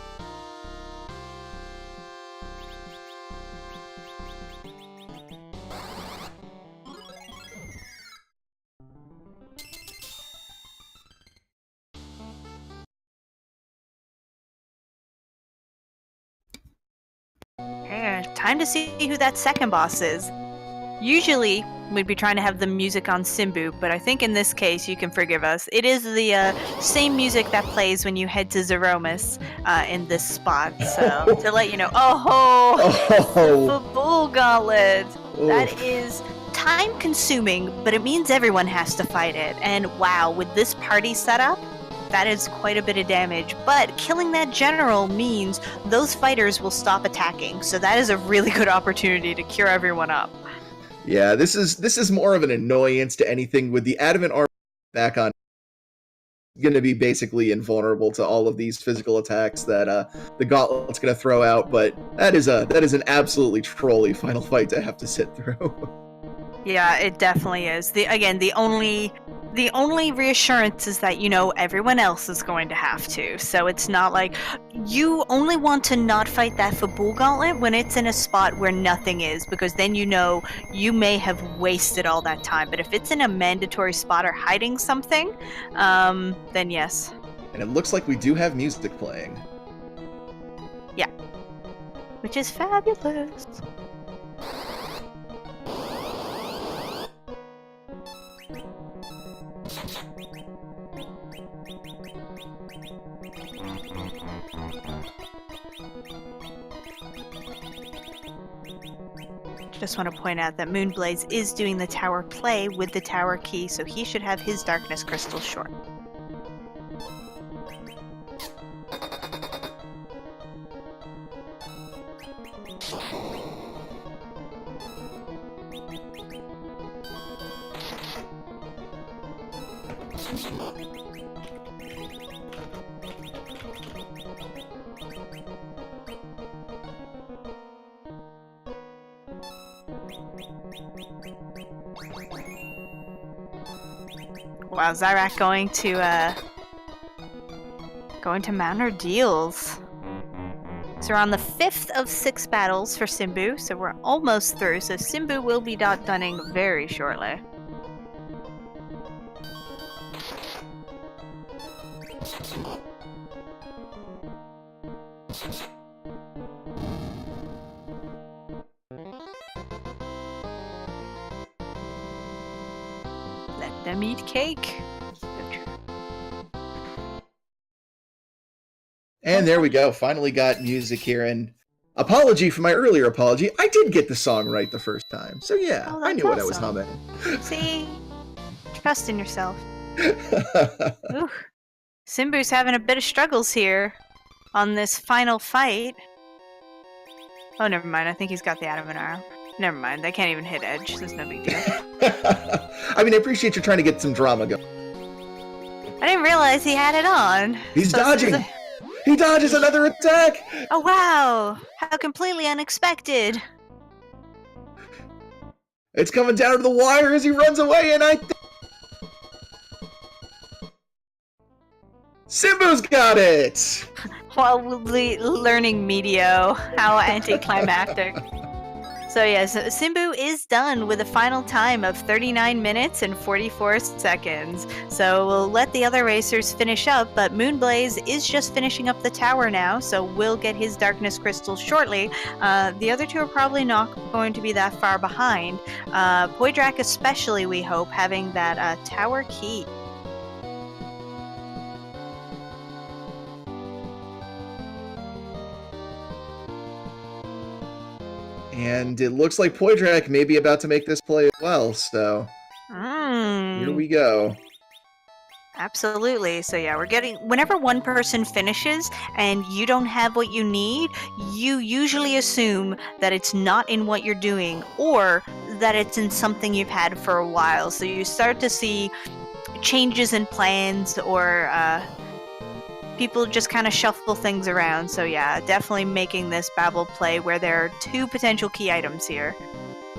Time to see who that second boss is. Usually, we'd be trying to have the music on Simbu, but I think in this case, you can forgive us. It is the same music that plays when you head to Zeromus in this spot, so to let you know. The Bull Gauntlet! Oof. That is time-consuming, but it means everyone has to fight it, and wow, with this party setup, that is quite a bit of damage, but killing that general means those fighters will stop attacking, so that is a really good opportunity to cure everyone up. Yeah, this is more of an annoyance to anything. With the adamant armor back on, going to be basically invulnerable to all of these physical attacks that the Gauntlet's going to throw out, but that is an absolutely trolly final fight to have to sit through. Yeah, it definitely is. The only reassurance is that, you know, everyone else is going to have to. So it's not like you only want to not fight that Fabul Gauntlet when it's in a spot where nothing is, because then you know you may have wasted all that time. But if it's in a mandatory spot or hiding something, then yes. And it looks like we do have music playing. Yeah. Which is fabulous. Just want to point out that Moonblaze is doing the tower play with the tower key, so he should have his Darkness Crystal short. Wow, Zyrak going to mount our deals. So we're on the 5th of 6 battles for Simbu, so we're almost through, so Simbu will be dunning very shortly. Let them eat cake. And there we go. Finally got music here. And apology for my earlier apology. I did get the song right the first time. So yeah, Oh, I that's knew what I was awesome. humming. See? Trust in yourself. Ooh. Simbu's having a bit of struggles here on this final fight. Oh, never mind. I think he's got the adamant arm. Never mind. They can't even hit edge. There's no big deal. I mean, I appreciate you trying to get some drama going. I didn't realize he had it on. He's dodging! He dodges another attack! Oh, wow! How completely unexpected. It's coming down to the wire as he runs away, and Simbu's got it! While learning Meteo, how anticlimactic. So yes, Simbu is done with a final time of 39 minutes and 44 seconds. So we'll let the other racers finish up, but Moonblaze is just finishing up the tower now, so we'll get his Darkness Crystal shortly. The other two are probably not going to be that far behind. Poydrak especially, we hope, having that tower key. And it looks like Poydrak may be about to make this play as well, so here we go. Absolutely. So yeah, we're getting, whenever one person finishes and you don't have what you need, you usually assume that it's not in what you're doing or that it's in something you've had for a while. So you start to see changes in plans or people just kind of shuffle things around. So yeah, definitely making this Babel play where there are two potential key items here.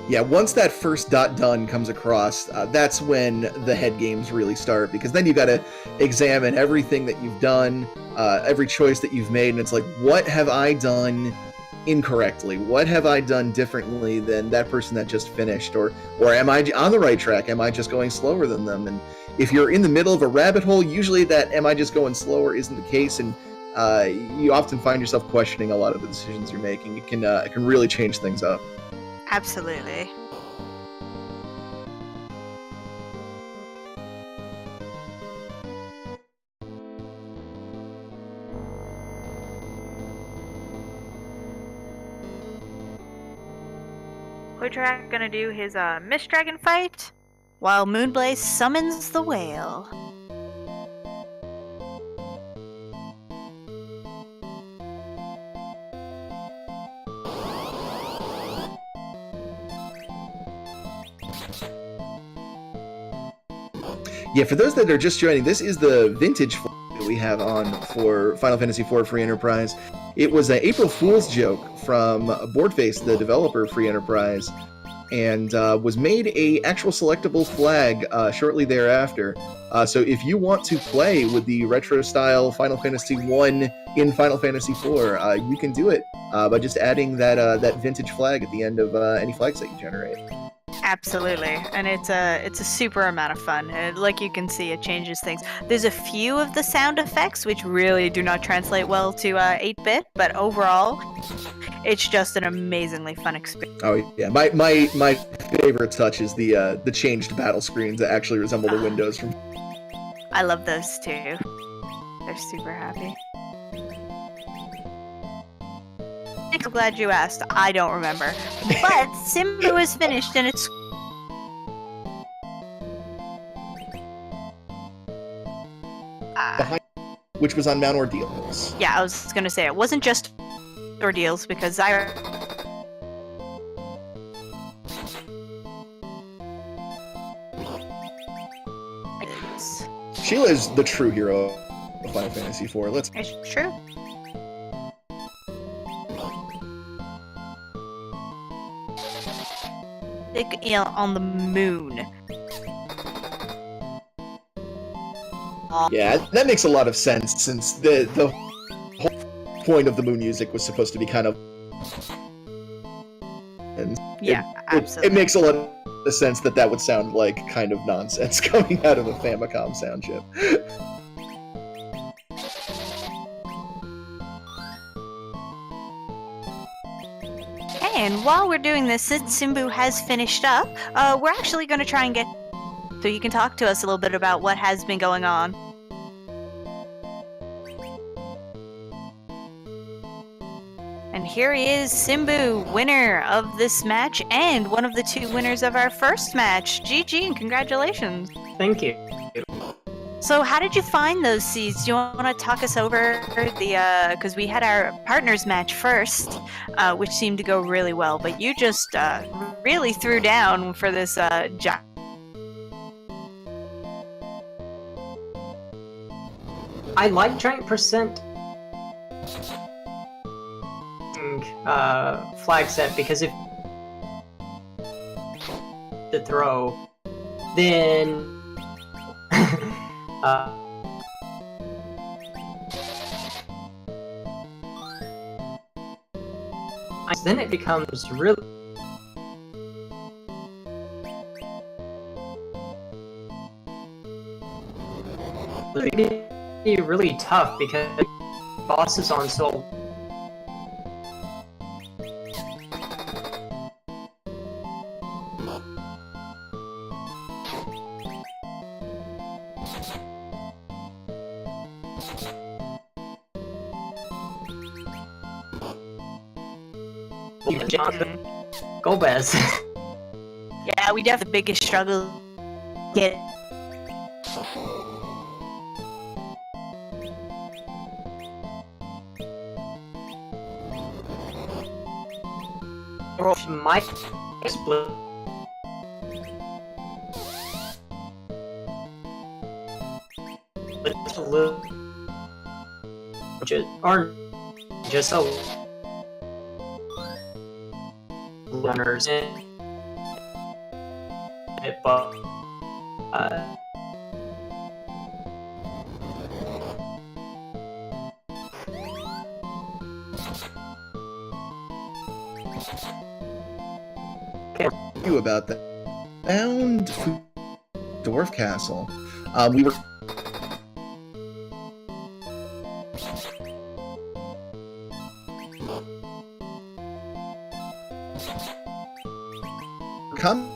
Yeah, once that first dot done comes across, that's when the head games really start, because then you got to examine everything that you've done, every choice that you've made, and it's like, what have I done incorrectly? What have I done differently than that person that just finished? Or am I on the right track? Am I just going slower than them? And if you're in the middle of a rabbit hole, usually that am I just going slower isn't the case, and you often find yourself questioning a lot of the decisions you're making. It can really change things up. Absolutely. Poydrak gonna do his Mist Dragon fight, while Moonblaze summons the whale. Yeah, for those that are just joining, this is the vintage that we have on for Final Fantasy IV Free Enterprise. It was an April Fool's joke from Boardface, the developer of Free Enterprise, and was made a actual selectable flag shortly thereafter. So if you want to play with the retro-style Final Fantasy I in Final Fantasy IV, you can do it by just adding that vintage flag at the end of any flags that you generate. Absolutely, and it's a super amount of fun. Like you can see, it changes things. There's a few of the sound effects which really do not translate well to 8-bit, but overall, it's just an amazingly fun experience. Oh yeah, my favorite touch is the changed battle screens that actually resemble the windows from. I love those too. They're super happy. I'm so glad you asked. I don't remember. But Simbu is finished and it's... Behind, which was on Mount Ordeals. Yeah, I was going to say, it wasn't just Ordeals, because Zyra... Sheila is the true hero of Final Fantasy IV. It's true. On the moon. Yeah, that makes a lot of sense, since the whole point of the moon music was supposed to be kind of... And yeah, absolutely. It makes a lot of sense that would sound like kind of nonsense coming out of a Famicom sound chip. And while we're doing this, since Simbu has finished up, we're actually going to try and get... So you can talk to us a little bit about what has been going on. And here he is, Simbu, winner of this match and one of the 2 winners of our first match. GG and congratulations. Thank you. So how did you find those seeds? Do you want to talk us over the, because we had our partners match first, which seemed to go really well, but you just really threw down for this job. I like giant percent flag set because if the throw, then then it becomes really really tough because boss is on so Go Bez. Yeah, we definitely have the biggest struggle get My split. It's a little just a runners in it, but you about that. Found Dwarf Castle. We were come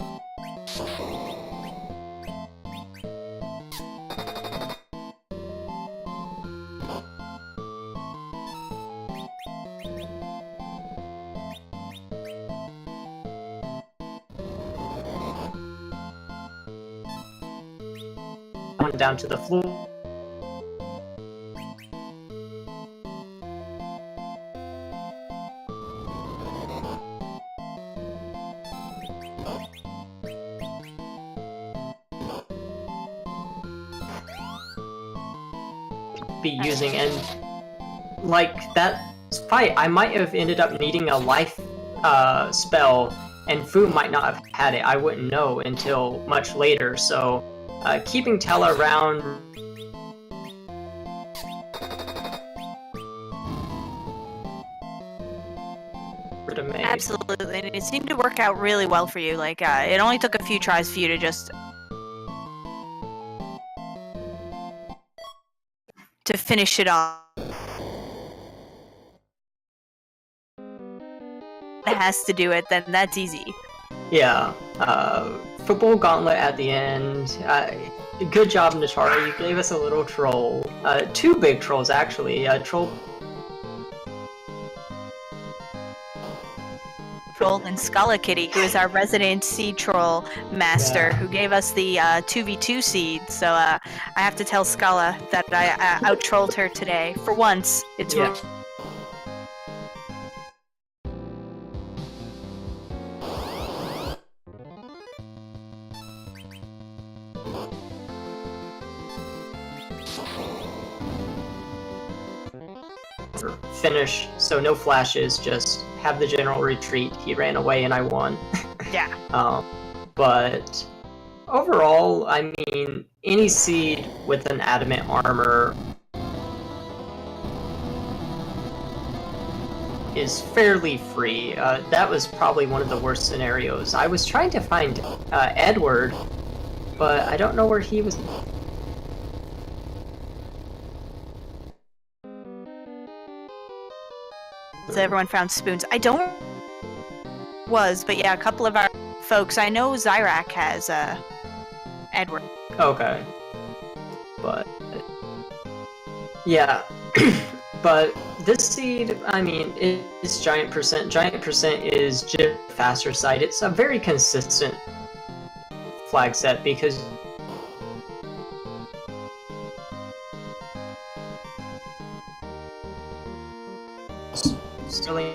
down to the floor. Be using, and like that fight, I might have ended up needing a life spell, and Fu might not have had it. I wouldn't know until much later, so keeping Tella around absolutely, and it seemed to work out really well for you. Like it only took a few tries for you to just finish it off. It has to do it, then that's easy. Yeah, football gauntlet at the end. Good job, Natara. You gave us a little troll. 2 big trolls, actually. Troll and Scala Kitty, who is our resident seed troll master, who gave us the 2v2 seed. So I have to tell Scala that I out-trolled her today. For once, it's finish, so no flashes, just have the general retreat. He ran away and I won. Yeah. But overall, I mean, any seed with an adamant armor is fairly free. That was probably one of the worst scenarios. I was trying to find Edward, but I don't know where he was. So everyone found spoons. I don't but yeah, a couple of our folks. I know Zyrak has Edward. Okay. But yeah. But this seed, I mean, it's giant percent. Giant percent is just faster side. It's a very consistent flag set because it's really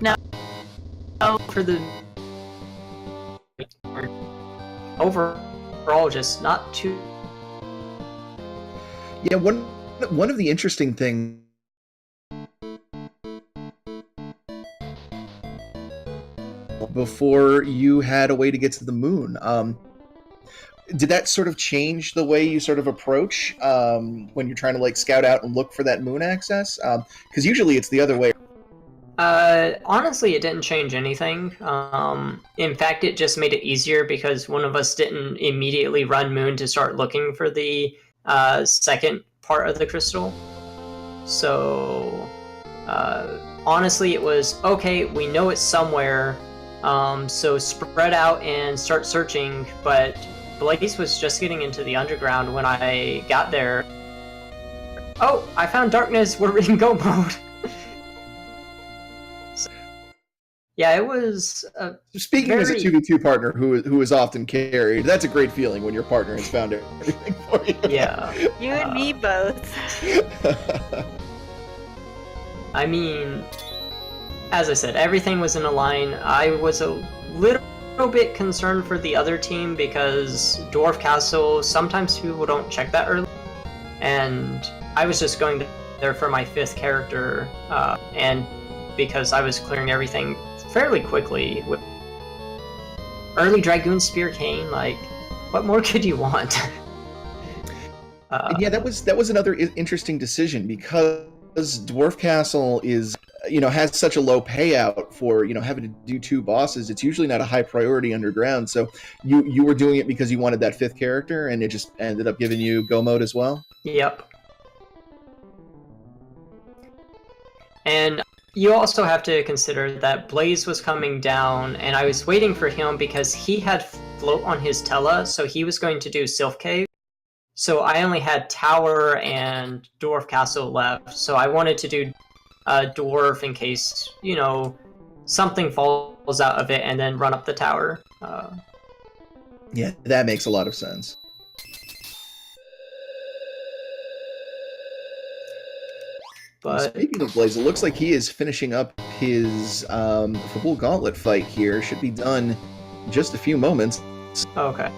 No. for the overall just not too. Yeah, one of the interesting things before you had a way to get to the moon. Did that sort of change the way you sort of approach when you're trying to like scout out and look for that moon access? Because usually it's the other way. Honestly, it didn't change anything. In fact, it just made it easier because one of us didn't immediately run moon to start looking for the second part of the crystal. So, honestly, it was, okay, we know it's somewhere, so spread out and start searching, but Blaze was just getting into the underground when I got there. Oh, I found darkness, we're in go mode! So, yeah, it was Speaking as a 2v2 partner who is often carried, that's a great feeling when your partner has found everything for you. Yeah. You and me both. I mean, as I said, everything was in a line. I was a little bit concerned for the other team because Dwarf Castle, sometimes people don't check that early. And I was just going there for my 5th character, and because I was clearing everything fairly quickly. With early Dragoon Spear Cane, like, what more could you want? Yeah, that was another interesting decision because Dwarf Castle is, has such a low payout for, having to do 2 bosses. It's usually not a high priority underground. So you were doing it because you wanted that 5th character, and it just ended up giving you go mode as well? Yep. And you also have to consider that Blaze was coming down, and I was waiting for him because he had float on his Tella, so he was going to do Sylph Cave. So I only had Tower and Dwarf Castle left, so I wanted to do Dwarf in case, something falls out of it, and then run up the tower. Yeah, that makes a lot of sense. But speaking of Blaze, it looks like he is finishing up his Fabul Gauntlet fight here. Should be done in just a few moments. Okay.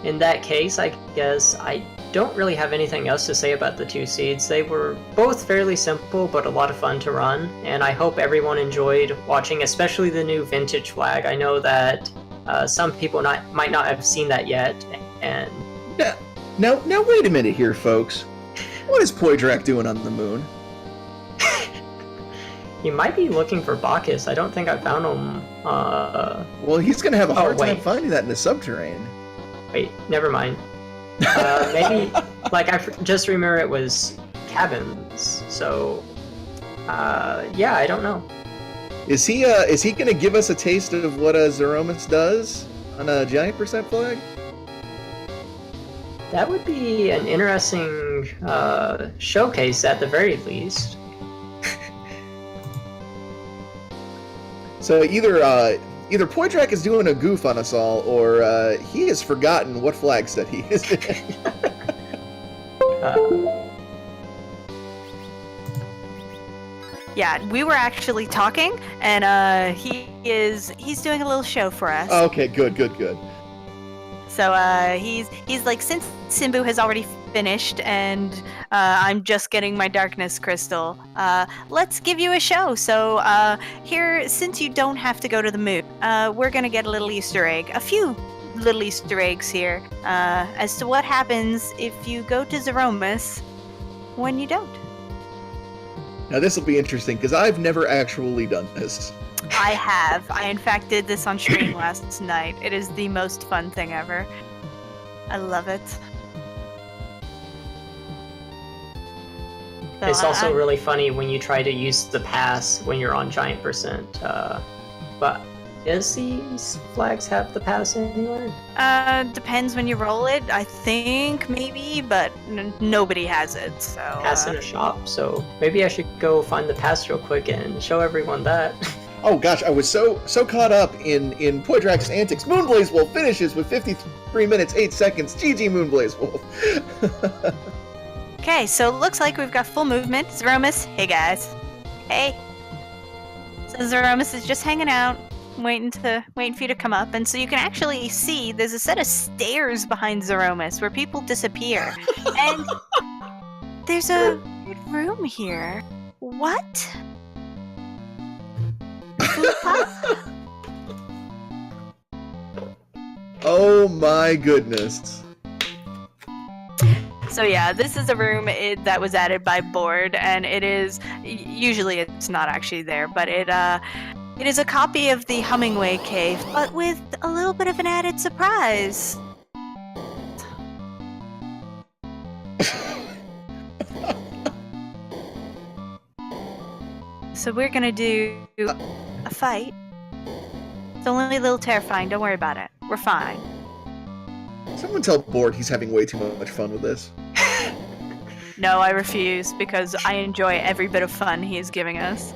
In that case, I guess I don't really have anything else to say about the 2 seeds. They were both fairly simple, but a lot of fun to run, and I hope everyone enjoyed watching, especially the new vintage flag. I know that some people might not have seen that yet, and... Now wait a minute here, folks. What is Poydrak doing on the moon? He might be looking for Bacchus. I don't think I found him. Well, he's going to have a hard time finding that in the subterrane. Wait, never mind. Maybe, like, I just remember it was cabins, so, yeah, I don't know. Is he going to give us a taste of what Zeromus does on a giant percent flag? That would be an interesting showcase at the very least. So either Poydrak is doing a goof on us all, or he has forgotten what flag set he is in. Yeah, we were actually talking, and he's doing a little show for us. Okay, good. So he's like, since Simbu has already finished and I'm just getting my darkness crystal, let's give you a show. So here, since you don't have to go to the moon, we're gonna get a little Easter egg, a few little Easter eggs here as to what happens if you go to Zeromus when you don't. Now this will be interesting because I've never actually done this. I have. I in fact did this on stream last night. It is the most fun thing ever. I love it. So It's also really funny when you try to use the pass when you're on Giant Percent. But does these flags have the pass anywhere? Depends when you roll it. I think maybe, but nobody has it. So Pass in a shop. So maybe I should go find the pass real quick and show everyone that. Oh gosh, I was so caught up in Poidrak's antics. Moonblaze Wolf finishes with 53 minutes 8 seconds. GG Moonblaze Wolf. Okay, so it looks like we've got full movement. Zeromus, hey guys. Hey. So Zeromus is just hanging out, waiting for you to come up, and so you can actually see there's a set of stairs behind Zeromus where people disappear. And there's a room here. What? Oh my goodness. So yeah, this is a room that was added by Board, and it is usually it's not actually there, but it is a copy of the Hummingway Cave, but with a little bit of an added surprise. So we're gonna do a fight. It's only a little terrifying. Don't worry about it. We're fine. Someone tell Board he's having way too much fun with this. No, I refuse, because I enjoy every bit of fun he is giving us.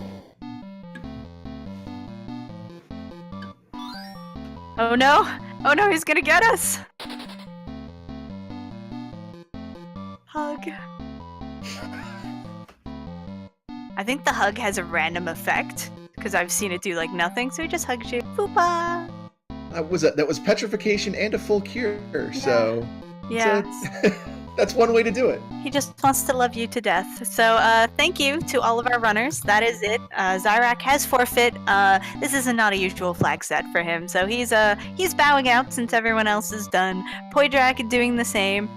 Oh no! Oh no, he's gonna get us! Hug. I think the hug has a random effect, because I've seen it do like nothing, so he just hugs you. Fupa! That was petrification and a full cure, so... Yeah. That's one way to do it. He just wants to love you to death. So thank you to all of our runners. That is it. Zyrak has forfeit. This is not a usual flag set for him, so he's bowing out since everyone else is done. Poidrak doing the same.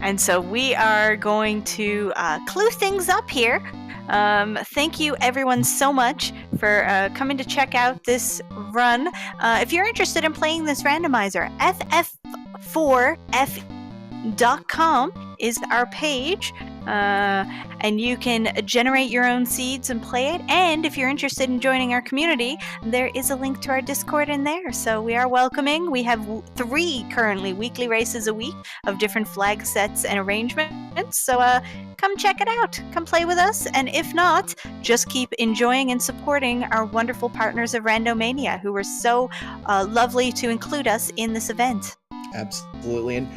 And so we are going to clue things up here. Thank you everyone so much for coming to check out this run. If you're interested in playing this randomizer, ff4f.com is our page, and you can generate your own seeds and play it. And if you're interested in joining our community, there is a link to our Discord in there. So we are welcoming. We have 3 currently weekly races a week of different flag sets and arrangements. So come check it out. Come play with us. And if not, just keep enjoying and supporting our wonderful partners of Randomania, who were so lovely to include us in this event. Absolutely, and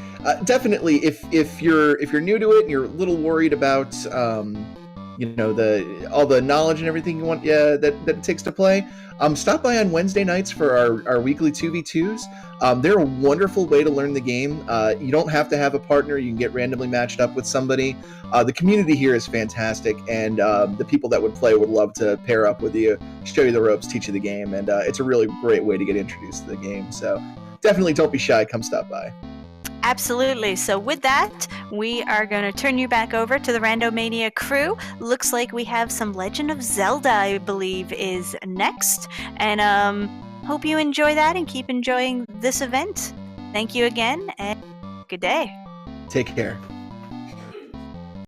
definitely, if you're new to it and you're a little worried about all the knowledge and everything you want that it takes to play, stop by on Wednesday nights for our weekly 2v2s. They're a wonderful way to learn the game. You don't have to have a partner. You can get randomly matched up with somebody. The community here is fantastic, and the people that would play would love to pair up with you, show you the ropes, teach you the game, and it's a really great way to get introduced to the game. So definitely don't be shy. Come stop by. Absolutely. So with that, we are going to turn you back over to the Randomania crew. Looks like we have some Legend of Zelda, I believe, is next. And hope you enjoy that and keep enjoying this event. Thank you again, and good day. Take care.